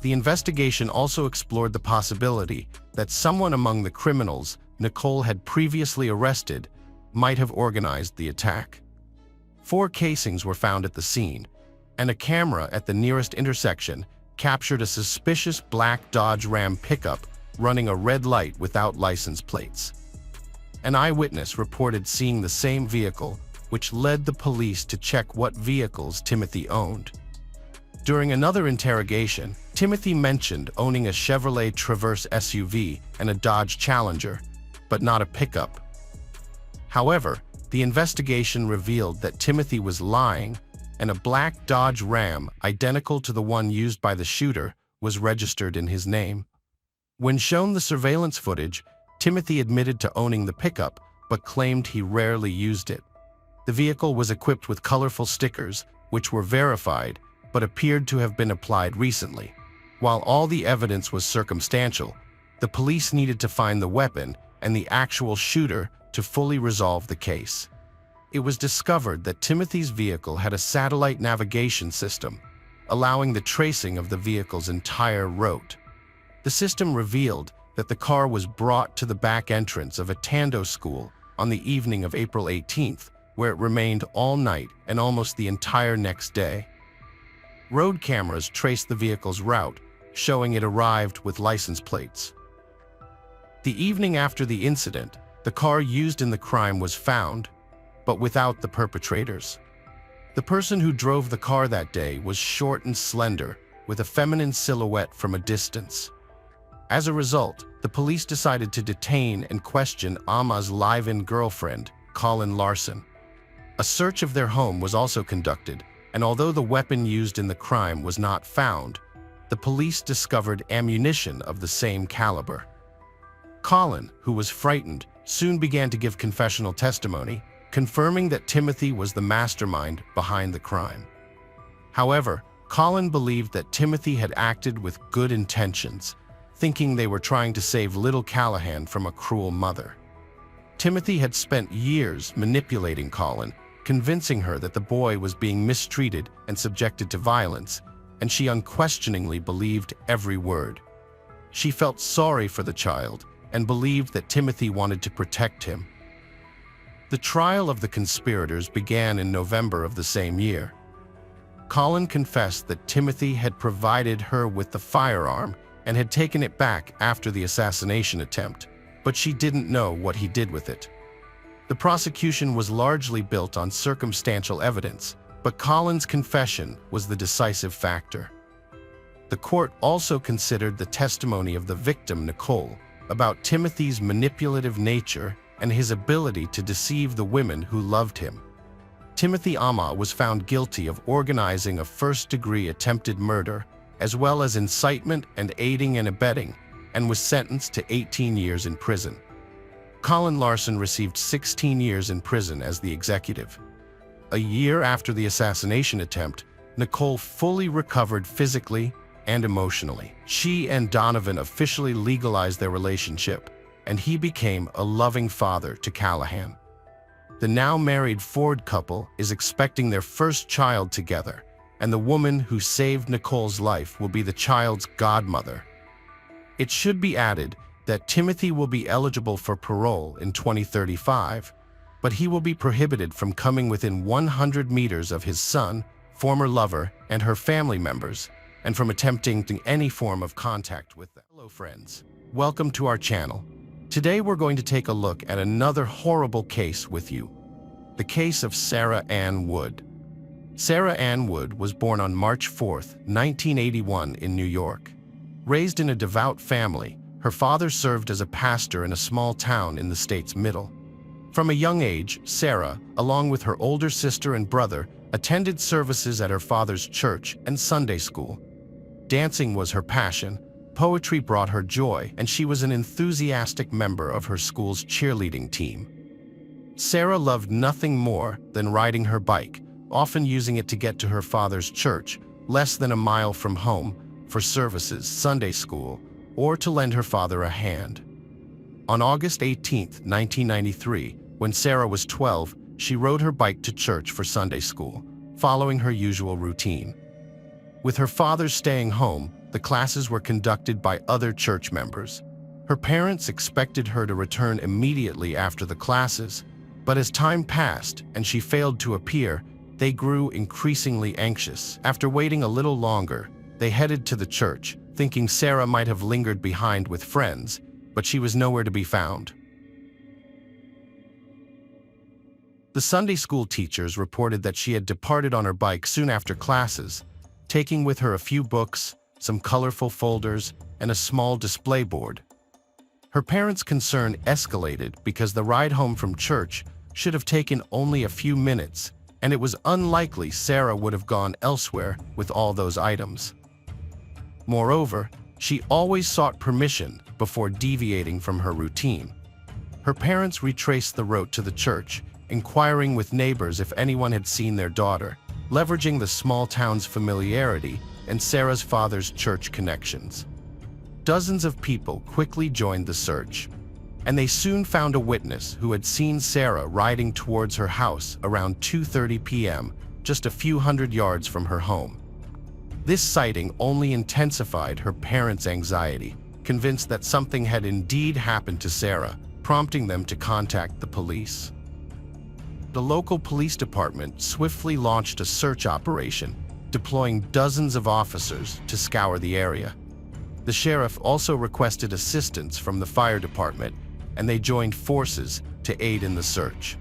The investigation also explored the possibility that someone among the criminals Nicole had previously arrested might have organized the attack. 4 casings were found at the scene, and a camera at the nearest intersection captured a suspicious black Dodge Ram pickup running a red light without license plates. An eyewitness reported seeing the same vehicle, which led the police to check what vehicles Timothy owned. During another interrogation, Timothy mentioned owning a Chevrolet Traverse SUV and a Dodge Challenger, but not a pickup. However, the investigation revealed that Timothy was lying, and a black Dodge Ram, identical to the one used by the shooter, was registered in his name. When shown the surveillance footage, Timothy admitted to owning the pickup, but claimed he rarely used it. The vehicle was equipped with colorful stickers, which were verified, but appeared to have been applied recently. While all the evidence was circumstantial, the police needed to find the weapon and the actual shooter to fully resolve the case. It was discovered that Timothy's vehicle had a satellite navigation system, allowing the tracing of the vehicle's entire route. The system revealed that the car was brought to the back entrance of a Tando school on the evening of April 18th, where it remained all night and almost the entire next day. Road cameras traced the vehicle's route, showing it arrived with license plates. The evening after the incident, the car used in the crime was found, but without the perpetrators. The person who drove the car that day was short and slender, with a feminine silhouette from a distance. As a result, the police decided to detain and question Amma's live-in girlfriend, Colin Larson. A search of their home was also conducted, and although the weapon used in the crime was not found, the police discovered ammunition of the same caliber. Colin, who was frightened, soon began to give confessional testimony, confirming that Timothy was the mastermind behind the crime. However, Colin believed that Timothy had acted with good intentions, thinking they were trying to save little Callahan from a cruel mother. Timothy had spent years manipulating Colin, convincing her that the boy was being mistreated and subjected to violence, and she unquestioningly believed every word. She felt sorry for the child and believed that Timothy wanted to protect him. The trial of the conspirators began in November of the same year. Colin confessed that Timothy had provided her with the firearm and had taken it back after the assassination attempt, but she didn't know what he did with it. The prosecution was largely built on circumstantial evidence, but Colin's confession was the decisive factor. The court also considered the testimony of the victim, Nicole, about Timothy's manipulative nature and his ability to deceive the women who loved him. Timothy Amma was found guilty of organizing a first-degree attempted murder, as well as incitement and aiding and abetting, and was sentenced to 18 years in prison. Colin Larson received 16 years in prison as the executive. A year after the assassination attempt, Nicole fully recovered physically and emotionally. She and Donovan officially legalized their relationship, and he became a loving father to Callahan. The now married Ford couple is expecting their first child together, and the woman who saved Nicole's life will be the child's godmother. It should be added that Timothy will be eligible for parole in 2035, but he will be prohibited from coming within 100 meters of his son, former lover, and her family members, and from attempting any form of contact with them. Hello friends, welcome to our channel. Today we're going to take a look at another horrible case with you, the case of Sarah Ann Wood. Sarah Ann Wood was born on March 4, 1981 in New York. Raised in a devout family, her father served as a pastor in a small town in the state's middle. From a young age, Sarah, along with her older sister and brother, attended services at her father's church and Sunday school. Dancing was her passion, poetry brought her joy, and she was an enthusiastic member of her school's cheerleading team. Sarah loved nothing more than riding her bike, often using it to get to her father's church, less than a mile from home, for services, Sunday school, or to lend her father a hand. On August 18, 1993, when Sarah was 12, she rode her bike to church for Sunday school, following her usual routine. With her father staying home, the classes were conducted by other church members. Her parents expected her to return immediately after the classes, but as time passed and she failed to appear, they grew increasingly anxious. After waiting a little longer, they headed to the church, thinking Sarah might have lingered behind with friends, but she was nowhere to be found. The Sunday school teachers reported that she had departed on her bike soon after classes, taking with her a few books, some colorful folders, and a small display board. Her parents' concern escalated because the ride home from church should have taken only a few minutes, and it was unlikely Sarah would have gone elsewhere with all those items. Moreover, she always sought permission before deviating from her routine. Her parents retraced the route to the church, inquiring with neighbors if anyone had seen their daughter, leveraging the small town's familiarity and Sarah's father's church connections. Dozens of people quickly joined the search, and they soon found a witness who had seen Sarah riding towards her house around 2:30 p.m., just a few hundred yards from her home. This sighting only intensified her parents' anxiety, convinced that something had indeed happened to Sarah, prompting them to contact the police. The local police department swiftly launched a search operation, deploying dozens of officers to scour the area. The sheriff also requested assistance from the fire department, and they joined forces to aid in the search.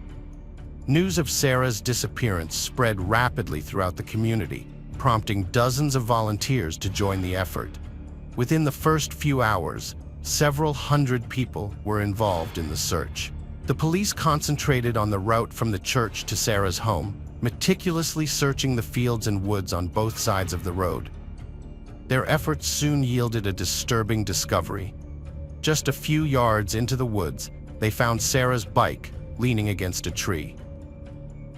News of Sarah's disappearance spread rapidly throughout the community, prompting dozens of volunteers to join the effort. Within the first few hours, several hundred people were involved in the search. The police concentrated on the route from the church to Sarah's home, meticulously searching the fields and woods on both sides of the road. Their efforts soon yielded a disturbing discovery. Just a few yards into the woods, they found Sarah's bike leaning against a tree.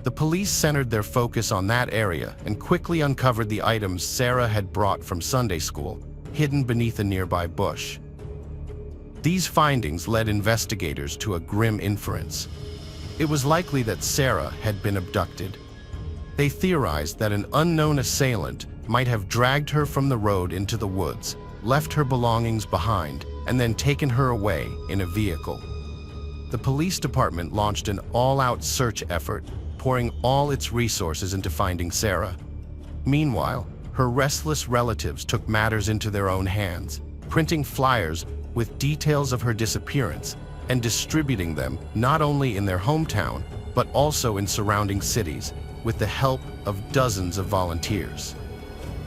The police centered their focus on that area and quickly uncovered the items Sarah had brought from Sunday school, hidden beneath a nearby bush. These findings led investigators to a grim inference. It was likely that Sarah had been abducted. They theorized that an unknown assailant might have dragged her from the road into the woods, left her belongings behind, and then taken her away in a vehicle. The police department launched an all-out search effort, pouring all its resources into finding Sarah. Meanwhile, her restless relatives took matters into their own hands, printing flyers with details of her disappearance and distributing them not only in their hometown, but also in surrounding cities, with the help of dozens of volunteers.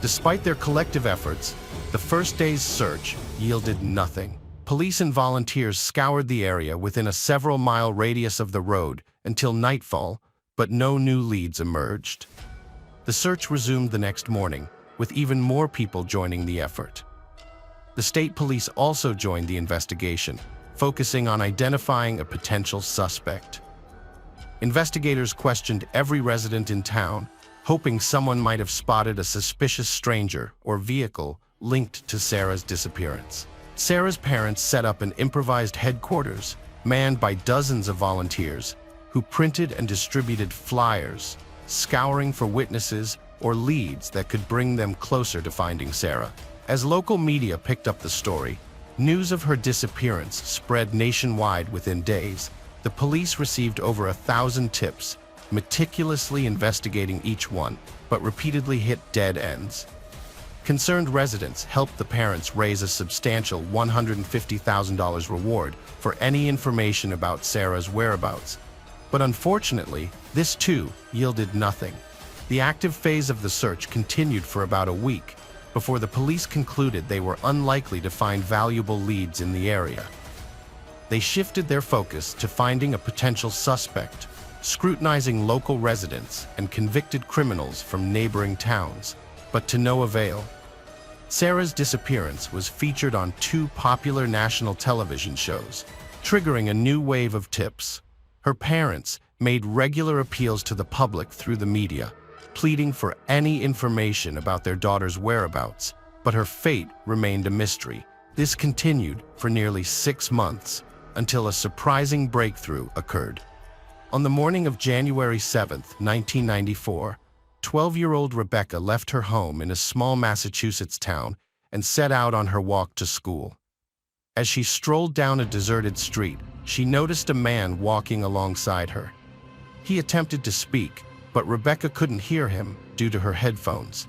Despite their collective efforts, the first day's search yielded nothing. Police and volunteers scoured the area within a several-mile radius of the road until nightfall, but no new leads emerged. The search resumed the next morning, with even more people joining the effort. The state police also joined the investigation, focusing on identifying a potential suspect. Investigators questioned every resident in town, hoping someone might have spotted a suspicious stranger or vehicle linked to Sarah's disappearance. Sarah's parents set up an improvised headquarters, manned by dozens of volunteers, who printed and distributed flyers, scouring for witnesses or leads that could bring them closer to finding Sarah. As local media picked up the story, news of her disappearance spread nationwide within days. The police received over 1,000 tips, meticulously investigating each one, but repeatedly hit dead ends. Concerned residents helped the parents raise a substantial $150,000 reward for any information about Sarah's whereabouts. But unfortunately, this too yielded nothing. The active phase of the search continued for about a week, before the police concluded they were unlikely to find valuable leads in the area. They shifted their focus to finding a potential suspect, scrutinizing local residents and convicted criminals from neighboring towns, but to no avail. Sarah's disappearance was featured on 2 popular national television shows, triggering a new wave of tips. Her parents made regular appeals to the public through the media, pleading for any information about their daughter's whereabouts, but her fate remained a mystery. This continued for nearly 6 months until a surprising breakthrough occurred. On the morning of January 7, 1994, 12-year-old Rebecca left her home in a small Massachusetts town and set out on her walk to school. As she strolled down a deserted street, she noticed a man walking alongside her. He attempted to speak, but Rebecca couldn't hear him due to her headphones.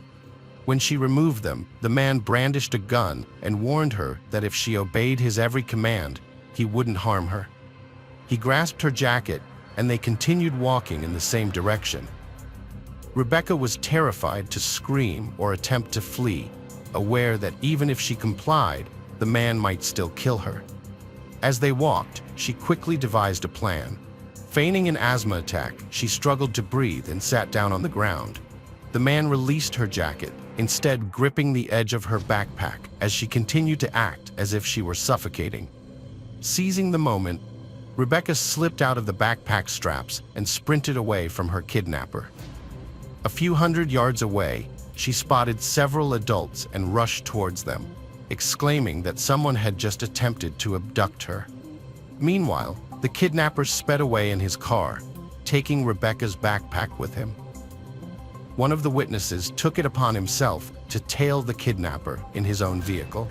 When she removed them, the man brandished a gun and warned her that if she obeyed his every command, he wouldn't harm her. He grasped her jacket, and they continued walking in the same direction. Rebecca was terrified to scream or attempt to flee, aware that even if she complied, the man might still kill her. As they walked, she quickly devised a plan. Feigning an asthma attack, she struggled to breathe and sat down on the ground. The man released her jacket, instead gripping the edge of her backpack as she continued to act as if she were suffocating. Seizing the moment, Rebecca slipped out of the backpack straps and sprinted away from her kidnapper. A few hundred yards away, she spotted several adults and rushed towards them, exclaiming that someone had just attempted to abduct her. Meanwhile, the kidnapper sped away in his car, taking Rebecca's backpack with him. One of the witnesses took it upon himself to tail the kidnapper in his own vehicle.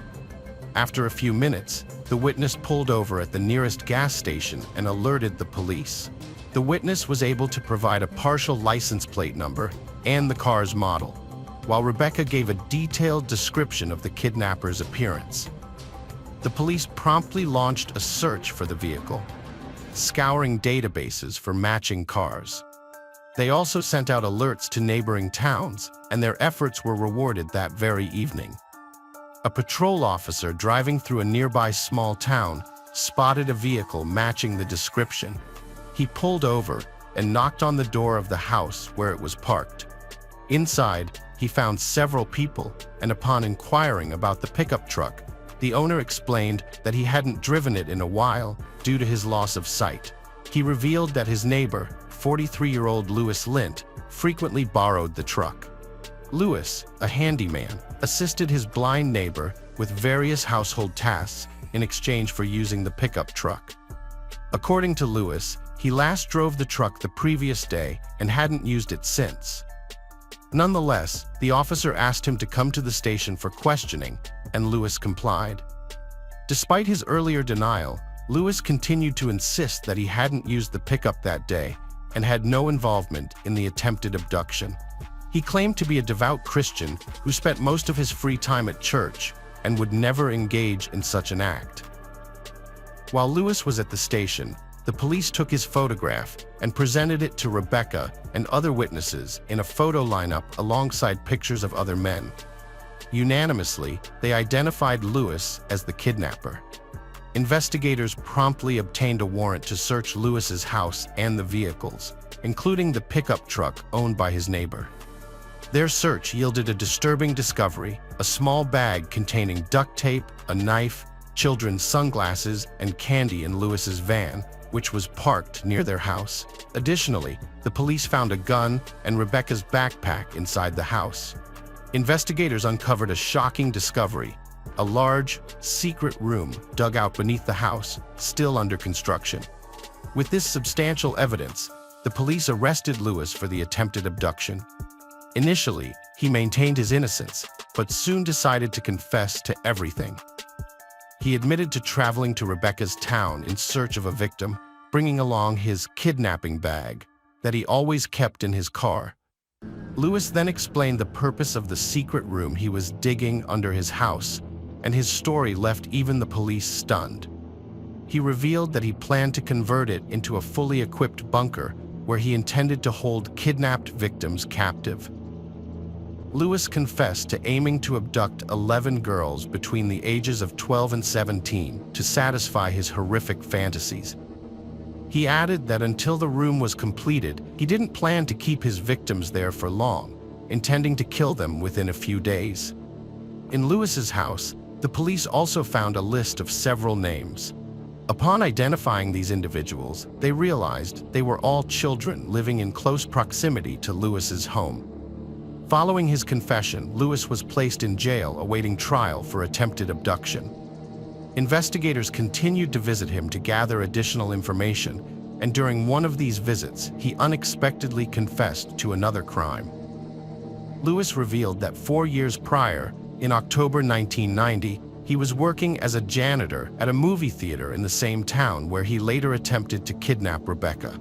After a few minutes, the witness pulled over at the nearest gas station and alerted the police. The witness was able to provide a partial license plate number and the car's model, while Rebecca gave a detailed description of the kidnapper's appearance. The police promptly launched a search for the vehicle, scouring databases for matching cars. They also sent out alerts to neighboring towns, and their efforts were rewarded that very evening. A patrol officer driving through a nearby small town spotted a vehicle matching the description. He pulled over and knocked on the door of the house where it was parked. Inside, he found several people, and upon inquiring about the pickup truck, the owner explained that he hadn't driven it in a while due to his loss of sight. He revealed that his neighbor, 43-year-old Louis Lint, frequently borrowed the truck. Louis, a handyman, assisted his blind neighbor with various household tasks in exchange for using the pickup truck. According to Louis, he last drove the truck the previous day and hadn't used it since. Nonetheless, the officer asked him to come to the station for questioning, and Louis complied. Despite his earlier denial, Louis continued to insist that he hadn't used the pickup that day and had no involvement in the attempted abduction. He claimed to be a devout Christian who spent most of his free time at church and would never engage in such an act. While Louis was at the station, the police took his photograph and presented it to Rebecca and other witnesses in a photo lineup alongside pictures of other men. Unanimously, they identified Louis as the kidnapper. Investigators promptly obtained a warrant to search Louis's house and the vehicles, including the pickup truck owned by his neighbor. Their search yielded a disturbing discovery: a small bag containing duct tape, a knife, children's sunglasses, and candy in Louis's van, which was parked near their house. Additionally, the police found a gun and Rebecca's backpack inside the house. Investigators uncovered a shocking discovery: a large, secret room dug out beneath the house, still under construction. With this substantial evidence, the police arrested Louis for the attempted abduction. Initially, he maintained his innocence, but soon decided to confess to everything. He admitted to traveling to Rebecca's town in search of a victim, bringing along his kidnapping bag that he always kept in his car. Louis then explained the purpose of the secret room he was digging under his house, and his story left even the police stunned. He revealed that he planned to convert it into a fully equipped bunker where he intended to hold kidnapped victims captive. Lewis confessed to aiming to abduct 11 girls between the ages of 12 and 17 to satisfy his horrific fantasies. He added that until the room was completed, he didn't plan to keep his victims there for long, intending to kill them within a few days. In Lewis's house, the police also found a list of several names. Upon identifying these individuals, they realized they were all children living in close proximity to Lewis's home. Following his confession, Lewis was placed in jail awaiting trial for attempted abduction. Investigators continued to visit him to gather additional information, and during one of these visits, he unexpectedly confessed to another crime. Lewis revealed that 4 years prior, in October 1990, he was working as a janitor at a movie theater in the same town where he later attempted to kidnap Rebecca.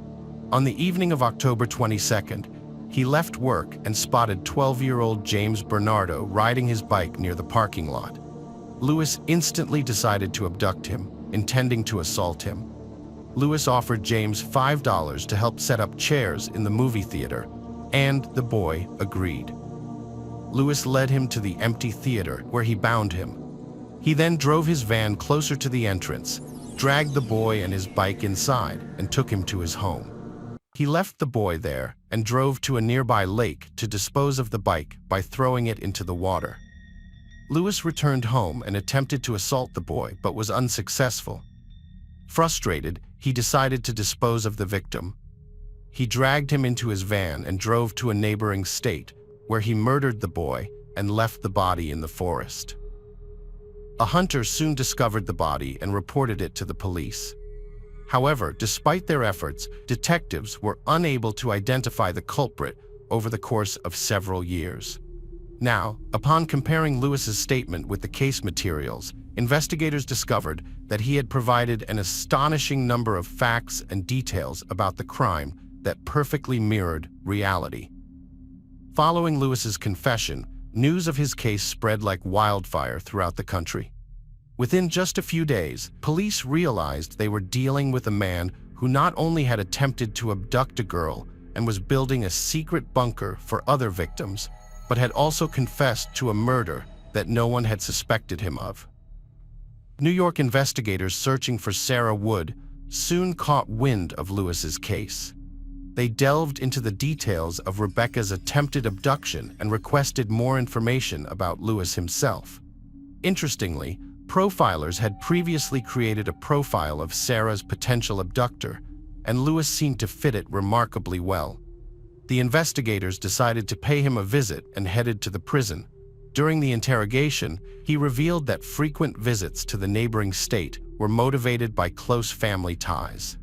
On the evening of October 22nd, he left work and spotted 12-year-old James Bernardo riding his bike near the parking lot. Lewis instantly decided to abduct him, intending to assault him. Lewis offered James $5 to help set up chairs in the movie theater, and the boy agreed. Lewis led him to the empty theater where he bound him. He then drove his van closer to the entrance, dragged the boy and his bike inside, and took him to his home. He left the boy there and drove to a nearby lake to dispose of the bike by throwing it into the water. Lewis returned home and attempted to assault the boy, but was unsuccessful. Frustrated, he decided to dispose of the victim. He dragged him into his van and drove to a neighboring state, where he murdered the boy and left the body in the forest. A hunter soon discovered the body and reported it to the police. However, despite their efforts, detectives were unable to identify the culprit over the course of several years. Now, upon comparing Lewis's statement with the case materials, investigators discovered that he had provided an astonishing number of facts and details about the crime that perfectly mirrored reality. Following Lewis's confession, news of his case spread like wildfire throughout the country. Within just a few days, police realized they were dealing with a man who not only had attempted to abduct a girl and was building a secret bunker for other victims, but had also confessed to a murder that no one had suspected him of. New York investigators searching for Sarah Wood soon caught wind of Lewis's case. They delved into the details of Rebecca's attempted abduction and requested more information about Lewis himself. Interestingly, profilers had previously created a profile of Sarah's potential abductor, and Lewis seemed to fit it remarkably well. The investigators decided to pay him a visit and headed to the prison. During the interrogation, he revealed that frequent visits to the neighboring state were motivated by close family ties.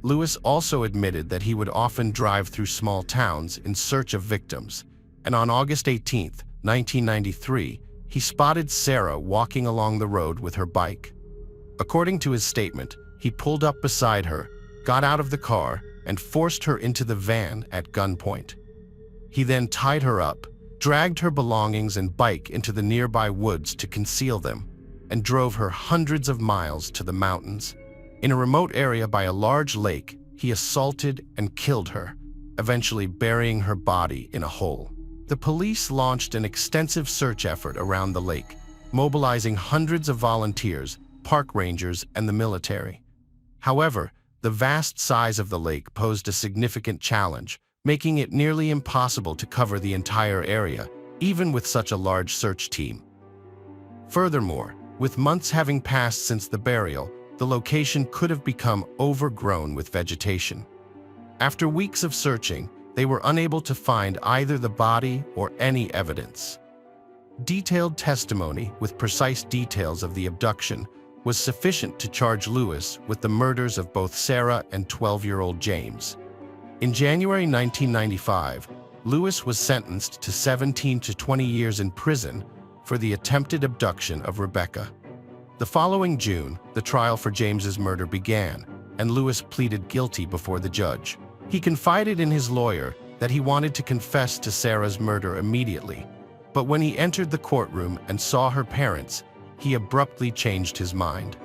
Lewis also admitted that he would often drive through small towns in search of victims, and on August 18, 1993, he spotted Sarah walking along the road with her bike. According to his statement, he pulled up beside her, got out of the car, and forced her into the van at gunpoint. He then tied her up, dragged her belongings and bike into the nearby woods to conceal them, and drove her hundreds of miles to the mountains. In a remote area by a large lake, he assaulted and killed her, eventually burying her body in a hole. The police launched an extensive search effort around the lake, mobilizing hundreds of volunteers, park rangers, and the military. However, the vast size of the lake posed a significant challenge, making it nearly impossible to cover the entire area, even with such a large search team. Furthermore, with months having passed since the burial, the location could have become overgrown with vegetation. After weeks of searching, they were unable to find either the body or any evidence. Detailed testimony with precise details of the abduction was sufficient to charge Lewis with the murders of both Sarah and 12-year-old James. In January 1995, Lewis was sentenced to 17 to 20 years in prison for the attempted abduction of Rebecca. The following June, the trial for James's murder began, and Lewis pleaded guilty before the judge. He confided in his lawyer that he wanted to confess to Sarah's murder immediately, but when he entered the courtroom and saw her parents, he abruptly changed his mind.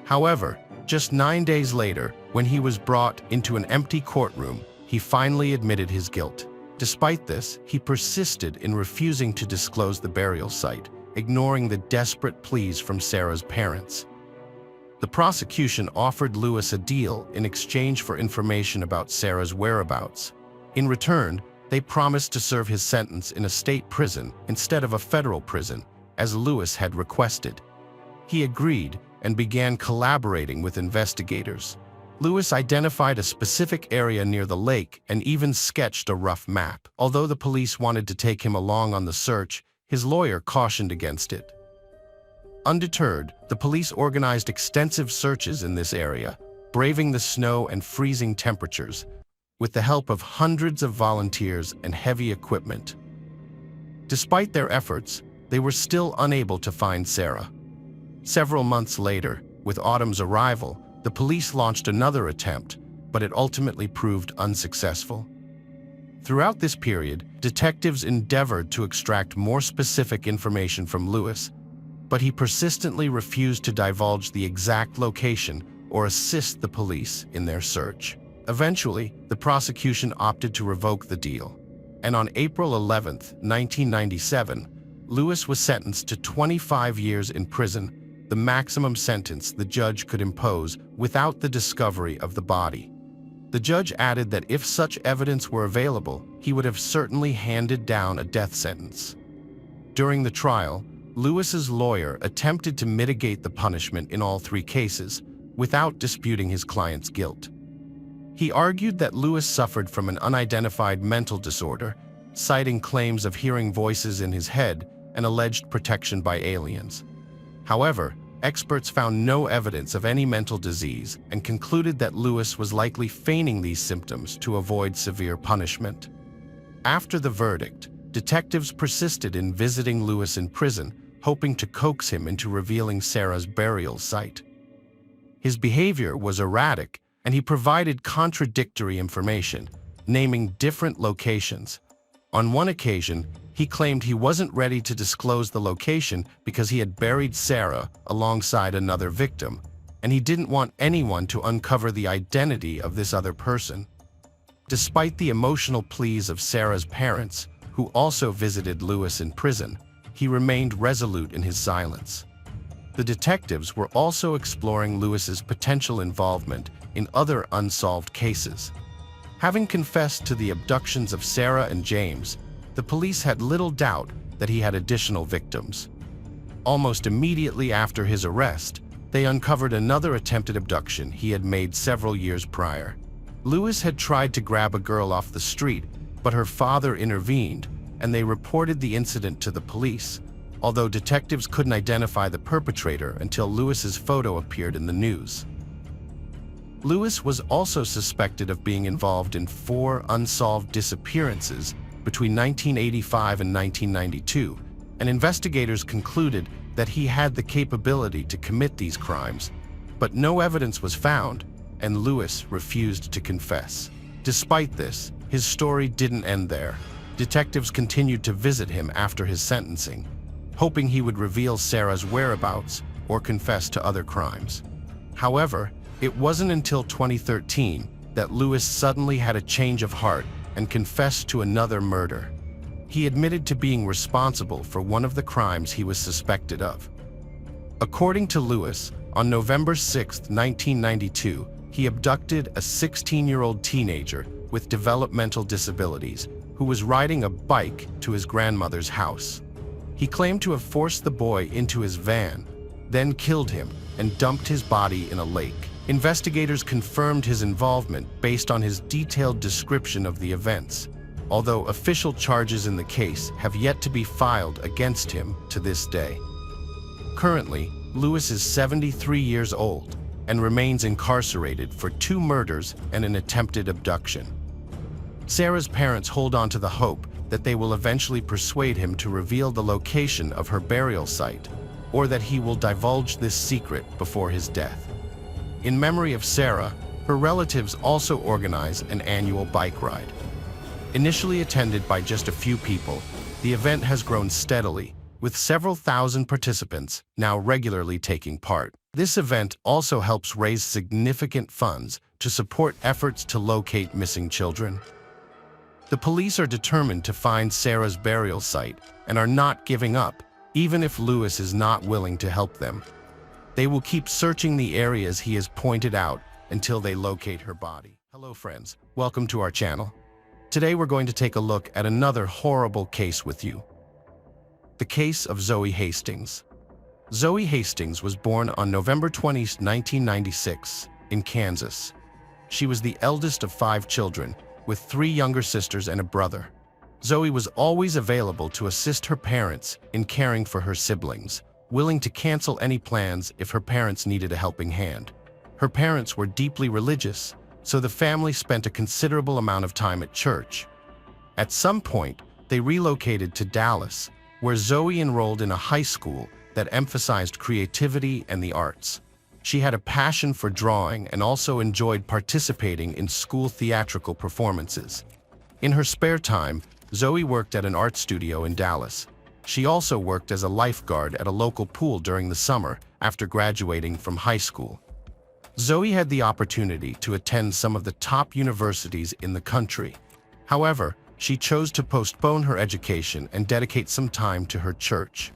However, just 9 days later, when he was brought into an empty courtroom, he finally admitted his guilt. Despite this, he persisted in refusing to disclose the burial site, ignoring the desperate pleas from Sarah's parents. The prosecution offered Lewis a deal in exchange for information about Sarah's whereabouts. In return, they promised to serve his sentence in a state prison instead of a federal prison, as Lewis had requested. He agreed and began collaborating with investigators. Lewis identified a specific area near the lake and even sketched a rough map. Although the police wanted to take him along on the search, his lawyer cautioned against it. Undeterred, the police organized extensive searches in this area, braving the snow and freezing temperatures, with the help of hundreds of volunteers and heavy equipment. Despite their efforts, they were still unable to find Sarah. Several months later, with autumn's arrival, the police launched another attempt, but it ultimately proved unsuccessful. Throughout this period, detectives endeavored to extract more specific information from Lewis, but he persistently refused to divulge the exact location or assist the police in their search. Eventually, the prosecution opted to revoke the deal, and on April 11, 1997, Lewis was sentenced to 25 years in prison, the maximum sentence the judge could impose without the discovery of the body. The judge added that if such evidence were available, he would have certainly handed down a death sentence. During the trial, Lewis's lawyer attempted to mitigate the punishment in all three cases without disputing his client's guilt. He argued that Lewis suffered from an unidentified mental disorder, citing claims of hearing voices in his head and alleged protection by aliens. However, experts found no evidence of any mental disease and concluded that Lewis was likely feigning these symptoms to avoid severe punishment. After the verdict, detectives persisted in visiting Lewis in prison, hoping to coax him into revealing Sarah's burial site. His behavior was erratic, and he provided contradictory information, naming different locations. On one occasion, he claimed he wasn't ready to disclose the location because he had buried Sarah alongside another victim, and he didn't want anyone to uncover the identity of this other person. Despite the emotional pleas of Sarah's parents, who also visited Lewis in prison, he remained resolute in his silence. The detectives were also exploring Lewis's potential involvement in other unsolved cases. Having confessed to the abductions of Sarah and James, the police had little doubt that he had additional victims. Almost immediately after his arrest, they uncovered another attempted abduction he had made several years prior. Lewis had tried to grab a girl off the street, but her father intervened, and they reported the incident to the police, although detectives couldn't identify the perpetrator until Lewis's photo appeared in the news. Lewis was also suspected of being involved in 4 unsolved disappearances between 1985 and 1992, and investigators concluded that he had the capability to commit these crimes, but no evidence was found, and Lewis refused to confess. Despite this, his story didn't end there. Detectives continued to visit him after his sentencing, hoping he would reveal Sarah's whereabouts or confess to other crimes. However, it wasn't until 2013 that Lewis suddenly had a change of heart and confessed to another murder. He admitted to being responsible for one of the crimes he was suspected of. According to Lewis, on November 6, 1992, he abducted a 16-year-old teenager with developmental disabilities who was riding a bike to his grandmother's house. He claimed to have forced the boy into his van, then killed him and dumped his body in a lake. Investigators confirmed his involvement based on his detailed description of the events, although official charges in the case have yet to be filed against him to this day. Currently, Lewis is 73 years old and remains incarcerated for 2 murders and an attempted abduction. Sarah's parents hold on to the hope that they will eventually persuade him to reveal the location of her burial site, or that he will divulge this secret before his death. In memory of Sarah, her relatives also organize an annual bike ride. Initially attended by just a few people, the event has grown steadily, with several thousand participants now regularly taking part. This event also helps raise significant funds to support efforts to locate missing children. The police are determined to find Sarah's burial site and are not giving up, even if Lewis is not willing to help them. They will keep searching the areas he has pointed out until they locate her body. Hello friends, welcome to our channel. Today we're going to take a look at another horrible case with you. The case of Zoe Hastings. Zoe Hastings was born on November 20, 1996, in Kansas. She was the eldest of 5 children, with 3 younger sisters and a brother. Zoe was always available to assist her parents in caring for her siblings, willing to cancel any plans if her parents needed a helping hand. Her parents were deeply religious, so the family spent a considerable amount of time at church. At some point, they relocated to Dallas, where Zoe enrolled in a high school that emphasized creativity and the arts. She had a passion for drawing and also enjoyed participating in school theatrical performances. In her spare time, Zoe worked at an art studio in Dallas. She also worked as a lifeguard at a local pool during the summer after graduating from high school. Zoe had the opportunity to attend some of the top universities in the country. However, she chose to postpone her education and dedicate some time to her church.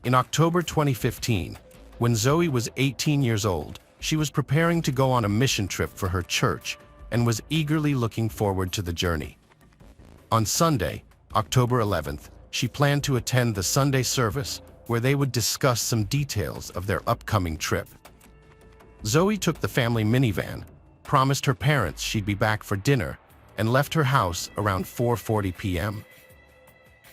In October 2015, when Zoe was 18 years old, she was preparing to go on a mission trip for her church and was eagerly looking forward to the journey. On Sunday, October 11th, she planned to attend the Sunday service where they would discuss some details of their upcoming trip. Zoe took the family minivan, promised her parents she'd be back for dinner, and left her house around 4:40 p.m.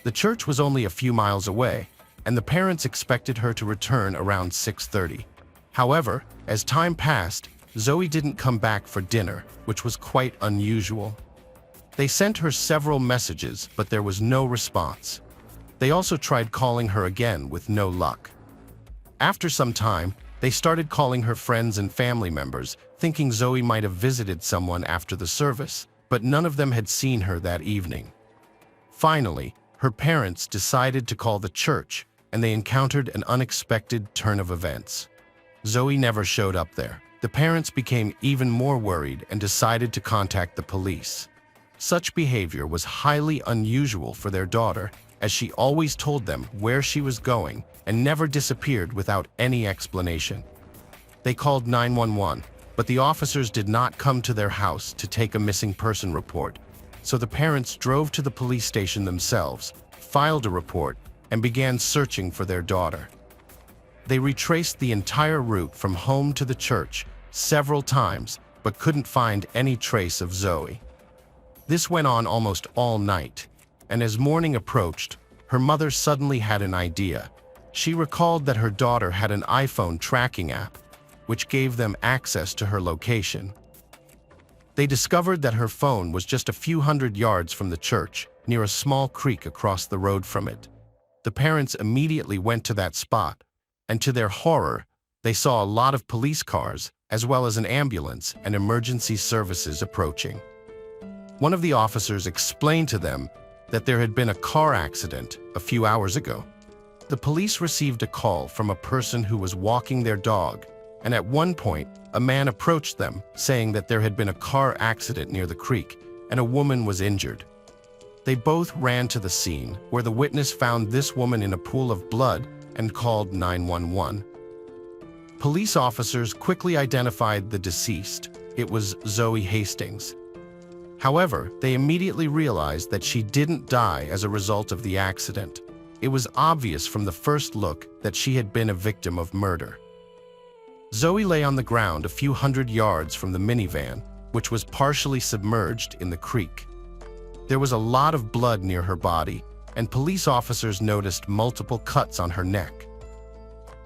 The church was only a few miles away, and the parents expected her to return around 6:30. However, as time passed, Zoe didn't come back for dinner, which was quite unusual. They sent her several messages, but there was no response. They also tried calling her again with no luck. After some time, they started calling her friends and family members, thinking Zoe might have visited someone after the service, but none of them had seen her that evening. Finally, her parents decided to call the church, and they encountered an unexpected turn of events. Zoe never showed up there. The parents became even more worried and decided to contact the police. Such behavior was highly unusual for their daughter, as she always told them where she was going and never disappeared without any explanation. They called 911, but the officers did not come to their house to take a missing person report, so the parents drove to the police station themselves, filed a report, and began searching for their daughter. They retraced the entire route from home to the church several times, but couldn't find any trace of Zoe. This went on almost all night, and as morning approached, her mother suddenly had an idea. She recalled that her daughter had an iPhone tracking app, which gave them access to her location. They discovered that her phone was just a few hundred yards from the church, near a small creek across the road from it. The parents immediately went to that spot, and to their horror, they saw a lot of police cars, as well as an ambulance and emergency services approaching. One of the officers explained to them that there had been a car accident a few hours ago. The police received a call from a person who was walking their dog, and at one point, a man approached them, saying that there had been a car accident near the creek, and a woman was injured. They both ran to the scene, where the witness found this woman in a pool of blood and called 911. Police officers quickly identified the deceased. It was Zoe Hastings. However, they immediately realized that she didn't die as a result of the accident. It was obvious from the first look that she had been a victim of murder. Zoe lay on the ground a few hundred yards from the minivan, which was partially submerged in the creek. There was a lot of blood near her body, and police officers noticed multiple cuts on her neck.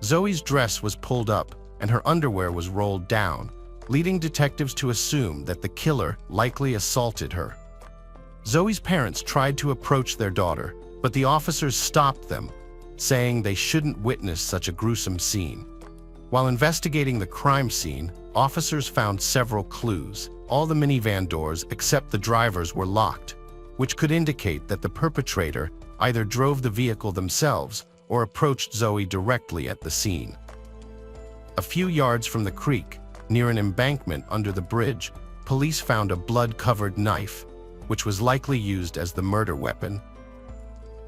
Zoe's dress was pulled up, and her underwear was rolled down, leading detectives to assume that the killer likely assaulted her. Zoe's parents tried to approach their daughter, but the officers stopped them, saying they shouldn't witness such a gruesome scene. While investigating the crime scene, officers found several clues. All the minivan doors except the driver's were locked, which could indicate that the perpetrator either drove the vehicle themselves or approached Zoe directly at the scene. A few yards from the creek, near an embankment under the bridge, police found a blood-covered knife. which was likely used as the murder weapon.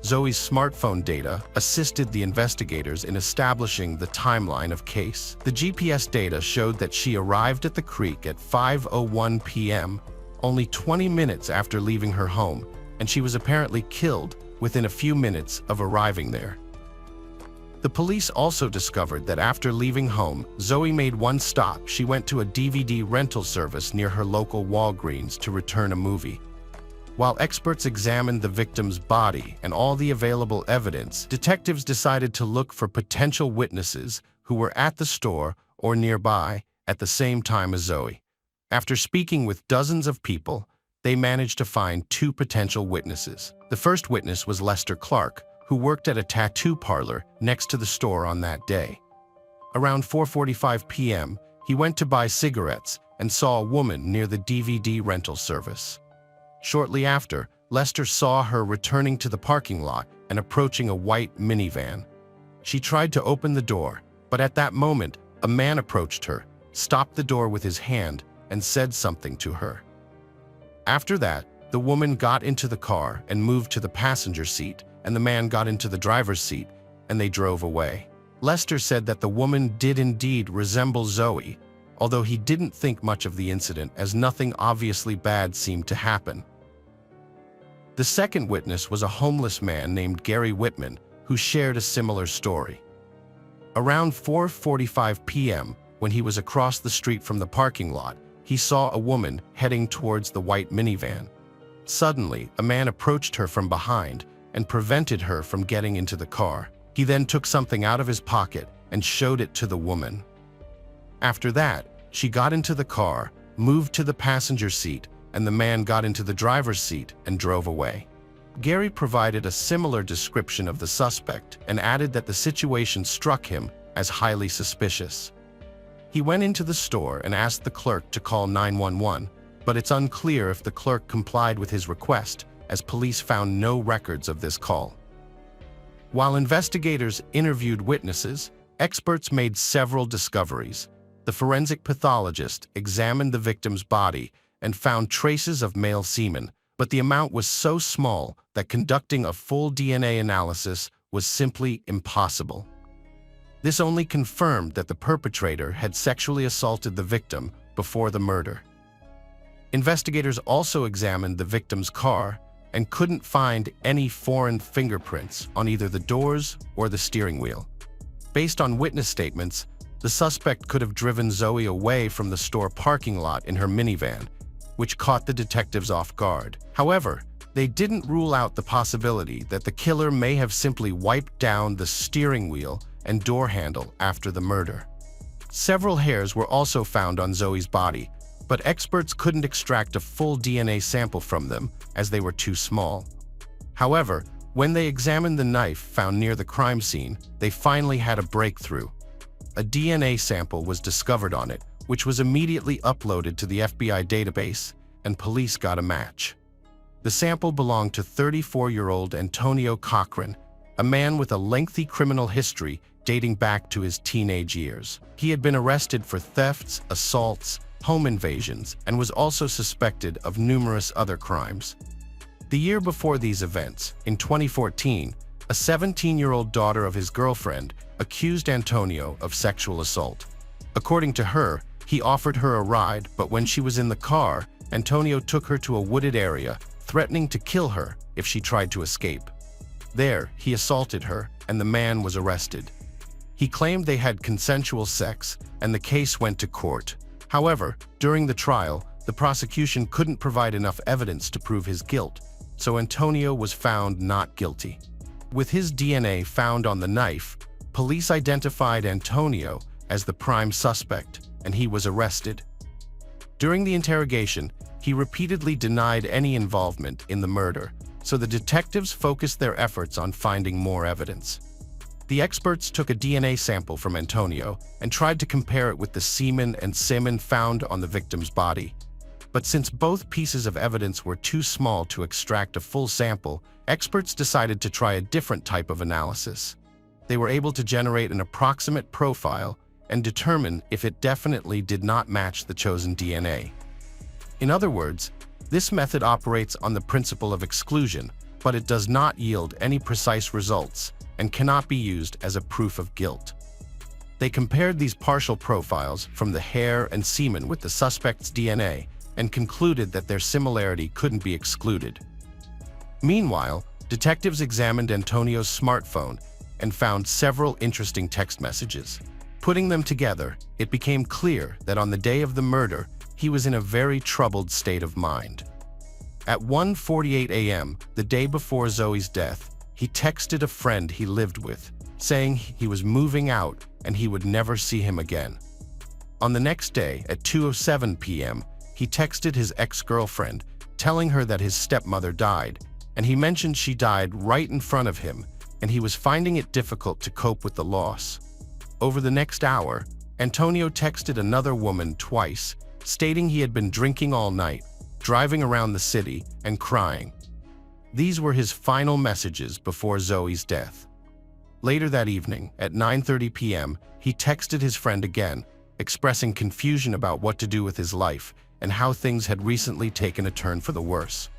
Zoe's smartphone data assisted the investigators in establishing the timeline of case. The GPS data showed that she arrived at the creek at 5:01 p.m., only 20 minutes after leaving her home, and she was apparently killed within a few minutes of arriving there. The police also discovered that after leaving home, Zoe made one stop. She went to a DVD rental service near her local Walgreens to return a movie. While experts examined the victim's body and all the available evidence, detectives decided to look for potential witnesses who were at the store or nearby at the same time as Zoe. After speaking with dozens of people, they managed to find two potential witnesses. The first witness was Lester Clark, who worked at a tattoo parlor next to the store on that day. Around 4:45 p.m., he went to buy cigarettes and saw a woman near the DVD rental service. Shortly after, Lester saw her returning to the parking lot and approaching a white minivan. She tried to open the door, but at that moment, a man approached her, stopped the door with his hand, and said something to her. After that, the woman got into the car and moved to the passenger seat, and the man got into the driver's seat, and they drove away. Lester said that the woman did indeed resemble Zoe, although he didn't think much of the incident as nothing obviously bad seemed to happen. The second witness was a homeless man named Gary Whitman, who shared a similar story. Around 4:45 p.m., when he was across the street from the parking lot, he saw a woman heading towards the white minivan. Suddenly, a man approached her from behind and prevented her from getting into the car. He then took something out of his pocket and showed it to the woman. After that, she got into the car, moved to the passenger seat, and the man got into the driver's seat and drove away. Gary provided a similar description of the suspect and added that the situation struck him as highly suspicious. He went into the store and asked the clerk to call 911, but it's unclear if the clerk complied with his request, as police found no records of this call. While investigators interviewed witnesses, experts made several discoveries. The forensic pathologist examined the victim's body and found traces of male semen, but the amount was so small that conducting a full DNA analysis was simply impossible. This only confirmed that the perpetrator had sexually assaulted the victim before the murder. Investigators also examined the victim's car and couldn't find any foreign fingerprints on either the doors or the steering wheel. Based on witness statements, the suspect could have driven Zoe away from the store parking lot in her minivan, which caught the detectives off guard. However, they didn't rule out the possibility that the killer may have simply wiped down the steering wheel and door handle after the murder. Several hairs were also found on Zoe's body, but experts couldn't extract a full DNA sample from them as they were too small. However, when they examined the knife found near the crime scene, they finally had a breakthrough. A DNA sample was discovered on it, which was immediately uploaded to the FBI database, and police got a match. The sample belonged to 34-year-old Antonio Cochran, a man with a lengthy criminal history dating back to his teenage years. He had been arrested for thefts, assaults, home invasions, and was also suspected of numerous other crimes. The year before these events, in 2014, a 17-year-old daughter of his girlfriend accused Antonio of sexual assault. According to her, he offered her a ride, but when she was in the car, Antonio took her to a wooded area, threatening to kill her if she tried to escape. There, he assaulted her, and the man was arrested. He claimed they had consensual sex, and the case went to court. However, during the trial, the prosecution couldn't provide enough evidence to prove his guilt, so Antonio was found not guilty. With his DNA found on the knife, police identified Antonio as the prime suspect, and he was arrested. During the interrogation, he repeatedly denied any involvement in the murder, so the detectives focused their efforts on finding more evidence. The experts took a DNA sample from Antonio and tried to compare it with the semen and semen found on the victim's body. But since both pieces of evidence were too small to extract a full sample, experts decided to try a different type of analysis. They were able to generate an approximate profile and determine if it definitely did not match the chosen DNA. In other words, This method operates on the principle of exclusion, but it does not yield any precise results and cannot be used as a proof of guilt. They compared these partial profiles from the hair and semen with the suspect's DNA and concluded that their similarity couldn't be excluded. Meanwhile, detectives examined Antonio's smartphone and found several interesting text messages. Putting them together, it became clear that on the day of the murder, he was in a very troubled state of mind. At 1:48 a.m., the day before Zoe's death, he texted a friend he lived with, saying he was moving out and he would never see him again. On the next day, at 2:07 p.m., he texted his ex-girlfriend, telling her that his stepmother died, and he mentioned she died right in front of him, and he was finding it difficult to cope with the loss. Over the next hour, Antonio texted another woman twice, stating he had been drinking all night, driving around the city, and crying. These were his final messages before Zoe's death. Later that evening, at 9:30 p.m., he texted his friend again, expressing confusion about what to do with his life and how things had recently taken a turn for the worse.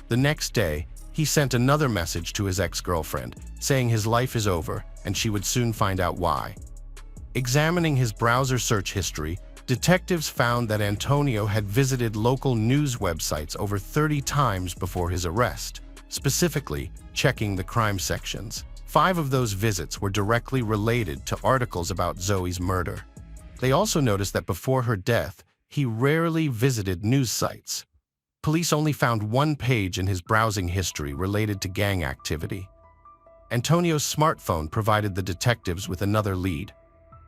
The next day, he sent another message to his ex-girlfriend, saying his life is over and she would soon find out why. Examining his browser search history, detectives found that Antonio had visited local news websites over 30 times before his arrest, specifically checking the crime sections. 5 of those visits were directly related to articles about Zoe's murder. They also noticed that before her death, he rarely visited news sites. Police only found one page in his browsing history related to gang activity. Antonio's smartphone provided the detectives with another lead.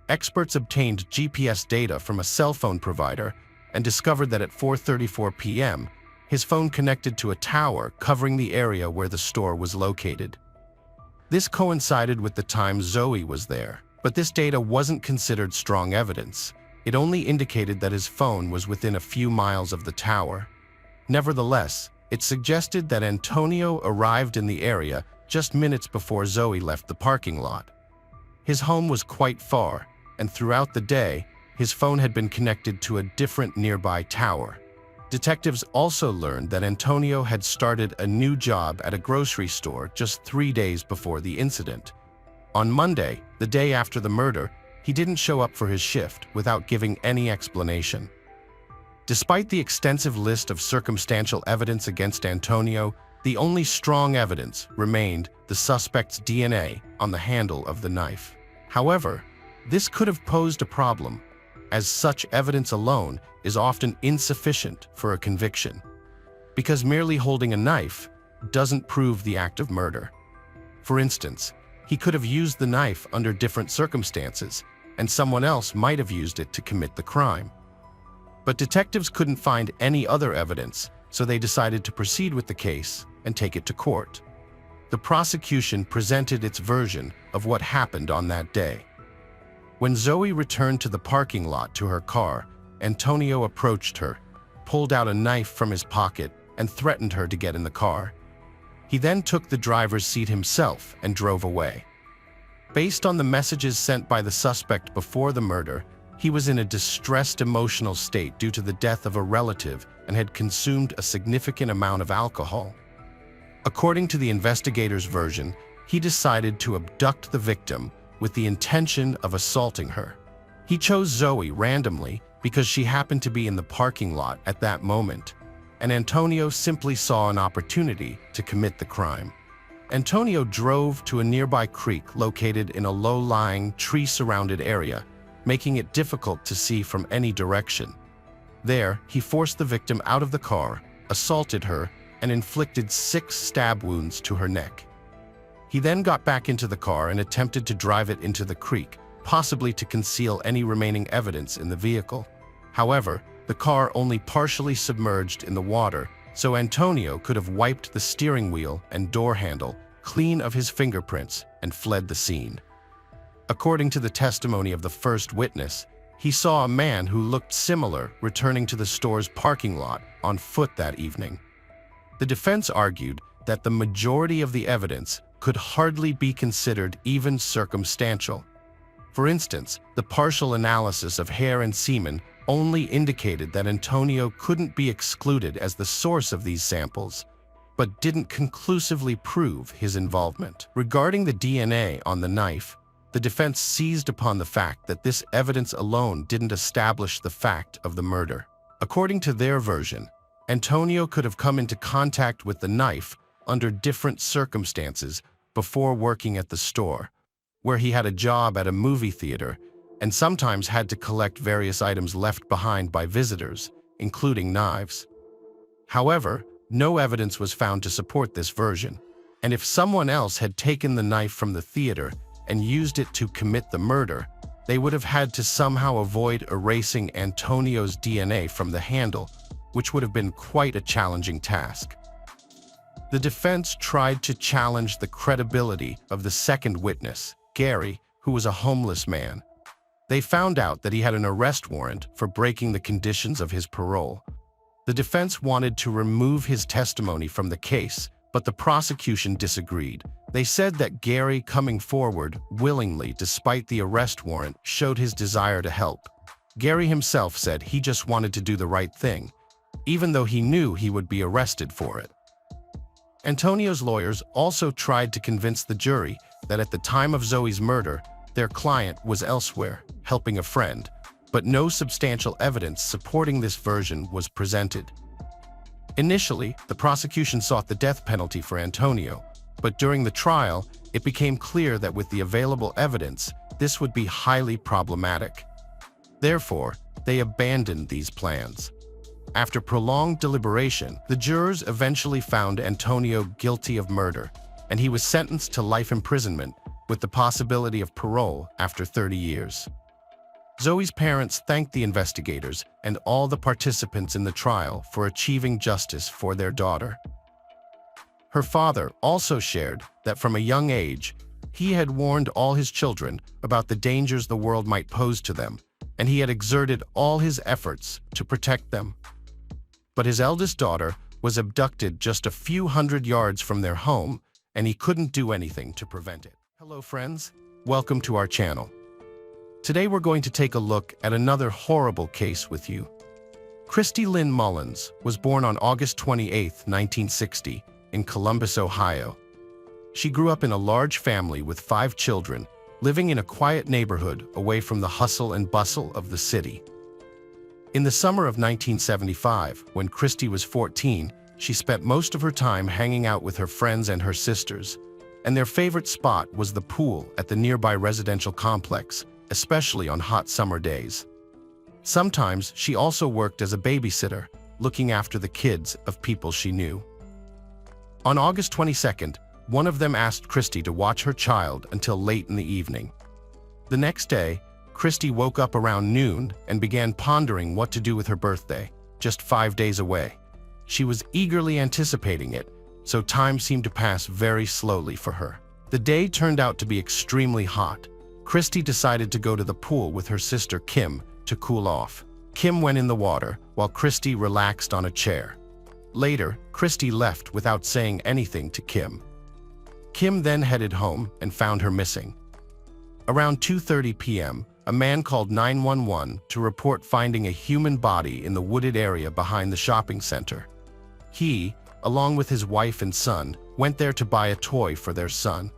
Experts obtained GPS data from a cell phone provider and discovered that at 4:34 p.m., his phone connected to a tower covering the area where the store was located. This coincided with the time Zoe was there, but this data wasn't considered strong evidence. It only indicated that his phone was within a few miles of the tower. Nevertheless, it suggested that Antonio arrived in the area just minutes before Zoe left the parking lot. His home was quite far, and throughout the day, his phone had been connected to a different nearby tower. Detectives also learned that Antonio had started a new job at a grocery store just 3 days before the incident. On Monday, the day after the murder, he didn't show up for his shift without giving any explanation. Despite the extensive list of circumstantial evidence against Antonio, the only strong evidence remained the suspect's DNA on the handle of the knife. However, this could have posed a problem, as such evidence alone is often insufficient for a conviction, because merely holding a knife doesn't prove the act of murder. For instance, he could have used the knife under different circumstances, and someone else might have used it to commit the crime. But detectives couldn't find any other evidence, so they decided to proceed with the case and take it to court. The prosecution presented its version of what happened on that day. When Zoe returned to the parking lot to her car, Antonio approached her, pulled out a knife from his pocket, and threatened her to get in the car. He then took the driver's seat himself and drove away. Based on the messages sent by the suspect before the murder, he was in a distressed emotional state due to the death of a relative and had consumed a significant amount of alcohol. According to the investigator's version, he decided to abduct the victim with the intention of assaulting her. He chose Zoe randomly because she happened to be in the parking lot at that moment, and Antonio simply saw an opportunity to commit the crime. Antonio drove to a nearby creek located in a low-lying, tree-surrounded area, making it difficult to see from any direction. There, he forced the victim out of the car, assaulted her, and inflicted 6 stab wounds to her neck. He then got back into the car and attempted to drive it into the creek, possibly to conceal any remaining evidence in the vehicle. However, the car only partially submerged in the water, so Antonio could have wiped the steering wheel and door handle clean of his fingerprints and fled the scene. According to the testimony of the first witness, he saw a man who looked similar returning to the store's parking lot on foot that evening. The defense argued that the majority of the evidence could hardly be considered even circumstantial. For instance, the partial analysis of hair and semen only indicated that Antonio couldn't be excluded as the source of these samples, but didn't conclusively prove his involvement. Regarding the DNA on the knife, the defense seized upon the fact that this evidence alone didn't establish the fact of the murder. According to their version, Antonio could have come into contact with the knife under different circumstances before working at the store, where he had a job at a movie theater and sometimes had to collect various items left behind by visitors, including knives. However, no evidence was found to support this version, and if someone else had taken the knife from the theater and used it to commit the murder, they would have had to somehow avoid erasing Antonio's DNA from the handle, which would have been quite a challenging task. The defense tried to challenge the credibility of the second witness, Gary, who was a homeless man. They found out that he had an arrest warrant for breaking the conditions of his parole. The defense wanted to remove his testimony from the case, but the prosecution disagreed. They said that Gary coming forward willingly despite the arrest warrant showed his desire to help. Gary himself said he just wanted to do the right thing, even though he knew he would be arrested for it. Antonio's lawyers also tried to convince the jury that at the time of Zoe's murder, their client was elsewhere, helping a friend, but no substantial evidence supporting this version was presented. Initially, the prosecution sought the death penalty for Antonio, but during the trial, it became clear that with the available evidence, this would be highly problematic. Therefore, they abandoned these plans. After prolonged deliberation, the jurors eventually found Antonio guilty of murder, and he was sentenced to life imprisonment with the possibility of parole after 30 years. Zoe's parents thanked the investigators and all the participants in the trial for achieving justice for their daughter. Her father also shared that from a young age, he had warned all his children about the dangers the world might pose to them, and he had exerted all his efforts to protect them. But his eldest daughter was abducted just a few hundred yards from their home, and he couldn't do anything to prevent it. Hello friends, welcome to our channel. Today we're going to take a look at another horrible case with you. Christy Lynn Mullins was born on August 28, 1960, in Columbus, Ohio. She grew up in a large family with 5 children, living in a quiet neighborhood away from the hustle and bustle of the city. In the summer of 1975, when Christy was 14, she spent most of her time hanging out with her friends and her sisters, and their favorite spot was the pool at the nearby residential complex, especially on hot summer days. Sometimes she also worked as a babysitter, looking after the kids of people she knew. On August 22nd, one of them asked Christy to watch her child until late in the evening. The next day, Christy woke up around noon and began pondering what to do with her birthday, just 5 days away. She was eagerly anticipating it, so time seemed to pass very slowly for her. The day turned out to be extremely hot. Christy decided to go to the pool with her sister Kim to cool off. Kim went in the water while Christy relaxed on a chair. Later, Christy left without saying anything to Kim. Kim then headed home and found her missing. Around 2:30 p.m., a man called 911 to report finding a human body in the wooded area behind the shopping center. He, along with his wife and son, went there to buy a toy for their son.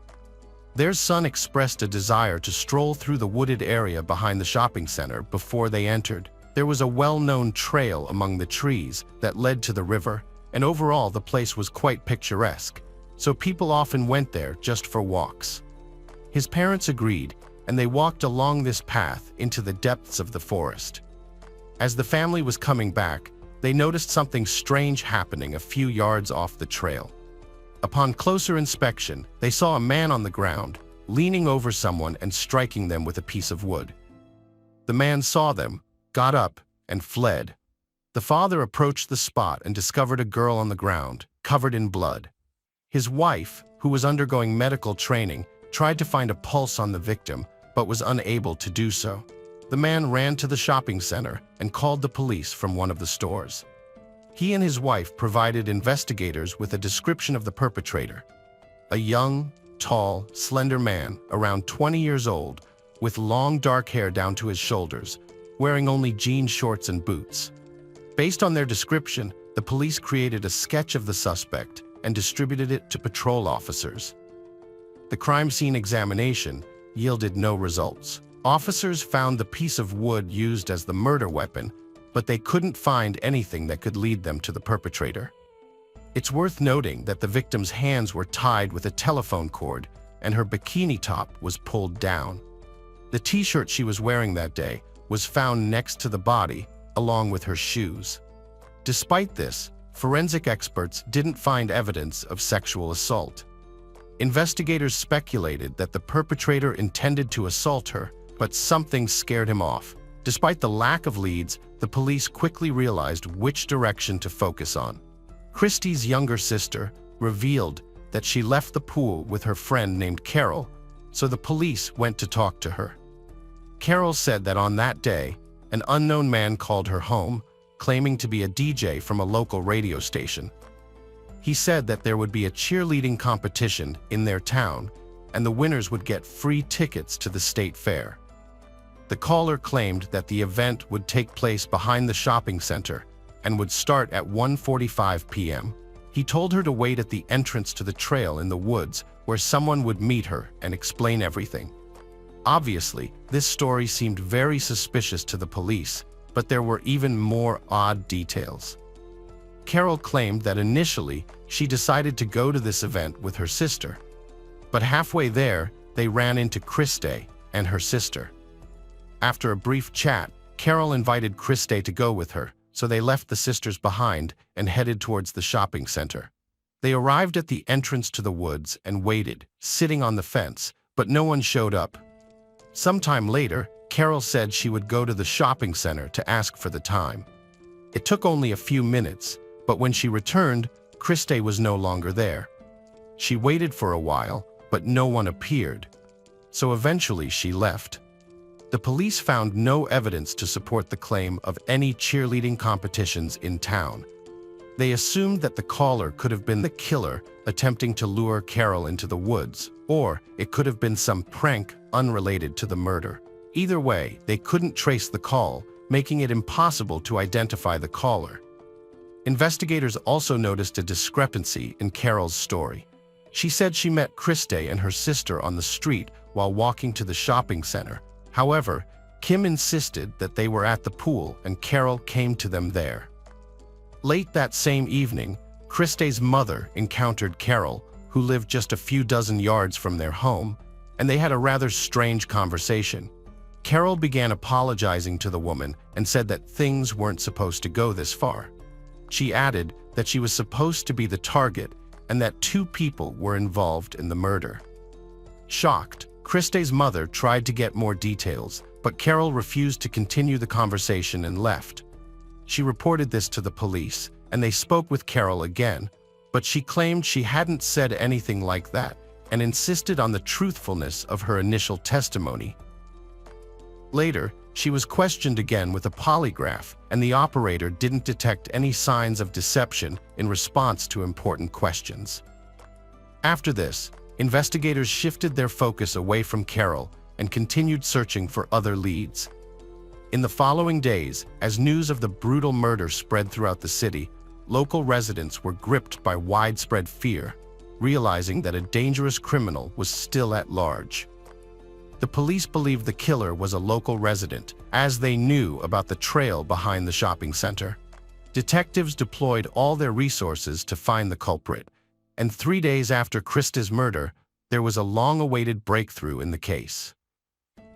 Their son expressed a desire to stroll through the wooded area behind the shopping center before they entered. There was a well-known trail among the trees that led to the river, and overall the place was quite picturesque, so people often went there just for walks. His parents agreed, and they walked along this path into the depths of the forest. As the family was coming back, they noticed something strange happening a few yards off the trail. Upon closer inspection, they saw a man on the ground, leaning over someone and striking them with a piece of wood. The man saw them, got up, and fled. The father approached the spot and discovered a girl on the ground, covered in blood. His wife, who was undergoing medical training, tried to find a pulse on the victim, but was unable to do so. The man ran to the shopping center and called the police from one of the stores. He and his wife provided investigators with a description of the perpetrator: a young, tall, slender man, around 20 years old, with long dark hair down to his shoulders, wearing only jean shorts and boots. Based on their description, the police created a sketch of the suspect and distributed it to patrol officers. The crime scene examination yielded no results. Officers found the piece of wood used as the murder weapon, but they couldn't find anything that could lead them to the perpetrator. It's worth noting that the victim's hands were tied with a telephone cord and her bikini top was pulled down. The t-shirt she was wearing that day was found next to the body, along with her shoes. Despite this, forensic experts didn't find evidence of sexual assault. Investigators speculated that the perpetrator intended to assault her, but something scared him off. Despite the lack of leads, the police quickly realized which direction to focus on. Christie's younger sister revealed that she left the pool with her friend named Carol, so the police went to talk to her. Carol said that on that day, an unknown man called her home, claiming to be a DJ from a local radio station. He said that there would be a cheerleading competition in their town, and the winners would get free tickets to the state fair. The caller claimed that the event would take place behind the shopping center and would start at 1:45 p.m. He told her to wait at the entrance to the trail in the woods where someone would meet her and explain everything. Obviously, this story seemed very suspicious to the police, but there were even more odd details. Carol claimed that initially she decided to go to this event with her sister, but halfway there, they ran into Christy and her sister. After a brief chat, Carol invited Christy to go with her, so they left the sisters behind and headed towards the shopping center. They arrived at the entrance to the woods and waited, sitting on the fence, but no one showed up. Sometime later, Carol said she would go to the shopping center to ask for the time. It took only a few minutes, but when she returned, Christy was no longer there. She waited for a while, but no one appeared, so eventually she left. The police found no evidence to support the claim of any cheerleading competitions in town. They assumed that the caller could have been the killer attempting to lure Carol into the woods, or it could have been some prank unrelated to the murder. Either way, they couldn't trace the call, making it impossible to identify the caller. Investigators also noticed a discrepancy in Carol's story. She said she met Christy and her sister on the street while walking to the shopping center. However, Kim insisted that they were at the pool and Carol came to them there. Late that same evening, Christy's mother encountered Carol, who lived just a few dozen yards from their home, and they had a rather strange conversation. Carol began apologizing to the woman and said that things weren't supposed to go this far. She added that she was supposed to be the target and that 2 people were involved in the murder. Shocked, Christy's mother tried to get more details, but Carol refused to continue the conversation and left. She reported this to the police, and they spoke with Carol again, but she claimed she hadn't said anything like that and insisted on the truthfulness of her initial testimony. Later, she was questioned again with a polygraph, and the operator didn't detect any signs of deception in response to important questions. After this, investigators shifted their focus away from Carol and continued searching for other leads. In the following days, as news of the brutal murder spread throughout the city, local residents were gripped by widespread fear, realizing that a dangerous criminal was still at large. The police believed the killer was a local resident, as they knew about the trail behind the shopping center. Detectives deployed all their resources to find the culprit, and 3 days after Christy's murder, there was a long-awaited breakthrough in the case.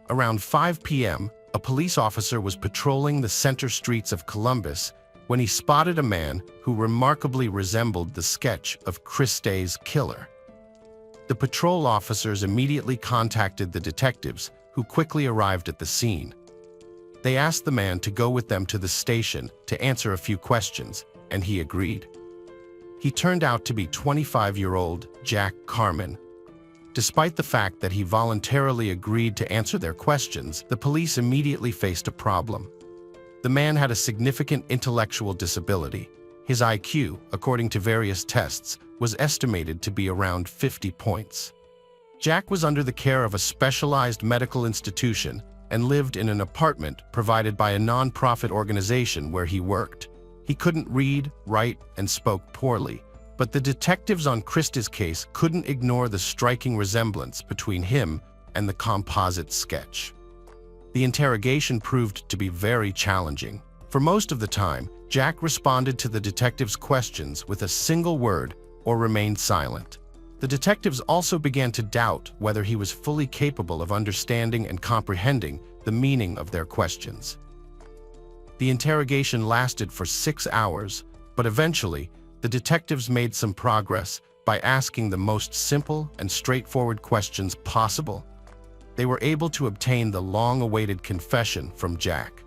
Around 5 p.m., a police officer was patrolling the center streets of Columbus when he spotted a man who remarkably resembled the sketch of Christy's killer. The patrol officers immediately contacted the detectives, who quickly arrived at the scene. They asked the man to go with them to the station to answer a few questions, and he agreed. He turned out to be 25-year-old Jack Carmen. Despite the fact that he voluntarily agreed to answer their questions, the police immediately faced a problem. The man had a significant intellectual disability. His IQ, according to various tests, was estimated to be around 50 points. Jack was under the care of a specialized medical institution, and lived in an apartment provided by a non-profit organization where he worked. He couldn't read, write, and spoke poorly, but the detectives on Christie's case couldn't ignore the striking resemblance between him and the composite sketch. The interrogation proved to be very challenging. For most of the time, Jack responded to the detectives' questions with a single word or remained silent. The detectives also began to doubt whether he was fully capable of understanding and comprehending the meaning of their questions. The interrogation lasted for 6 hours, but eventually, the detectives made some progress by asking the most simple and straightforward questions possible. They were able to obtain the long-awaited confession from Jack.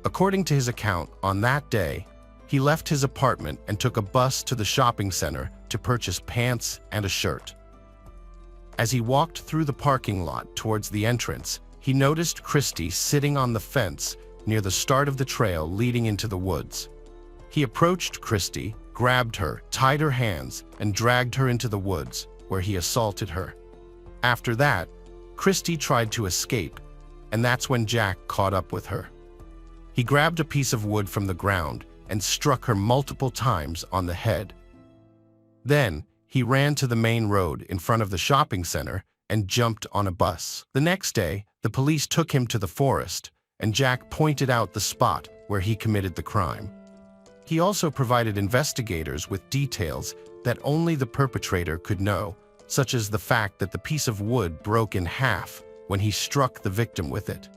According to his account, on that day, he left his apartment and took a bus to the shopping center to purchase pants and a shirt. As he walked through the parking lot towards the entrance, he noticed Christie sitting on the fence near the start of the trail leading into the woods. He approached Christie, grabbed her, tied her hands, and dragged her into the woods, where he assaulted her. After that, Christie tried to escape, and that's when Jack caught up with her. He grabbed a piece of wood from the ground and struck her multiple times on the head. Then, he ran to the main road in front of the shopping center and jumped on a bus. The next day, the police took him to the forest, and Jack pointed out the spot where he committed the crime. He also provided investigators with details that only the perpetrator could know, such as the fact that the piece of wood broke in half when he struck the victim with it.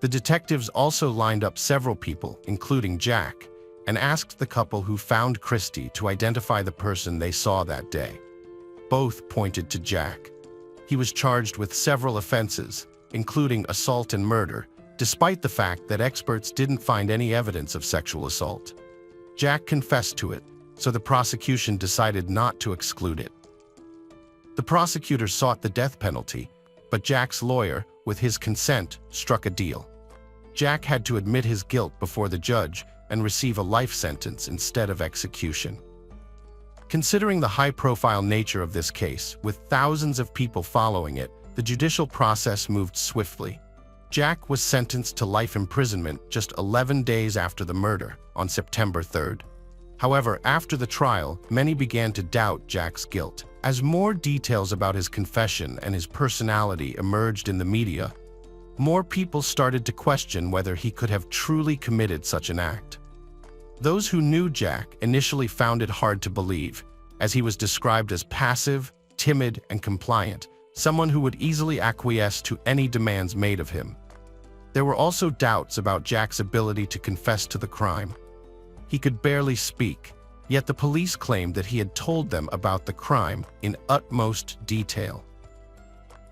The detectives also lined up several people, including Jack, and asked the couple who found Christie to identify the person they saw that day. Both pointed to Jack. He was charged with several offenses, including assault and murder, despite the fact that experts didn't find any evidence of sexual assault. Jack confessed to it, so the prosecution decided not to exclude it. The prosecutor sought the death penalty, but Jack's lawyer, with his consent, struck a deal. Jack had to admit his guilt before the judge and receive a life sentence instead of execution. Considering the high-profile nature of this case, with thousands of people following it, the judicial process moved swiftly. Jack was sentenced to life imprisonment just 11 days after the murder, on September 3rd. However, after the trial, many began to doubt Jack's guilt. As more details about his confession and his personality emerged in the media, more people started to question whether he could have truly committed such an act. Those who knew Jack initially found it hard to believe, as he was described as passive, timid, and compliant, someone who would easily acquiesce to any demands made of him. There were also doubts about Jack's ability to confess to the crime. He could barely speak, yet the police claimed that he had told them about the crime in utmost detail.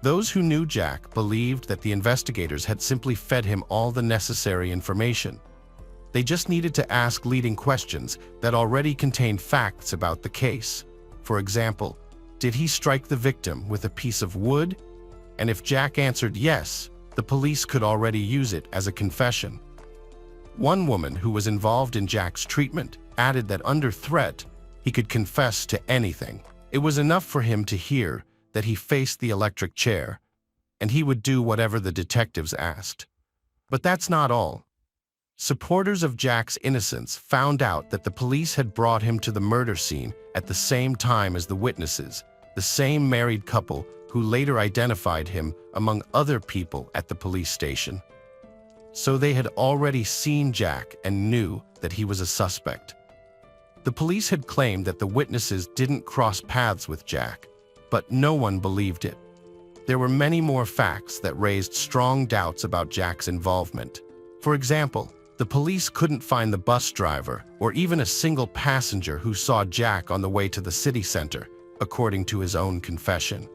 Those who knew Jack believed that the investigators had simply fed him all the necessary information. They just needed to ask leading questions that already contained facts about the case. For example, did he strike the victim with a piece of wood? And if Jack answered yes, the police could already use it as a confession. One woman who was involved in Jack's treatment added that under threat, he could confess to anything. It was enough for him to hear that he faced the electric chair, and he would do whatever the detectives asked. But that's not all. Supporters of Jack's innocence found out that the police had brought him to the murder scene at the same time as the witnesses, the same married couple who later identified him among other people at the police station. So they had already seen Jack and knew that he was a suspect. The police had claimed that the witnesses didn't cross paths with Jack, but no one believed it. There were many more facts that raised strong doubts about Jack's involvement. For example, the police couldn't find the bus driver or even a single passenger who saw Jack on the way to the city center, according to his own confession.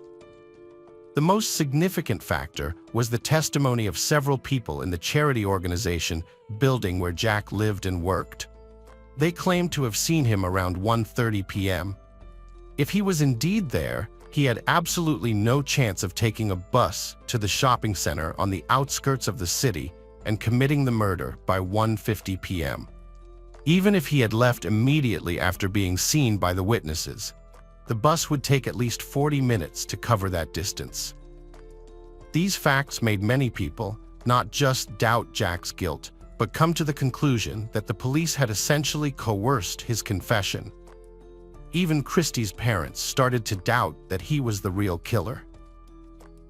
The most significant factor was the testimony of several people in the charity organization building where Jack lived and worked. They claimed to have seen him around 1:30 p.m. If he was indeed there, he had absolutely no chance of taking a bus to the shopping center on the outskirts of the city and committing the murder by 1:50 p.m. Even if he had left immediately after being seen by the witnesses, the bus would take at least 40 minutes to cover that distance. These facts made many people, not just doubt Jack's guilt, but come to the conclusion that the police had essentially coerced his confession. Even Christie's parents started to doubt that he was the real killer.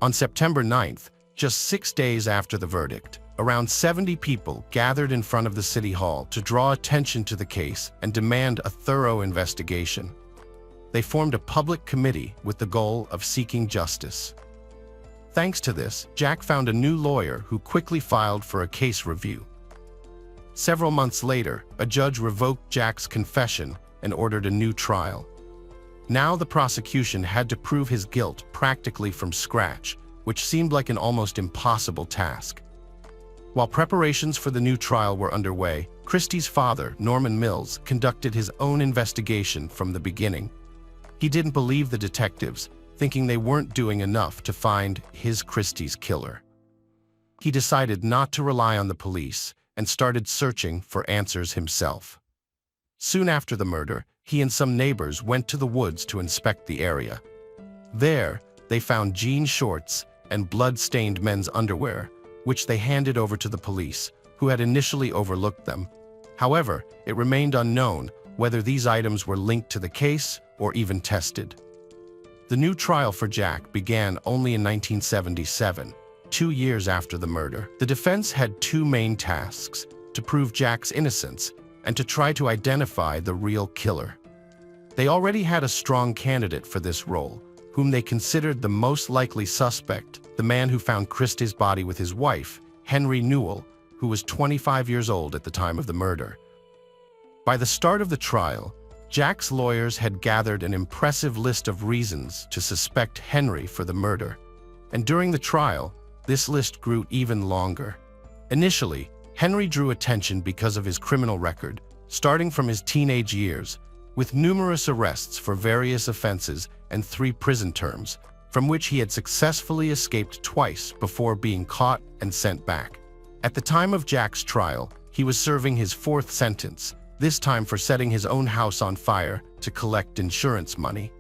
On September 9th, just 6 days after the verdict, around 70 people gathered in front of the city hall to draw attention to the case and demand a thorough investigation. They formed a public committee with the goal of seeking justice. Thanks to this, Jack found a new lawyer who quickly filed for a case review. Several months later, a judge revoked Jack's confession and ordered a new trial. Now the prosecution had to prove his guilt practically from scratch, which seemed like an almost impossible task. While preparations for the new trial were underway, Christie's father, Norman Mills, conducted his own investigation from the beginning. He didn't believe the detectives, thinking they weren't doing enough to find his Christie's killer. He decided not to rely on the police and started searching for answers himself. Soon after the murder, he and some neighbors went to the woods to inspect the area. There, they found jean shorts and blood-stained men's underwear, which they handed over to the police, who had initially overlooked them. However, it remained unknown whether these items were linked to the case or even tested. The new trial for Jack began only in 1977, 2 years after the murder. The defense had two main tasks: to prove Jack's innocence and to try to identify the real killer. They already had a strong candidate for this role, whom they considered the most likely suspect, the man who found Christie's body with his wife, Henry Newell, who was 25 years old at the time of the murder. By the start of the trial, Jack's lawyers had gathered an impressive list of reasons to suspect Henry for the murder, and during the trial, this list grew even longer. Initially, Henry drew attention because of his criminal record, starting from his teenage years, with numerous arrests for various offenses and 3 prison terms, from which he had successfully escaped twice before being caught and sent back. At the time of Jack's trial, he was serving his 4th sentence, this time for setting his own house on fire to collect insurance money.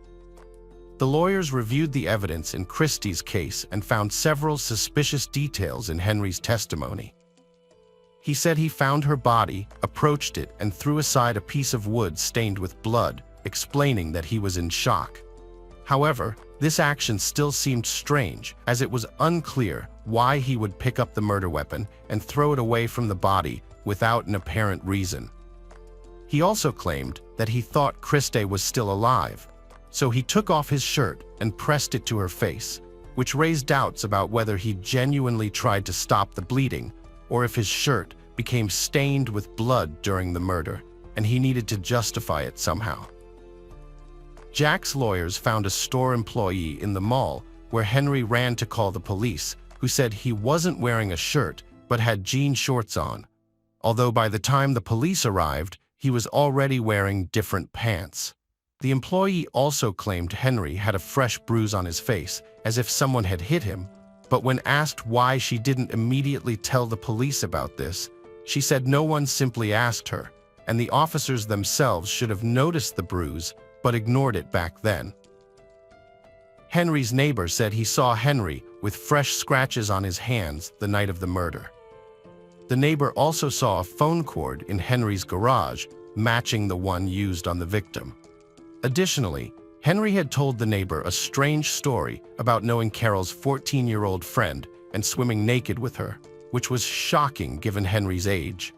The lawyers reviewed the evidence in Christie's case and found several suspicious details in Henry's testimony. He said he found her body, approached it, and threw aside a piece of wood stained with blood, explaining that he was in shock. However, this action still seemed strange, as it was unclear why he would pick up the murder weapon and throw it away from the body without an apparent reason. He also claimed that he thought Christie was still alive, so he took off his shirt and pressed it to her face, which raised doubts about whether he genuinely tried to stop the bleeding or if his shirt became stained with blood during the murder, and he needed to justify it somehow. Jack's lawyers found a store employee in the mall where Henry ran to call the police, who said he wasn't wearing a shirt but had jean shorts on, although by the time the police arrived, he was already wearing different pants. The employee also claimed Henry had a fresh bruise on his face, as if someone had hit him, but when asked why she didn't immediately tell the police about this, she said no one simply asked her, and the officers themselves should have noticed the bruise but ignored it back then. Henry's neighbor said he saw Henry with fresh scratches on his hands the night of the murder. The neighbor also saw a phone cord in Henry's garage, matching the one used on the victim. Additionally, Henry had told the neighbor a strange story about knowing Carol's 14-year-old friend and swimming naked with her, which was shocking given Henry's age.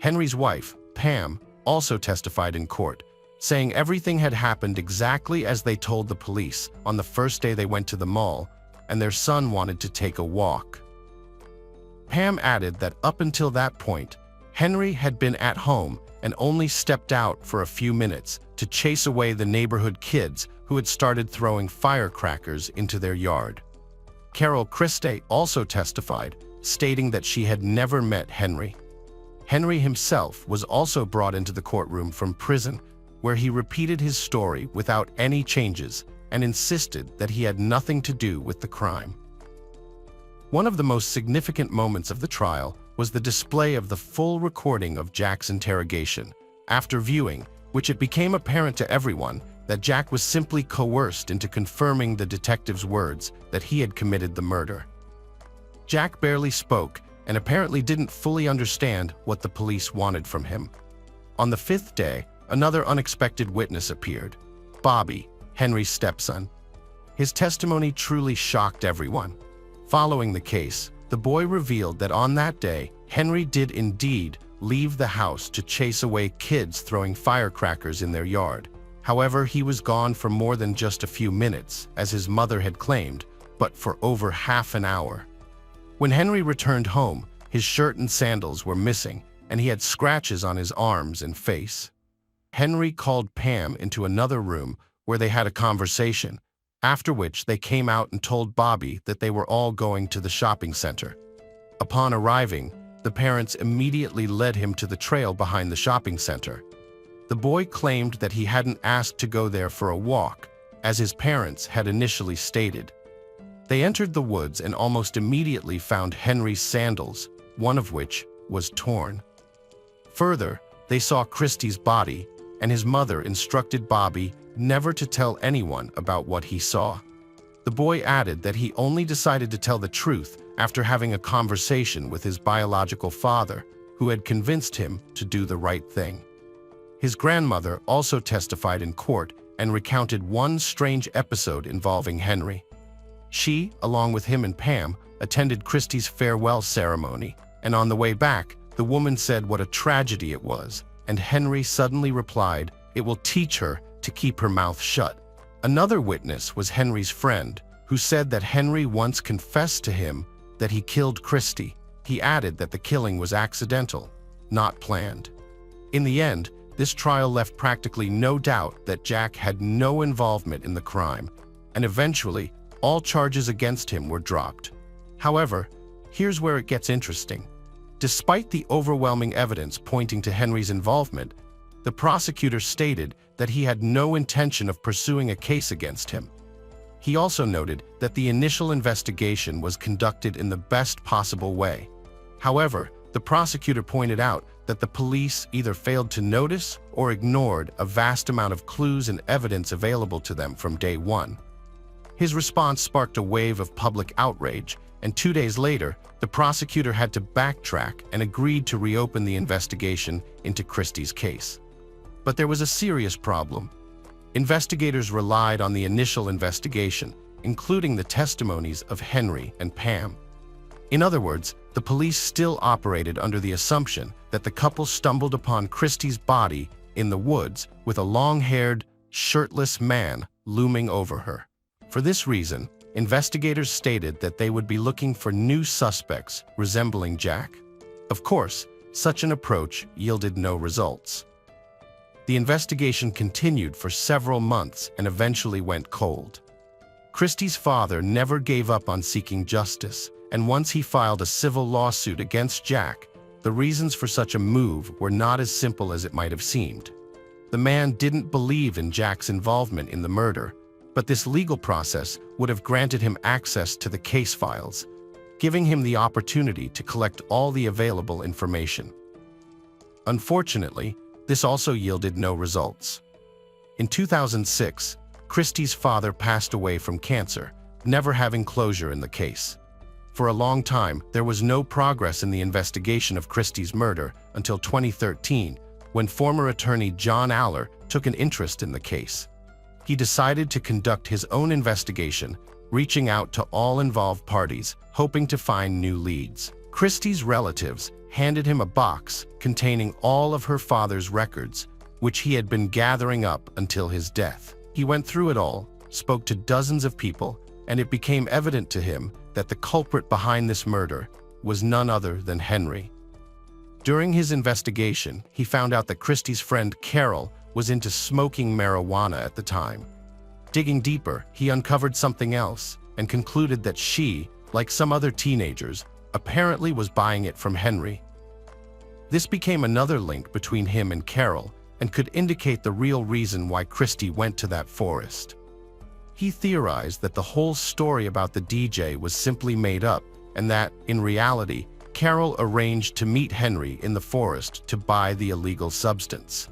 Henry's wife, Pam, also testified in court, saying everything had happened exactly as they told the police on the first day they went to the mall, and their son wanted to take a walk. Pam added that up until that point, Henry had been at home and only stepped out for a few minutes to chase away the neighborhood kids who had started throwing firecrackers into their yard. Carol Christie also testified, stating that she had never met Henry. Henry himself was also brought into the courtroom from prison, where he repeated his story without any changes and insisted that he had nothing to do with the crime. One of the most significant moments of the trial was the display of the full recording of Jack's interrogation. After viewing, which it became apparent to everyone that Jack was simply coerced into confirming the detective's words that he had committed the murder. Jack barely spoke and apparently didn't fully understand what the police wanted from him. On the 5th day, another unexpected witness appeared, Bobby, Henry's stepson. His testimony truly shocked everyone. Following the case, the boy revealed that on that day, Henry did indeed leave the house to chase away kids throwing firecrackers in their yard. However, he was gone for more than just a few minutes, as his mother had claimed, but for over half an hour. When Henry returned home, his shirt and sandals were missing, and he had scratches on his arms and face. Henry called Pam into another room where they had a conversation, after which they came out and told Bobby that they were all going to the shopping center. Upon arriving, the parents immediately led him to the trail behind the shopping center. The boy claimed that he hadn't asked to go there for a walk, as his parents had initially stated. They entered the woods and almost immediately found Henry's sandals, one of which was torn. Further, they saw Christy's body, and his mother instructed Bobby never to tell anyone about what he saw. The boy added that he only decided to tell the truth after having a conversation with his biological father, who had convinced him to do the right thing. His grandmother also testified in court and recounted one strange episode involving Henry. She, along with him and Pam, attended Christy's farewell ceremony, and on the way back, the woman said what a tragedy it was, and Henry suddenly replied, "It will teach her to keep her mouth shut." Another witness was Henry's friend, who said that Henry once confessed to him that he killed Christy. He added that the killing was accidental, not planned. In the end, this trial left practically no doubt that Jack had no involvement in the crime, and eventually, all charges against him were dropped. However, here's where it gets interesting. Despite the overwhelming evidence pointing to Henry's involvement, the prosecutor stated that he had no intention of pursuing a case against him. He also noted that the initial investigation was conducted in the best possible way. However, the prosecutor pointed out that the police either failed to notice or ignored a vast amount of clues and evidence available to them from day one. His response sparked a wave of public outrage, and 2 days later, the prosecutor had to backtrack and agreed to reopen the investigation into Christy's case. But there was a serious problem. Investigators relied on the initial investigation, including the testimonies of Henry and Pam. In other words, the police still operated under the assumption that the couple stumbled upon Christy's body in the woods with a long-haired, shirtless man looming over her. For this reason, investigators stated that they would be looking for new suspects resembling Jack. Of course, such an approach yielded no results. The investigation continued for several months and eventually went cold. Christy's father never gave up on seeking justice, and once he filed a civil lawsuit against Jack, the reasons for such a move were not as simple as it might have seemed. The man didn't believe in Jack's involvement in the murder, but this legal process would have granted him access to the case files, giving him the opportunity to collect all the available information. Unfortunately, this also yielded no results. In 2006, Christy's father passed away from cancer, never having closure in the case. For a long time, there was no progress in the investigation of Christy's murder until 2013, when former attorney John Aller took an interest in the case. He decided to conduct his own investigation, reaching out to all involved parties, hoping to find new leads. Christy's relatives handed him a box containing all of her father's records, which he had been gathering up until his death. He went through it all, spoke to dozens of people, and it became evident to him that the culprit behind this murder was none other than Henry. During his investigation, he found out that Christy's friend Carol was into smoking marijuana at the time. Digging deeper, he uncovered something else and concluded that she, like some other teenagers, apparently was buying it from Henry. This became another link between him and Carol and could indicate the real reason why Christy went to that forest. He theorized that the whole story about the DJ was simply made up and that, in reality, Carol arranged to meet Henry in the forest to buy the illegal substance.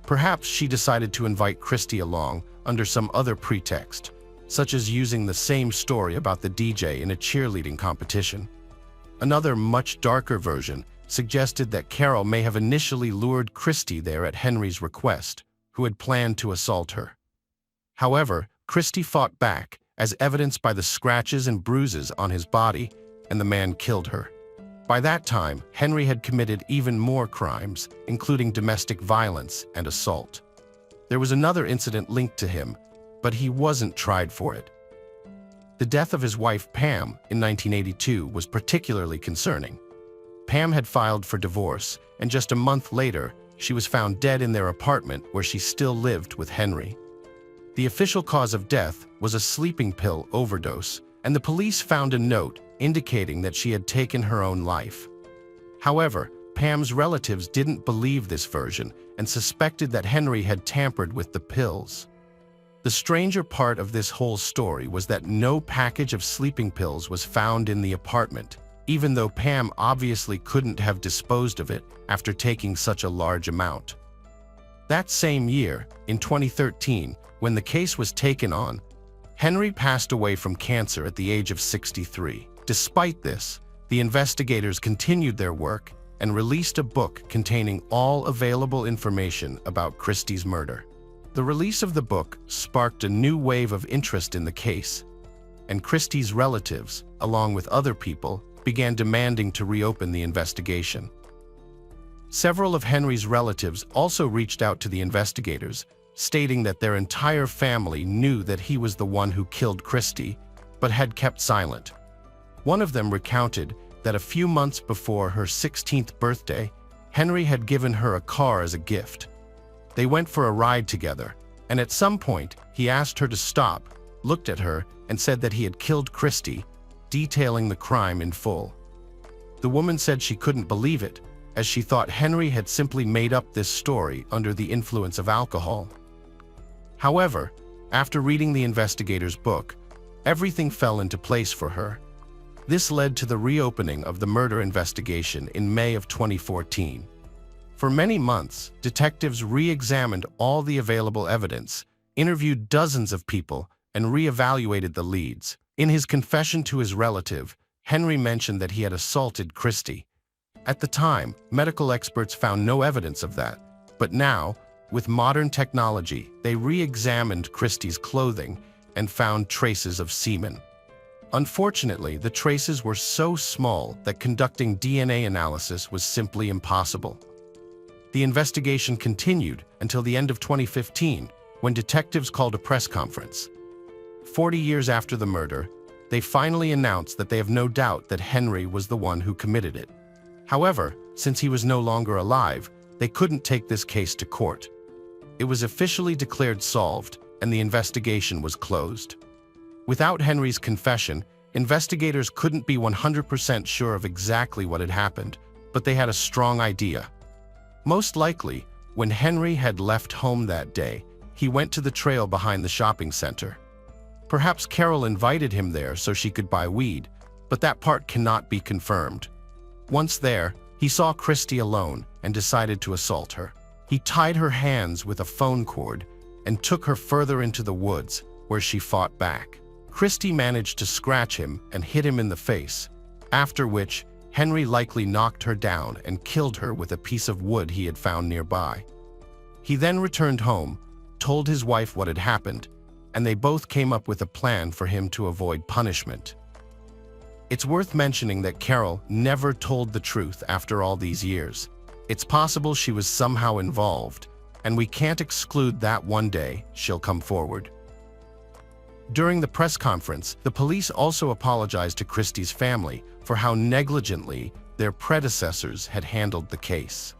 Perhaps she decided to invite Christy along under some other pretext, such as using the same story about the DJ in a cheerleading competition. Another, much darker version suggested that Carol may have initially lured Christie there at Henry's request, who had planned to assault her. However, Christie fought back, as evidenced by the scratches and bruises on his body, and the man killed her. By that time, Henry had committed even more crimes, including domestic violence and assault. There was another incident linked to him, but he wasn't tried for it. The death of his wife Pam in 1982 was particularly concerning. Pam had filed for divorce, and just a month later, she was found dead in their apartment where she still lived with Henry. The official cause of death was a sleeping pill overdose, and the police found a note indicating that she had taken her own life. However, Pam's relatives didn't believe this version and suspected that Henry had tampered with the pills. The stranger part of this whole story was that no package of sleeping pills was found in the apartment, even though Pam obviously couldn't have disposed of it after taking such a large amount. That same year, in 2013, when the case was taken on, Henry passed away from cancer at the age of 63. Despite this, the investigators continued their work and released a book containing all available information about Christie's murder. The release of the book sparked a new wave of interest in the case, and Christie's relatives, along with other people, began demanding to reopen the investigation. Several of Henry's relatives also reached out to the investigators, stating that their entire family knew that he was the one who killed Christie, but had kept silent. One of them recounted that a few months before her 16th birthday, Henry had given her a car as a gift. They went for a ride together, and at some point, he asked her to stop, looked at her, and said that he had killed Christie, detailing the crime in full. The woman said she couldn't believe it, as she thought Henry had simply made up this story under the influence of alcohol. However, after reading the investigator's book, everything fell into place for her. This led to the reopening of the murder investigation in May of 2014. For many months, detectives re-examined all the available evidence, interviewed dozens of people, and re-evaluated the leads. In his confession to his relative, Henry mentioned that he had assaulted Christie. At the time, medical experts found no evidence of that, but now, with modern technology, they re-examined Christie's clothing and found traces of semen. Unfortunately, the traces were so small that conducting DNA analysis was simply impossible. The investigation continued until the end of 2015, when detectives called a press conference. 40 years after the murder, they finally announced that they have no doubt that Henry was the one who committed it. However, since he was no longer alive, they couldn't take this case to court. It was officially declared solved, and the investigation was closed. Without Henry's confession, investigators couldn't be 100% sure of exactly what had happened, but they had a strong idea. Most likely, when Henry had left home that day, he went to the trail behind the shopping center. Perhaps Carol invited him there so she could buy weed, but that part cannot be confirmed. Once there, he saw Christie alone and decided to assault her. He tied her hands with a phone cord and took her further into the woods, where she fought back. Christie managed to scratch him and hit him in the face, after which Henry likely knocked her down and killed her with a piece of wood he had found nearby. He then returned home, told his wife what had happened, and they both came up with a plan for him to avoid punishment. It's worth mentioning that Carol never told the truth after all these years. It's possible she was somehow involved, and we can't exclude that one day she'll come forward. During the press conference, the police also apologized to Christie's family for how negligently their predecessors had handled the case.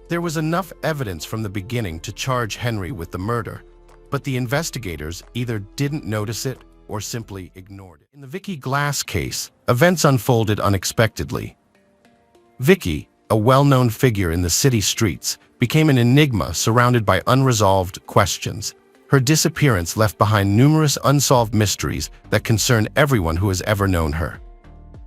There was enough evidence from the beginning to charge Henry with the murder, but the investigators either didn't notice it or simply ignored it. In the Vicky Glass case, events unfolded unexpectedly. Vicky, a well-known figure in the city streets, became an enigma surrounded by unresolved questions. Her disappearance left behind numerous unsolved mysteries that concern everyone who has ever known her.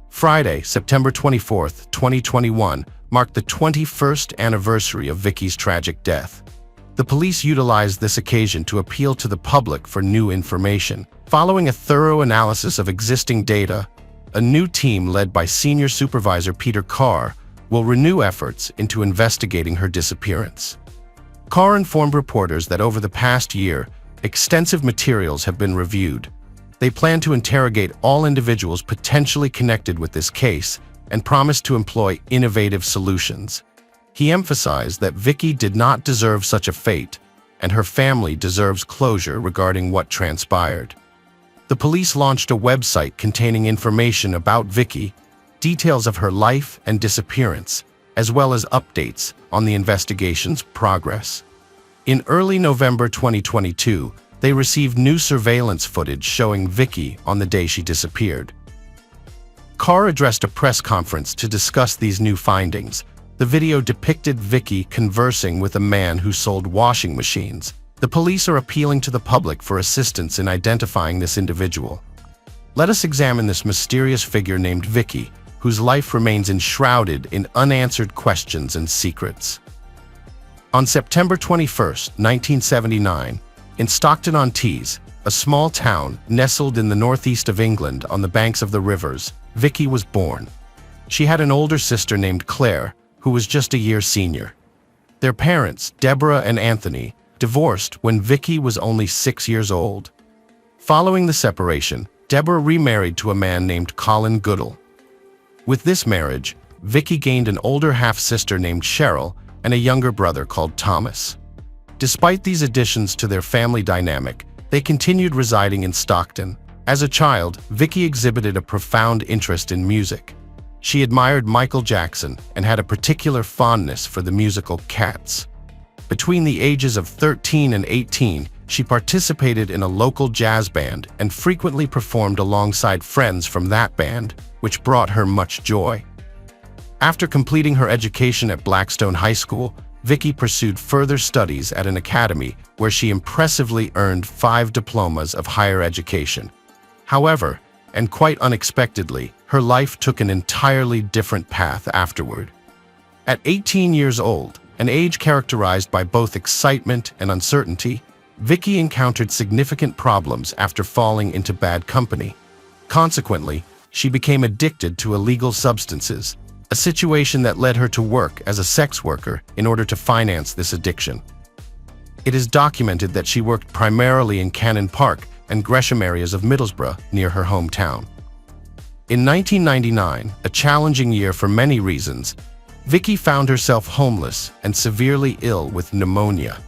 Friday, September 24, 2021, marked the 21st anniversary of Vicky's tragic death. The police utilized this occasion to appeal to the public for new information. Following a thorough analysis of existing data, a new team led by Senior Supervisor Peter Carr will renew efforts into investigating her disappearance. Carr informed reporters that over the past year, extensive materials have been reviewed. They plan to interrogate all individuals potentially connected with this case and promised to employ innovative solutions. He emphasized that Vicky did not deserve such a fate, and her family deserves closure regarding what transpired. The police launched a website containing information about Vicky, details of her life and disappearance, as well as updates on the investigation's progress. In early November 2022, they received new surveillance footage showing Vicky on the day she disappeared. Carr addressed a press conference to discuss these new findings. The video depicted Vicky conversing with a man who sold washing machines. The police are appealing to the public for assistance in identifying this individual. Let us examine this mysterious figure named Vicky, whose life remains enshrouded in unanswered questions and secrets. On September 21, 1979, in Stockton-on-Tees, a small town nestled in the northeast of England on the banks of the rivers, Vicky was born. She had an older sister named Claire, who was just a year senior. Their parents, Deborah and Anthony, divorced when Vicky was only 6 years old. Following the separation, Deborah remarried to a man named Colin Goodall. With this marriage, Vicky gained an older half-sister named Cheryl and a younger brother called Thomas. Despite these additions to their family dynamic, they continued residing in Stockton. As a child, Vicky exhibited a profound interest in music. She admired Michael Jackson and had a particular fondness for the musical Cats. Between the ages of 13 and 18, she participated in a local jazz band and frequently performed alongside friends from that band, which brought her much joy. After completing her education at Blackstone High School, Vicky pursued further studies at an academy where she impressively earned 5 diplomas of higher education. However, and quite unexpectedly, her life took an entirely different path afterward. At 18 years old, an age characterized by both excitement and uncertainty, Vicky encountered significant problems after falling into bad company. Consequently, she became addicted to illegal substances, a situation that led her to work as a sex worker in order to finance this addiction. It is documented that she worked primarily in Cannon Park and Gresham areas of Middlesbrough near her hometown. In 1999, a challenging year for many reasons, Vicky found herself homeless and severely ill with pneumonia.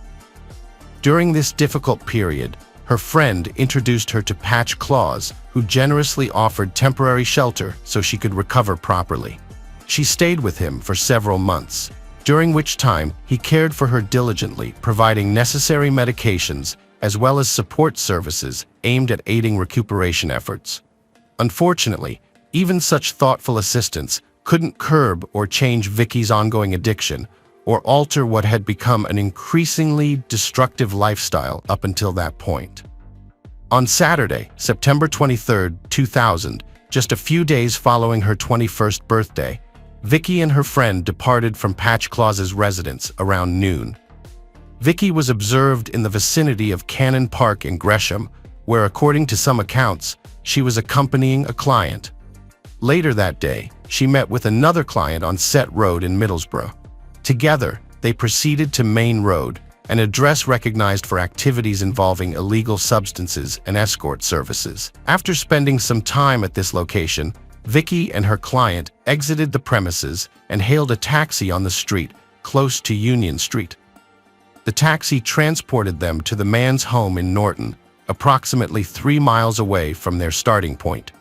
During this difficult period, her friend introduced her to Patch Claus, who generously offered temporary shelter so she could recover properly. She stayed with him for several months, during which time he cared for her diligently, providing necessary medications as well as support services aimed at aiding recuperation efforts. Unfortunately, even such thoughtful assistance couldn't curb or change Vicky's ongoing addiction or alter what had become an increasingly destructive lifestyle up until that point. On Saturday, September 23, 2000, just a few days following her 21st birthday, Vicky and her friend departed from Patch Claus's residence around noon. Vicky was observed in the vicinity of Cannon Park in Gresham, where, according to some accounts, she was accompanying a client. Later that day, she met with another client on Set Road in Middlesbrough. Together, they proceeded to Main Road, an address recognized for activities involving illegal substances and escort services. After spending some time at this location, Vicky and her client exited the premises and hailed a taxi on the street close to Union Street. The taxi transported them to the man's home in Norton, approximately 3 miles away from their starting point.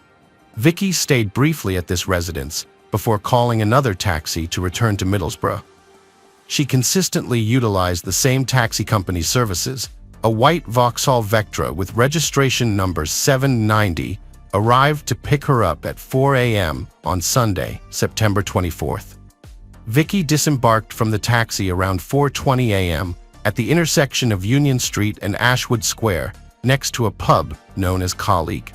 Vicky stayed briefly at this residence before calling another taxi to return to Middlesbrough. She consistently utilized the same taxi company's services. A white Vauxhall Vectra with registration number 790 arrived to pick her up at 4 a.m. on Sunday, September 24th. Vicky disembarked from the taxi around 4:20 a.m. at the intersection of Union Street and Ashwood Square, next to a pub known as Colleague.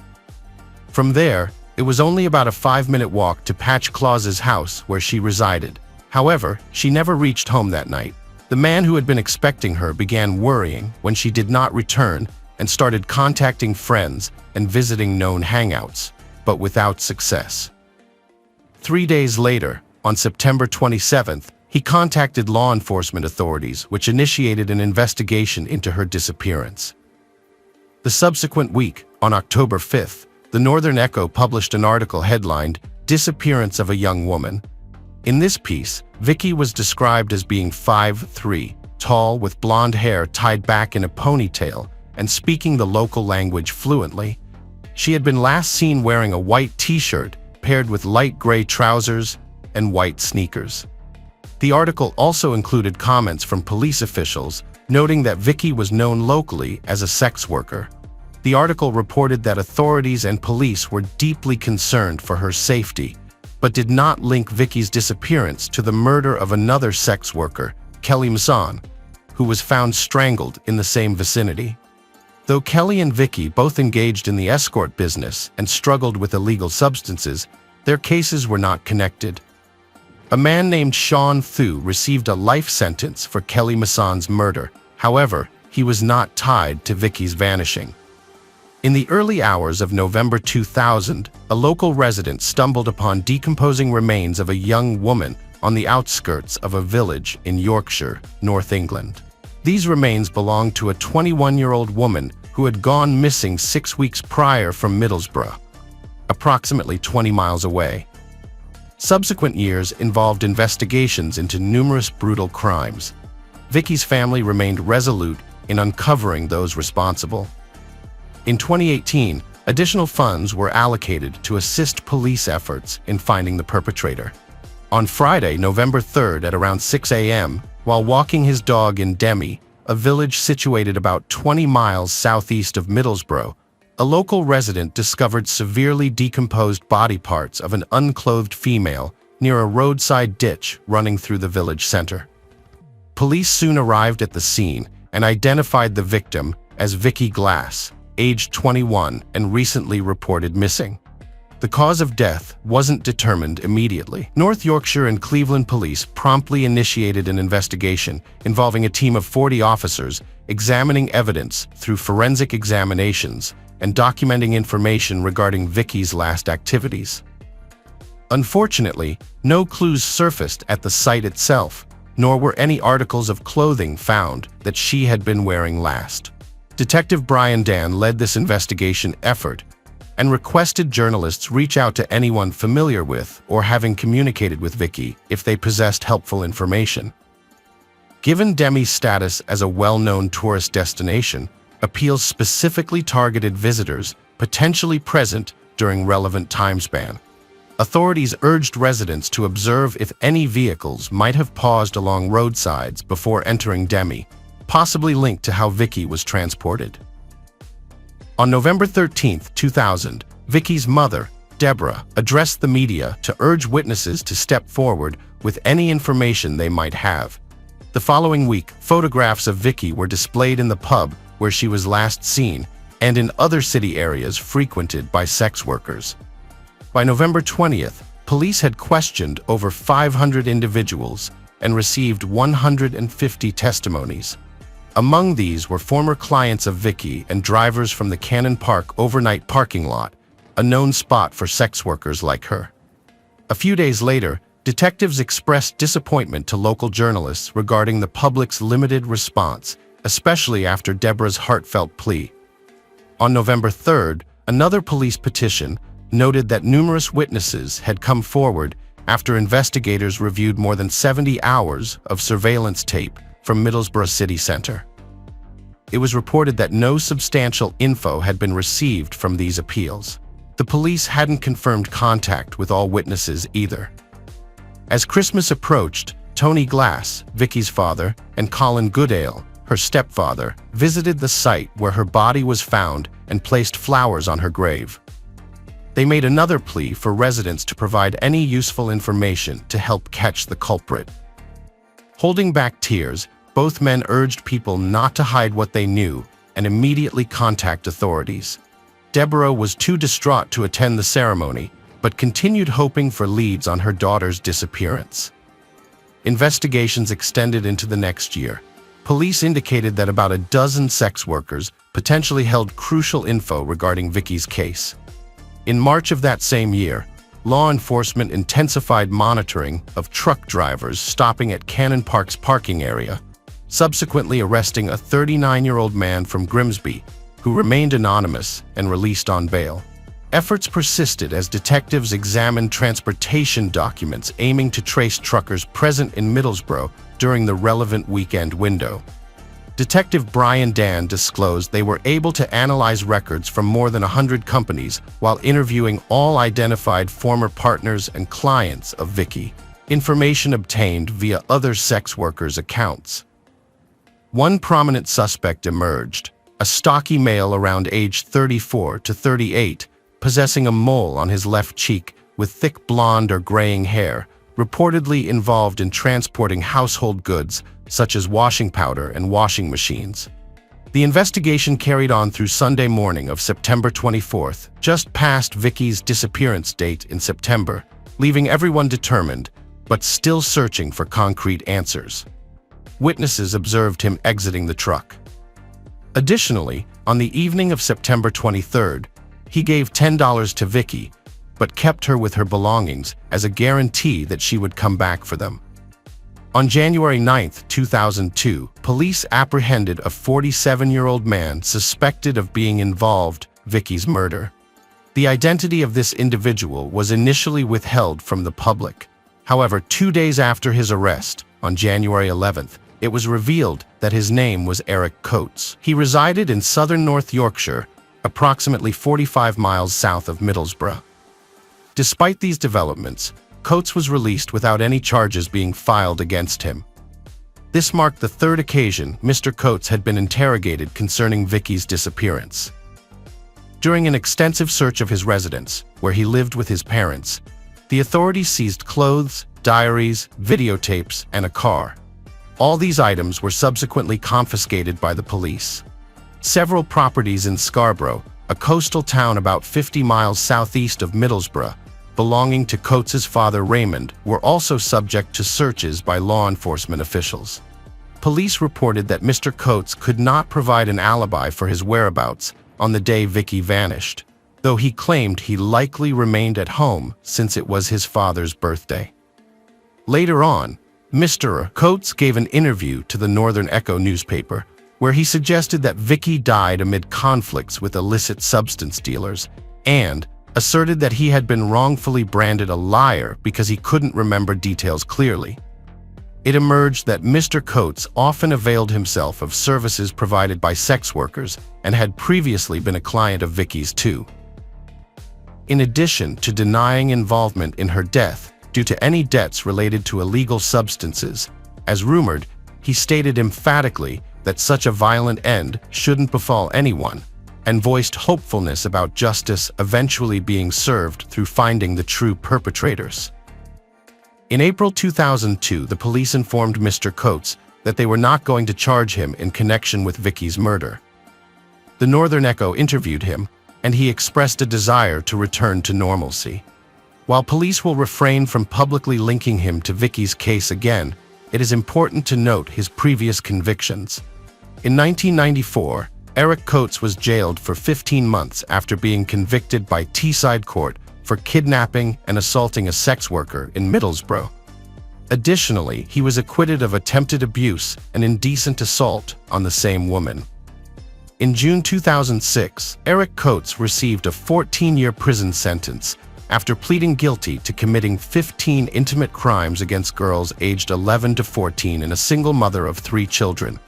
From there, it was only about a 5-minute walk to Patch Claus's house where she resided. However, she never reached home that night. The man who had been expecting her began worrying when she did not return and started contacting friends and visiting known hangouts. but without success. 3 days later, on September 27th, he contacted law enforcement authorities, which initiated an investigation into her disappearance. The subsequent week, on October 5th, the Northern Echo published an article headlined, "Disappearance of a Young Woman." In this piece, Vicky was described as being 5'3", tall with blonde hair tied back in a ponytail and speaking the local language fluently. She had been last seen wearing a white t-shirt paired with light gray trousers and white sneakers. The article also included comments from police officials noting that Vicky was known locally as a sex worker. The article reported that authorities and police were deeply concerned for her safety, but did not link Vicky's disappearance to the murder of another sex worker, Kelly Mason, who was found strangled in the same vicinity. Though Kelly and Vicky both engaged in the escort business and struggled with illegal substances, their cases were not connected. A man named Sean Thu received a life sentence for Kelly Mason's murder. However, he was not tied to Vicky's vanishing. In the early hours of November 2000, a local resident stumbled upon decomposing remains of a young woman on the outskirts of a village in Yorkshire, North England. These remains belonged to a 21-year-old woman who had gone missing 6 weeks prior from Middlesbrough, approximately 20 miles away. Subsequent years involved investigations into numerous brutal crimes. Vicky's family remained resolute in uncovering those responsible. In 2018, additional funds were allocated to assist police efforts in finding the perpetrator. On Friday, November 3rd at around 6 a.m., while walking his dog in Demi, a village situated about 20 miles southeast of Middlesbrough, a local resident discovered severely decomposed body parts of an unclothed female near a roadside ditch running through the village center. Police soon arrived at the scene and identified the victim as Vicky Glass, aged 21 and recently reported missing. The cause of death wasn't determined immediately. North Yorkshire and Cleveland police promptly initiated an investigation involving a team of 40 officers examining evidence through forensic examinations and documenting information regarding Vicky's last activities. Unfortunately, no clues surfaced at the site itself, nor were any articles of clothing found that she had been wearing last. Detective Brian Dan led this investigation effort and requested journalists reach out to anyone familiar with or having communicated with Vicky if they possessed helpful information. Given Demi's status as a well-known tourist destination, appeals specifically targeted visitors potentially present during relevant time span. Authorities urged residents to observe if any vehicles might have paused along roadsides before entering Demi, possibly linked to how Vicky was transported. On November 13, 2000, Vicky's mother, Deborah, addressed the media to urge witnesses to step forward with any information they might have. The following week, photographs of Vicky were displayed in the pub where she was last seen and in other city areas frequented by sex workers. By November 20th, police had questioned over 500 individuals and received 150 testimonies. Among these were former clients of Vicky and drivers from the Cannon Park overnight parking lot, a known spot for sex workers like her. A few days later, detectives expressed disappointment to local journalists regarding the public's limited response, especially after Deborah's heartfelt plea. On November 3rd, another police petition noted that numerous witnesses had come forward after investigators reviewed more than 70 hours of surveillance tape from Middlesbrough city center. It was reported that no substantial info had been received from these appeals. The police hadn't confirmed contact with all witnesses either. As Christmas approached, Tony Glass, Vicky's father, and Colin Goodale, her stepfather, visited the site where her body was found and placed flowers on her grave. They made another plea for residents to provide any useful information to help catch the culprit. Holding back tears, both men urged people not to hide what they knew and immediately contact authorities. Deborah was too distraught to attend the ceremony, but continued hoping for leads on her daughter's disappearance. Investigations extended into the next year. Police indicated that about a dozen sex workers potentially held crucial info regarding Vicky's case. In March of that same year, law enforcement intensified monitoring of truck drivers stopping at Cannon Park's parking area, subsequently arresting a 39-year-old man from Grimsby, who remained anonymous and released on bail. Efforts persisted as detectives examined transportation documents aiming to trace truckers present in Middlesbrough during the relevant weekend window. Detective Brian Dan disclosed they were able to analyze records from more than 100 companies while interviewing all identified former partners and clients of Vicky, information obtained via other sex workers' accounts. One prominent suspect emerged, a stocky male around age 34 to 38, possessing a mole on his left cheek with thick blonde or graying hair, reportedly involved in transporting household goods such as washing powder and washing machines. The investigation carried on through Sunday morning of September 24th, just past Vicky's disappearance date in September, leaving everyone determined, but still searching for concrete answers. Witnesses observed him exiting the truck. Additionally, on the evening of September 23rd, he gave $10 to Vicky, but kept her with her belongings as a guarantee that she would come back for them. On January 9, 2002, police apprehended a 47-year-old man suspected of being involved in Vicky's murder. The identity of this individual was initially withheld from the public. However, 2 days after his arrest, on January 11th, it was revealed that his name was Eric Coates. He resided in southern North Yorkshire, approximately 45 miles south of Middlesbrough. Despite these developments, Coates was released without any charges being filed against him. This marked the third occasion Mr. Coates had been interrogated concerning Vicky's disappearance. During an extensive search of his residence, where he lived with his parents, the authorities seized clothes, diaries, videotapes, and a car. All these items were subsequently confiscated by the police. Several properties in Scarborough, a coastal town about 50 miles southeast of Middlesbrough, belonging to Coates's father Raymond, were also subject to searches by law enforcement officials. Police reported that Mr. Coates could not provide an alibi for his whereabouts on the day Vicky vanished, though he claimed he likely remained at home since it was his father's birthday. Later on, Mr. Coates gave an interview to the Northern Echo newspaper, where he suggested that Vicky died amid conflicts with illicit substance dealers and asserted that he had been wrongfully branded a liar because he couldn't remember details clearly. It emerged that Mr. Coates often availed himself of services provided by sex workers and had previously been a client of Vicky's too. In addition to denying involvement in her death due to any debts related to illegal substances, as rumored, he stated emphatically that such a violent end shouldn't befall anyone, and voiced hopefulness about justice eventually being served through finding the true perpetrators. In April 2002, the police informed Mr. Coates that they were not going to charge him in connection with Vicky's murder. The Northern Echo interviewed him, and he expressed a desire to return to normalcy. While police will refrain from publicly linking him to Vicky's case again, it is important to note his previous convictions. In 1994, Eric Coates was jailed for 15 months after being convicted by Teesside Court for kidnapping and assaulting a sex worker in Middlesbrough. Additionally, he was acquitted of attempted abuse and indecent assault on the same woman. In June 2006, Eric Coates received a 14-year prison sentence after pleading guilty to committing 15 intimate crimes against girls aged 11 to 14 and a single mother of 3 children.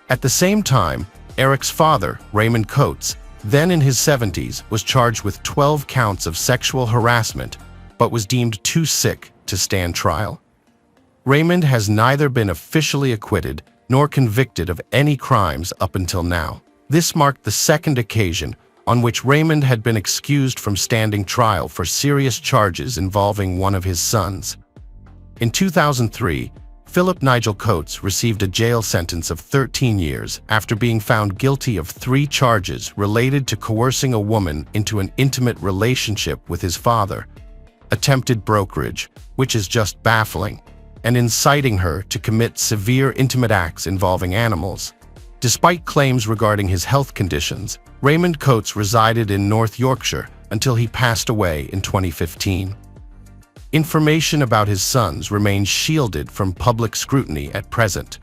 At the same time, Eric's father, Raymond Coates, then in his 70s, was charged with 12 counts of sexual harassment, but was deemed too sick to stand trial. Raymond has neither been officially acquitted nor convicted of any crimes up until now. This marked the second occasion on which Raymond had been excused from standing trial for serious charges involving one of his sons. In 2003, Philip Nigel Coates received a jail sentence of 13 years after being found guilty of 3 charges related to coercing a woman into an intimate relationship with his father, attempted brokerage, which is just baffling, and inciting her to commit severe intimate acts involving animals. Despite claims regarding his health conditions, Raymond Coates resided in North Yorkshire, until he passed away in 2015. Information about his sons remains shielded from public scrutiny at present.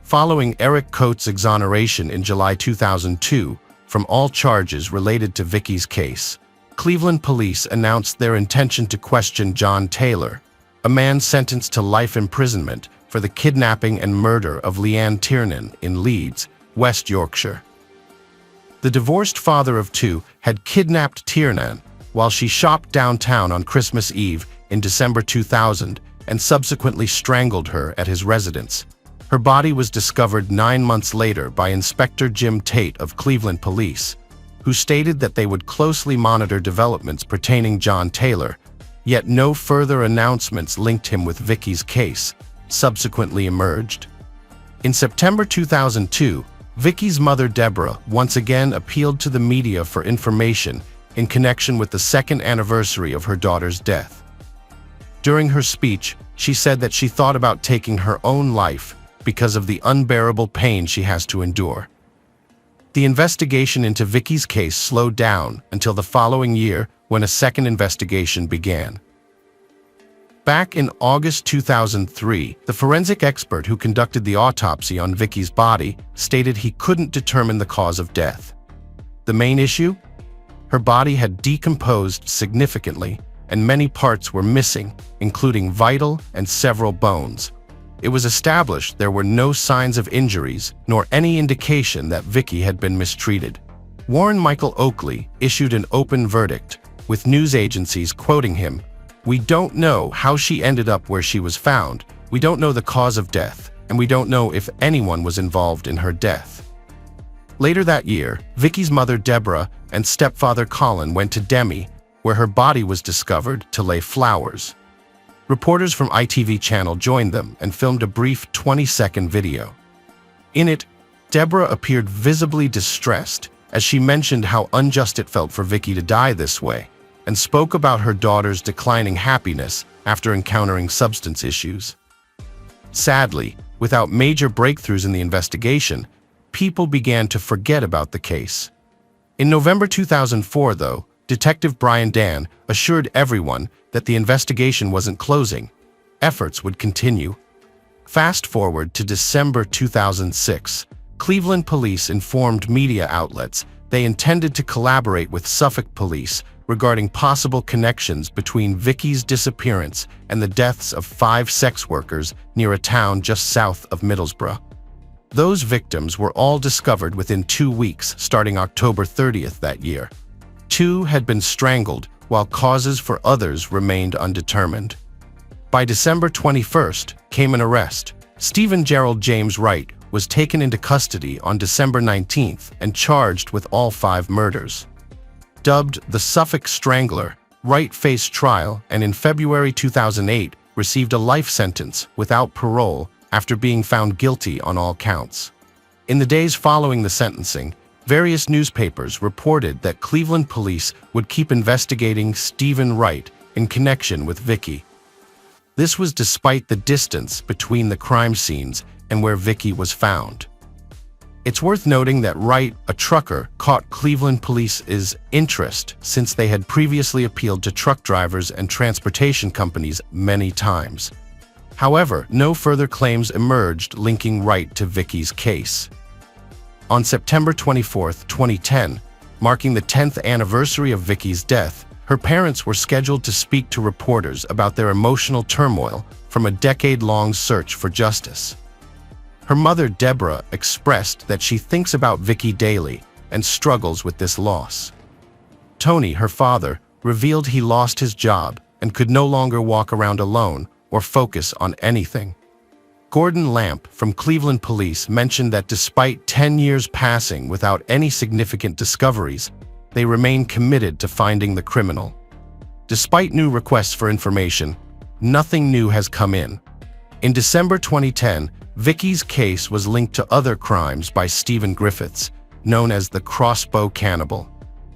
Following Eric Coates' exoneration in July 2002 from all charges related to Vicky's case, Cleveland police announced their intention to question John Taylor, a man sentenced to life imprisonment for the kidnapping and murder of Leanne Tiernan in Leeds, West Yorkshire. The divorced father of two had kidnapped Tiernan while she shopped downtown on Christmas Eve in December 2000 and subsequently strangled her at his residence. Her body was discovered 9 months later by Inspector Jim Tate of Cleveland Police, who stated that they would closely monitor developments pertaining John Taylor, yet no further announcements linked him with Vicky's case subsequently emerged. In September 2002, Vicky's mother Deborah once again appealed to the media for information in connection with the second anniversary of her daughter's death. During her speech, she said that she thought about taking her own life because of the unbearable pain she has to endure. The investigation into Vicky's case slowed down until the following year when a second investigation began. Back in August 2003, the forensic expert who conducted the autopsy on Vicky's body stated he couldn't determine the cause of death. The main issue? Her body had decomposed significantly, and many parts were missing, including vital and several bones. It was established there were no signs of injuries, nor any indication that Vicky had been mistreated. Warren Michael Oakley issued an open verdict, with news agencies quoting him, "We don't know how she ended up where she was found, we don't know the cause of death, and we don't know if anyone was involved in her death." Later that year, Vicky's mother Deborah and stepfather Colin went to Demi, where her body was discovered, to lay flowers. Reporters from ITV Channel joined them and filmed a brief 20-second video. In it, Deborah appeared visibly distressed as she mentioned how unjust it felt for Vicky to die this way, and spoke about her daughter's declining happiness after encountering substance issues. Sadly, without major breakthroughs in the investigation, people began to forget about the case. In November 2004, though, Detective Brian Dan assured everyone that the investigation wasn't closing. Efforts would continue. Fast forward to December 2006, Cleveland police informed media outlets they intended to collaborate with Suffolk police regarding possible connections between Vicky's disappearance and the deaths of 5 sex workers near a town just south of Middlesbrough. Those victims were all discovered within 2 weeks, starting October 30th that year. 2 had been strangled, while causes for others remained undetermined. By December 21st came an arrest. Stephen Gerald James Wright was taken into custody on December 19th and charged with all 5 murders. Dubbed the Suffolk Strangler, Wright faced trial and in February 2008 received a life sentence without parole after being found guilty on all counts. In the days following the sentencing, various newspapers reported that Cleveland police would keep investigating Stephen Wright in connection with Vicky. This was despite the distance between the crime scenes and where Vicky was found. It's worth noting that Wright, a trucker, caught Cleveland police's interest since they had previously appealed to truck drivers and transportation companies many times. However, no further claims emerged linking Wright to Vicky's case. On September 24, 2010, marking the 10th anniversary of Vicky's death, her parents were scheduled to speak to reporters about their emotional turmoil from a decade-long search for justice. Her mother, Deborah, expressed that she thinks about Vicky daily and struggles with this loss. Tony, her father, revealed he lost his job and could no longer walk around alone or focus on anything. Gordon Lamp from Cleveland Police mentioned that despite 10 years passing without any significant discoveries, they remain committed to finding the criminal. Despite new requests for information, nothing new has come in. In December 2010, Vicky's case was linked to other crimes by Stephen Griffiths, known as the Crossbow Cannibal.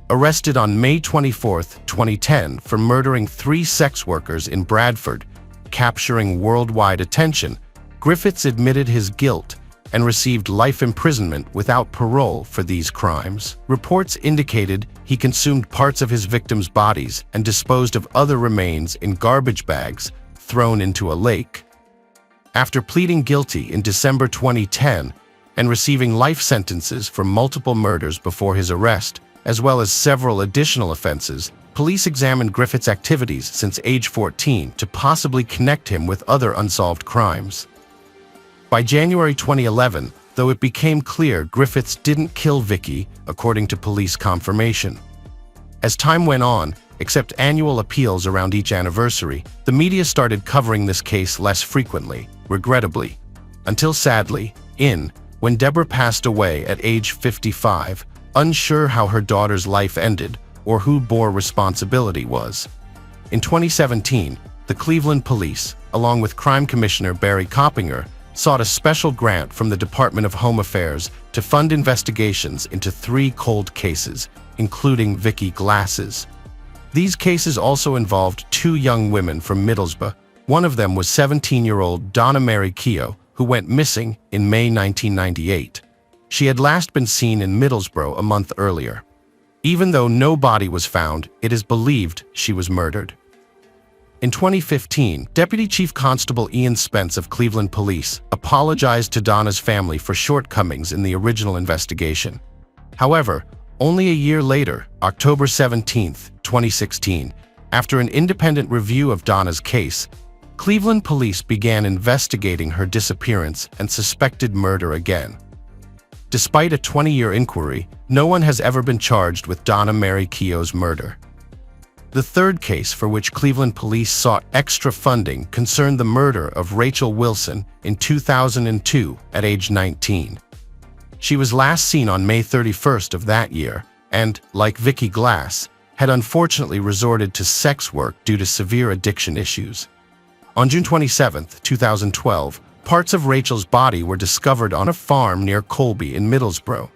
Arrested on May 24, 2010 for murdering 3 sex workers in Bradford, capturing worldwide attention, Griffiths admitted his guilt and received life imprisonment without parole for these crimes. Reports indicated he consumed parts of his victims' bodies and disposed of other remains in garbage bags thrown into a lake. After pleading guilty in December 2010 and receiving life sentences for multiple murders before his arrest, as well as several additional offenses, police examined Griffith's activities since age 14 to possibly connect him with other unsolved crimes. By January 2011, though, it became clear Griffiths didn't kill Vicky, according to police confirmation. As time went on, except annual appeals around each anniversary, the media started covering this case less frequently, regrettably, until sadly, when Deborah passed away at age 55, unsure how her daughter's life ended or who bore responsibility was. In 2017, the Cleveland Police, along with Crime Commissioner Barry Coppinger, sought a special grant from the Department of Home Affairs to fund investigations into 3 cold cases, including Vicky Glass's. These cases also involved 2 young women from Middlesbrough. One of them was 17-year-old Donna Mary Keogh, who went missing in May 1998. She had last been seen in Middlesbrough a month earlier. Even though no body was found, it is believed she was murdered. In 2015, Deputy Chief Constable Ian Spence of Cleveland Police apologized to Donna's family for shortcomings in the original investigation. However, only a year later, October 17, 2016, after an independent review of Donna's case, Cleveland Police began investigating her disappearance and suspected murder again. Despite a 20-year inquiry, no one has ever been charged with Donna Mary Keogh's murder. The third case for which Cleveland Police sought extra funding concerned the murder of Rachel Wilson in 2002 at age 19. She was last seen on May 31st of that year and, like Vicky Glass, had unfortunately resorted to sex work due to severe addiction issues. On June 27, 2012, parts of Rachel's body were discovered on a farm near Colby in Middlesbrough.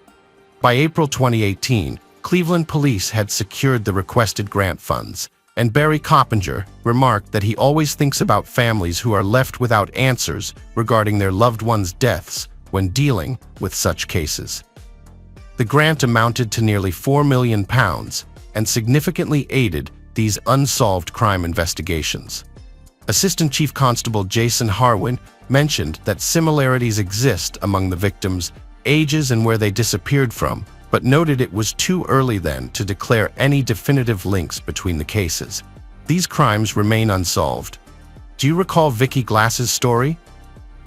By April 2018, Cleveland Police had secured the requested grant funds, and Barry Coppinger remarked that he always thinks about families who are left without answers regarding their loved ones' deaths when dealing with such cases. The grant amounted to nearly £4 million and significantly aided these unsolved crime investigations. Assistant Chief Constable Jason Harwin mentioned that similarities exist among the victims' ages and where they disappeared from, but noted it was too early then to declare any definitive links between the cases. These crimes remain unsolved. Do you recall Vicky Glass's story?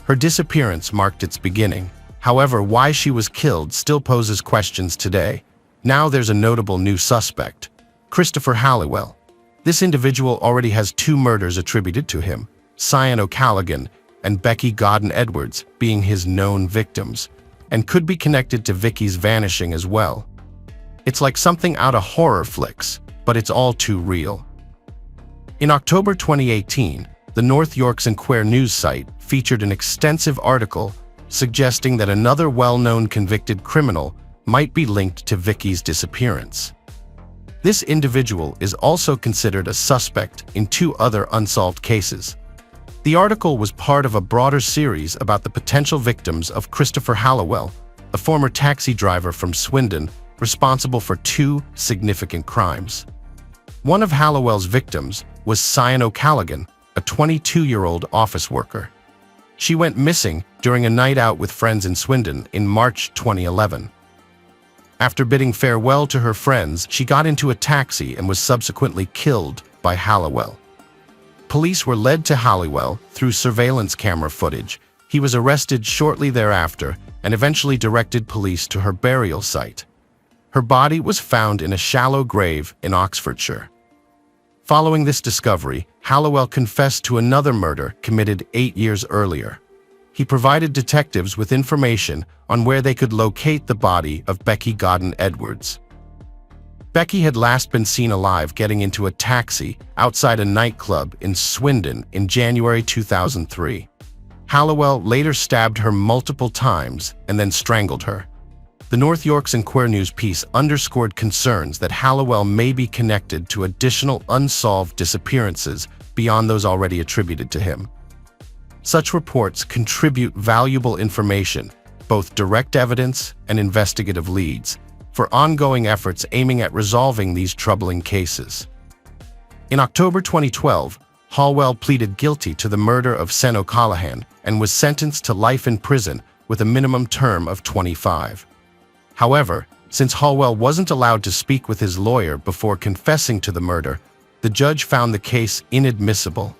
Her disappearance marked its beginning. However, why she was killed still poses questions today. Now there's a notable new suspect, Christopher Halliwell. This individual already has 2 murders attributed to him, Cyan O'Callaghan and Becky Godden Edwards being his known victims, and could be connected to Vicky's vanishing as well. It's like something out of horror flicks, but it's all too real. In October 2018, the North York's Inquirer news site featured an extensive article suggesting that another well-known convicted criminal might be linked to Vicky's disappearance. This individual is also considered a suspect in 2 other unsolved cases. The article was part of a broader series about the potential victims of Christopher Halliwell, a former taxi driver from Swindon responsible for 2 significant crimes. One of Halliwell's victims was Cyan O'Callaghan, a 22-year-old office worker. She went missing during a night out with friends in Swindon in March 2011. After bidding farewell to her friends, she got into a taxi and was subsequently killed by Halliwell. Police were led to Halliwell through surveillance camera footage. He was arrested shortly thereafter and eventually directed police to her burial site. Her body was found in a shallow grave in Oxfordshire. Following this discovery, Halliwell confessed to another murder committed 8 years earlier. He provided detectives with information on where they could locate the body of Becky Godden Edwards. Becky had last been seen alive getting into a taxi outside a nightclub in Swindon in January 2003. Halliwell later stabbed her multiple times and then strangled her. The North York's Inquirer news piece underscored concerns that Halliwell may be connected to additional unsolved disappearances beyond those already attributed to him. Such reports contribute valuable information both direct evidence and investigative leads for ongoing efforts aiming at resolving these troubling cases. In October 2012, Hallwell pleaded guilty to the murder of Sen O'Callaghan and was sentenced to life in prison with a minimum term of 25. However, since Hallwell wasn't allowed to speak with his lawyer before confessing to the murder, the judge found the case inadmissible.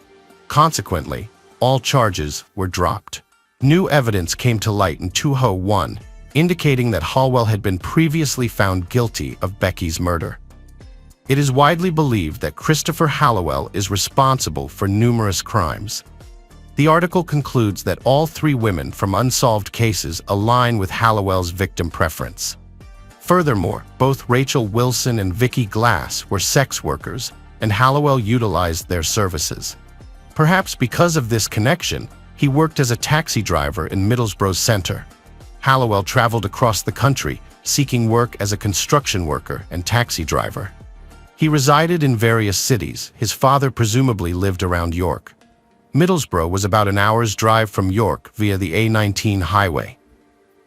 Consequently, all charges were dropped. New evidence came to light in 2001, indicating that Hallwell had been previously found guilty of Becky's murder. It is widely believed that Christopher Hallowell is responsible for numerous crimes. The article concludes that all three women from unsolved cases align with Hallowell's victim preference. Furthermore, both Rachel Wilson and Vicky Glass were sex workers, and Hallowell utilized their services. Perhaps because of this connection, he worked as a taxi driver in Middlesbrough's center. Hallowell traveled across the country, seeking work as a construction worker and taxi driver. He resided in various cities. His father presumably lived around York. Middlesbrough was about an hour's drive from York via the A19 highway.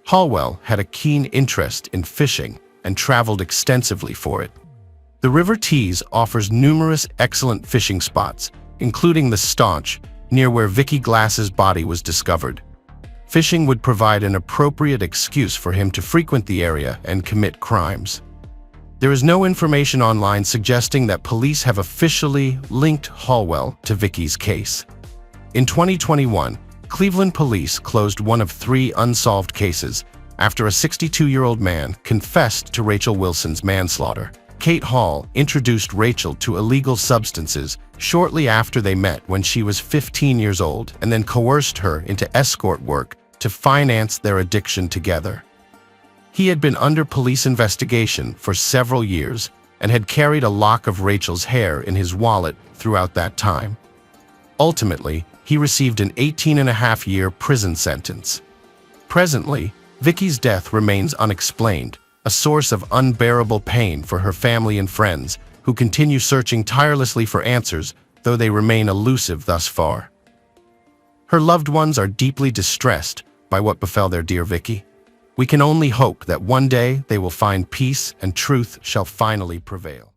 Hallwell had a keen interest in fishing and traveled extensively for it. The River Tees offers numerous excellent fishing spots, including the Staunch, near where Vicky Glass's body was discovered. Fishing would provide an appropriate excuse for him to frequent the area and commit crimes. There is no information online suggesting that police have officially linked Hallwell to Vicky's case. In 2021, Cleveland police closed one of 3 unsolved cases after a 62-year-old man confessed to Rachel Wilson's manslaughter. Kate Hall introduced Rachel to illegal substances shortly after they met when she was 15 years old and then coerced her into escort work to finance their addiction together. He had been under police investigation for several years and had carried a lock of Rachel's hair in his wallet throughout that time. Ultimately, he received an 18-and-a-half-year prison sentence. Presently, Vicky's death remains unexplained, a source of unbearable pain for her family and friends, who continue searching tirelessly for answers, though they remain elusive thus far. Her loved ones are deeply distressed by what befell their dear Vicky. We can only hope that one day they will find peace and truth shall finally prevail.